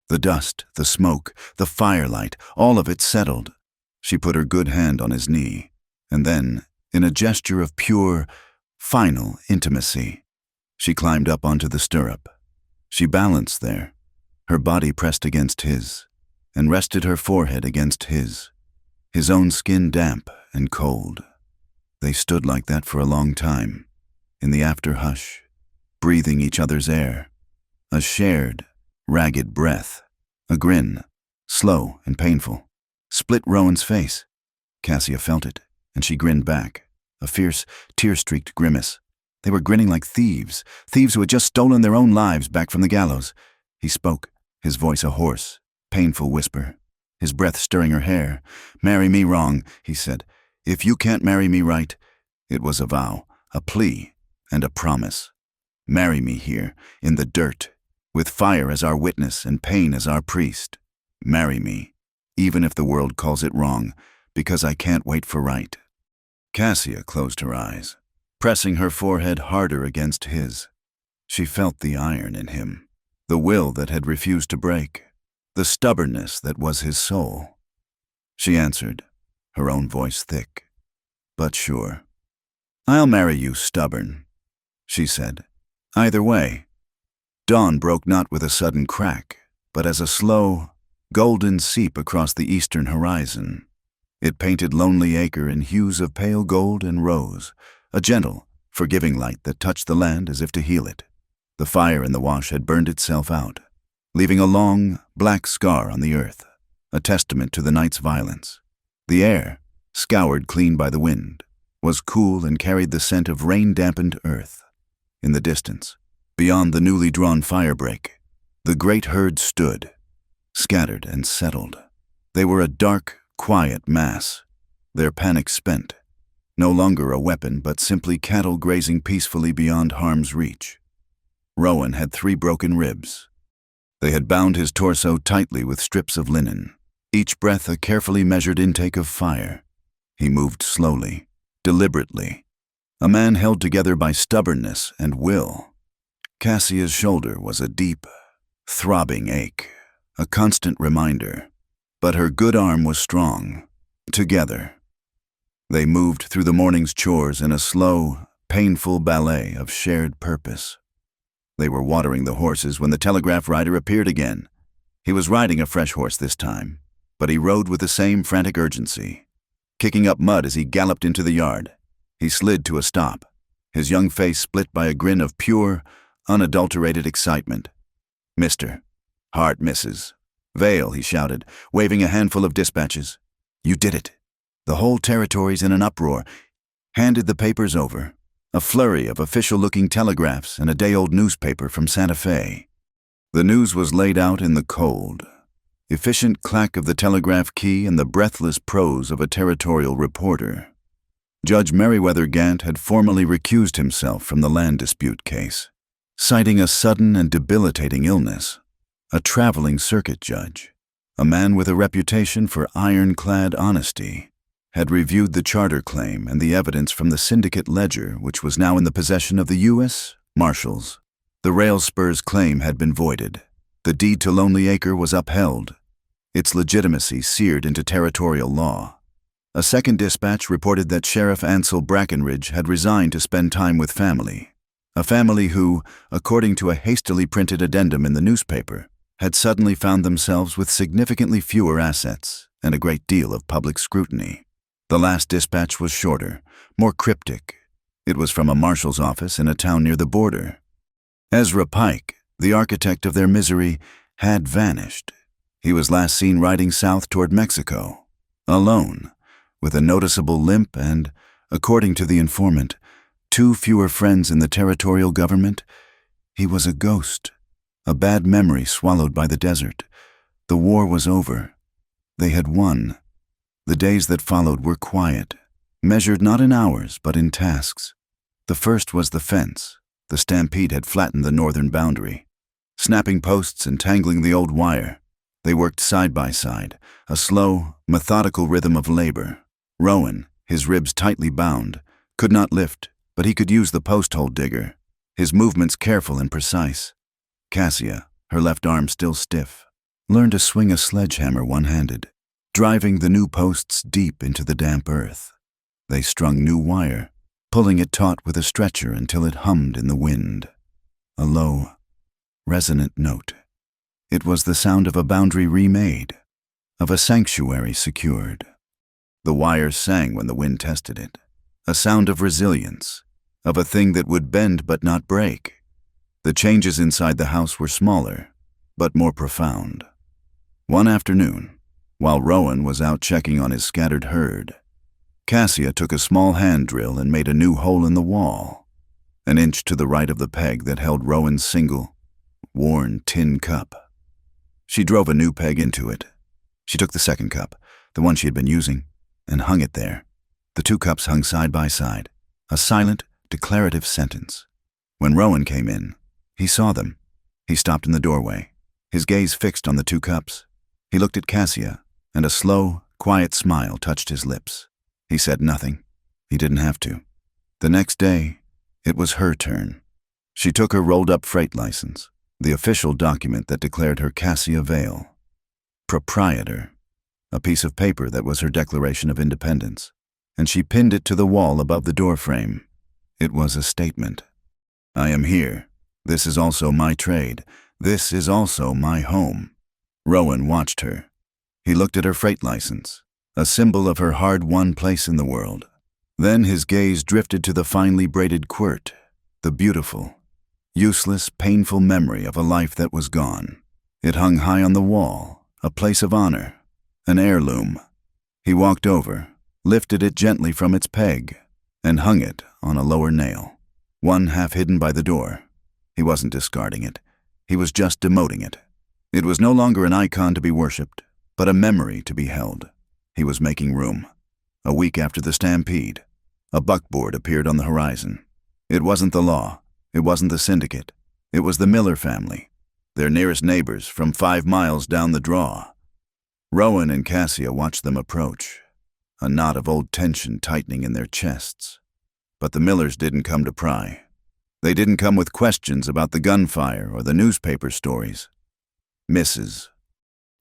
The dust, the smoke, the firelight, all of it settled. She put her good hand on his knee, and then, in a gesture of pure, final intimacy, she climbed up onto the stirrup. She balanced there, her body pressed against his, and rested her forehead against his own skin damp and cold. They stood like that for a long time, in the after hush, breathing each other's air, a shared, ragged breath. A grin, slow and painful, split Rowan's face. Cassia felt it, and she grinned back, a fierce, tear-streaked grimace. They were grinning like thieves who had just stolen their own lives back from the gallows. He spoke, his voice a hoarse, painful whisper, his breath stirring her hair. "Marry me wrong," he said. "If you can't marry me right." It was a vow, a plea, and a promise. "Marry me here, in the dirt, with fire as our witness and pain as our priest. Marry me, even if the world calls it wrong, because I can't wait for right." Cassia closed her eyes, pressing her forehead harder against his. She felt the iron in him, the will that had refused to break, the stubbornness that was his soul. She answered, her own voice thick, but sure. "I'll marry you, stubborn," she said. "Either way." Dawn broke not with a sudden crack, but as a slow, golden seep across the eastern horizon. It painted Lonely Acre in hues of pale gold and rose, a gentle, forgiving light that touched the land as if to heal it. The fire in the wash had burned itself out, leaving a long, black scar on the earth, a testament to the night's violence. The air, scoured clean by the wind, was cool and carried the scent of rain-dampened earth. In the distance, beyond the newly drawn firebreak, the great herd stood, scattered and settled. They were a dark, quiet mass, their panic spent, no longer a weapon but simply cattle grazing peacefully beyond harm's reach. Rowan had 3 broken ribs. They had bound his torso tightly with strips of linen, each breath a carefully measured intake of fire. He moved slowly, deliberately, a man held together by stubbornness and will. Cassia's shoulder was a deep, throbbing ache, a constant reminder, but her good arm was strong. Together, they moved through the morning's chores in a slow, painful ballet of shared purpose. They were watering the horses when the telegraph rider appeared again. He was riding a fresh horse this time, but he rode with the same frantic urgency, kicking up mud as he galloped into the yard. He slid to a stop, his young face split by a grin of pure, unadulterated excitement. "Mister." "Hard misses." "Vale," he shouted, waving a handful of dispatches. "You did it. The whole territory's in an uproar." Handed the papers over, a flurry of official-looking telegraphs and a day-old newspaper from Santa Fe. The news was laid out in the cold, efficient clack of the telegraph key and the breathless prose of a territorial reporter. Judge Meriwether Gant had formally recused himself from the land dispute case, citing a sudden and debilitating illness. A traveling circuit judge, a man with a reputation for ironclad honesty, had reviewed the charter claim and the evidence from the syndicate ledger, which was now in the possession of the U.S. Marshals. The rail spur's claim had been voided. The deed to Lonely Acre was upheld, its legitimacy seared into territorial law. A second dispatch reported that Sheriff Ansel Brackenridge had resigned to spend time with family, a family who, according to a hastily printed addendum in the newspaper, had suddenly found themselves with significantly fewer assets and a great deal of public scrutiny. The last dispatch was shorter, more cryptic. It was from a marshal's office in a town near the border. Ezra Pike, the architect of their misery, had vanished. He was last seen riding south toward Mexico, alone, with a noticeable limp and, according to the informant, 2 fewer friends in the territorial government. He was a ghost, a bad memory swallowed by the desert. The war was over. They had won. The days that followed were quiet, measured not in hours but in tasks. The first was the fence. The stampede had flattened the northern boundary. Snapping posts and tangling the old wire, they worked side by side, a slow, methodical rhythm of labor. Rowan, his ribs tightly bound, could not lift, but he could use the post-hole digger, his movements careful and precise. Cassia, her left arm still stiff, learned to swing a sledgehammer one-handed, driving the new posts deep into the damp earth. They strung new wire, pulling it taut with a stretcher until it hummed in the wind. A low, resonant note. It was the sound of a boundary remade, of a sanctuary secured. The wires sang when the wind tested it, a sound of resilience, of a thing that would bend but not break. The changes inside the house were smaller, but more profound. One afternoon, while Rowan was out checking on his scattered herd, Cassia took a small hand drill and made a new hole in the wall, an inch to the right of the peg that held Rowan's single, worn tin cup. She drove a new peg into it. She took the second cup, the one she had been using, and hung it there. The 2 cups hung side by side, a silent, declarative sentence. When Rowan came in, he saw them. He stopped in the doorway, his gaze fixed on the 2 cups. He looked at Cassia, and a slow, quiet smile touched his lips. He said nothing. He didn't have to. The next day, it was her turn. She took her rolled-up freight license, the official document that declared her Cassia Vale, proprietor, a piece of paper that was her declaration of independence, and she pinned it to the wall above the doorframe. It was a statement. "I am here. This is also my trade. This is also my home." Rowan watched her. He looked at her freight license, a symbol of her hard-won place in the world. Then his gaze drifted to the finely braided quirt, the beautiful, useless, painful memory of a life that was gone. It hung high on the wall, a place of honor, an heirloom. He walked over, lifted it gently from its peg, and hung it on a lower nail, one half hidden by the door. He wasn't discarding it. He was just demoting it. It was no longer an icon to be worshipped, but a memory to be held. He was making room. A week after the stampede, a buckboard appeared on the horizon. It wasn't the law. It wasn't the syndicate. It was the Miller family. their nearest neighbors from 5 miles down the draw. Rowan and Cassia watched them approach, a knot of old tension tightening in their chests. But the Millers didn't come to pry. They didn't come with questions about the gunfire or the newspaper stories. Mrs.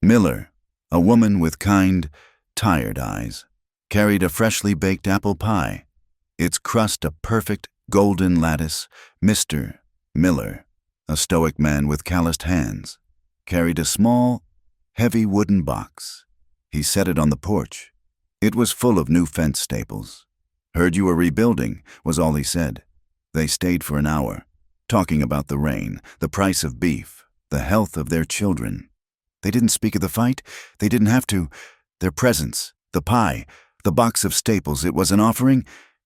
Miller, a woman with kind, tired eyes, carried a freshly baked apple pie, its crust a perfect golden lattice. Mr. Miller, a stoic man with calloused hands, carried a small, heavy wooden box. He set it on the porch. It was full of new fence staples. "Heard you were rebuilding," was all he said. They stayed for an hour, talking about the rain, the price of beef, the health of their children. They didn't speak of the fight. They didn't have to. Their presence, the pie, the box of staples, it was an offering.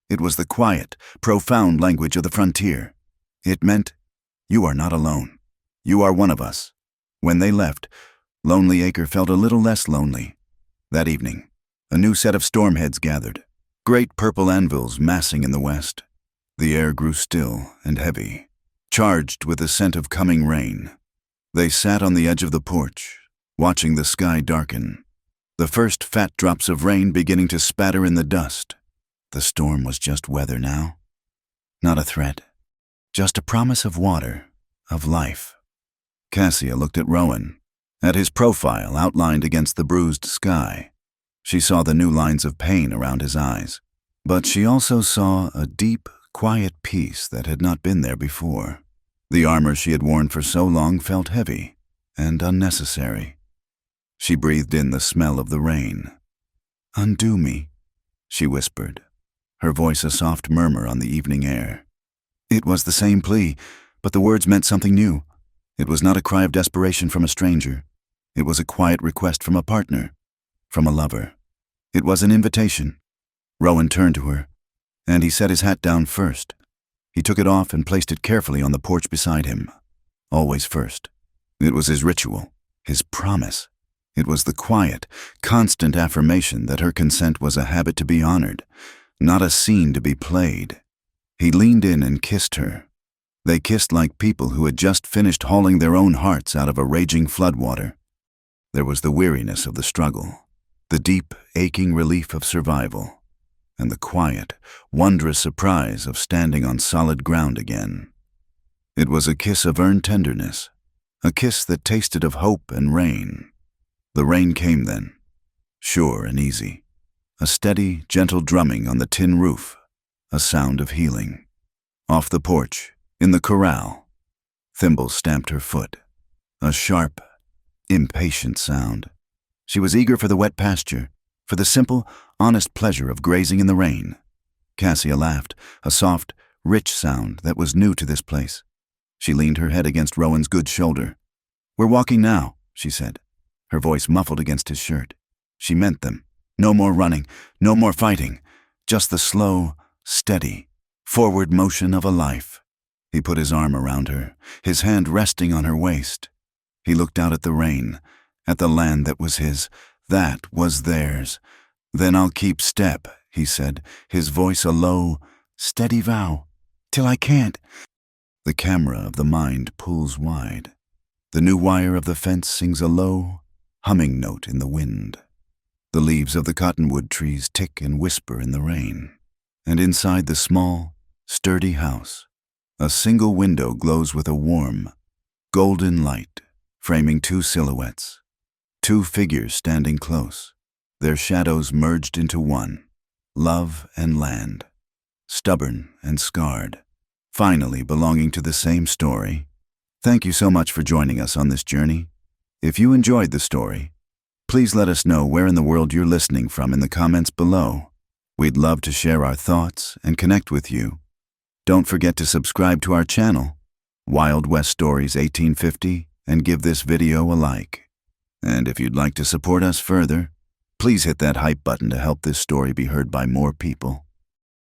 It was the quiet, profound language of the frontier. It meant, "You are not alone. You are one of us." When they left, Lonely Acre felt a little less lonely. That evening, a new set of stormheads gathered, great purple anvils massing in the west. The air grew still and heavy, charged with the scent of coming rain. They sat on the edge of the porch, watching the sky darken, the first fat drops of rain beginning to spatter in the dust. The storm was just weather now, not a threat, just a promise of water, of life. Cassia looked at Rowan, at his profile outlined against the bruised sky. She saw the new lines of pain around his eyes, but she also saw a deep, quiet peace that had not been there before. The armor she had worn for so long felt heavy and unnecessary. She breathed in the smell of the rain. "Undo me," she whispered, her voice a soft murmur on the evening air. It was the same plea, but the words meant something new. It was not a cry of desperation from a stranger. It was a quiet request from a partner, from a lover. It was an invitation. Rowan turned to her, and he set his hat down first. He took it off and placed it carefully on the porch beside him. Always first. It was his ritual, his promise. It was the quiet, constant affirmation that her consent was a habit to be honored, not a scene to be played. He leaned in and kissed her. They kissed like people who had just finished hauling their own hearts out of a raging floodwater. There was the weariness of the struggle, the deep, aching relief of survival, and the quiet, wondrous surprise of standing on solid ground again. It was a kiss of earned tenderness, a kiss that tasted of hope and rain. The rain came then, sure and easy, a steady, gentle drumming on the tin roof, a sound of healing. Off the porch, in the corral, Thimble stamped her foot, a sharp, impatient sound. She was eager for the wet pasture, for the simple, honest pleasure of grazing in the rain. Cassia laughed, a soft, rich sound that was new to this place. She leaned her head against Rowan's good shoulder. "We're walking now," she said, her voice muffled against his shirt. She meant them. No more running, no more fighting, just the slow, steady, forward motion of a life. He put his arm around her, his hand resting on her waist. He looked out at the rain, at the land that was his, that was theirs. "Then I'll keep step," he said, his voice a low, steady vow, "till I can't." The camera of the mind pulls wide. The new wire of the fence sings a low, humming note in the wind. The leaves of the cottonwood trees tick and whisper in the rain. And inside the small, sturdy house, a single window glows with a warm, golden light, framing two silhouettes, two figures standing close, their shadows merged into one, love and land, stubborn and scarred, finally belonging to the same story. Thank you so much for joining us on this journey. If you enjoyed the story, please let us know where in the world you're listening from in the comments below. We'd love to share our thoughts and connect with you. Don't forget to subscribe to our channel, Wild West Stories 1850, and give this video a like. And if you'd like to support us further, please hit that hype button to help this story be heard by more people.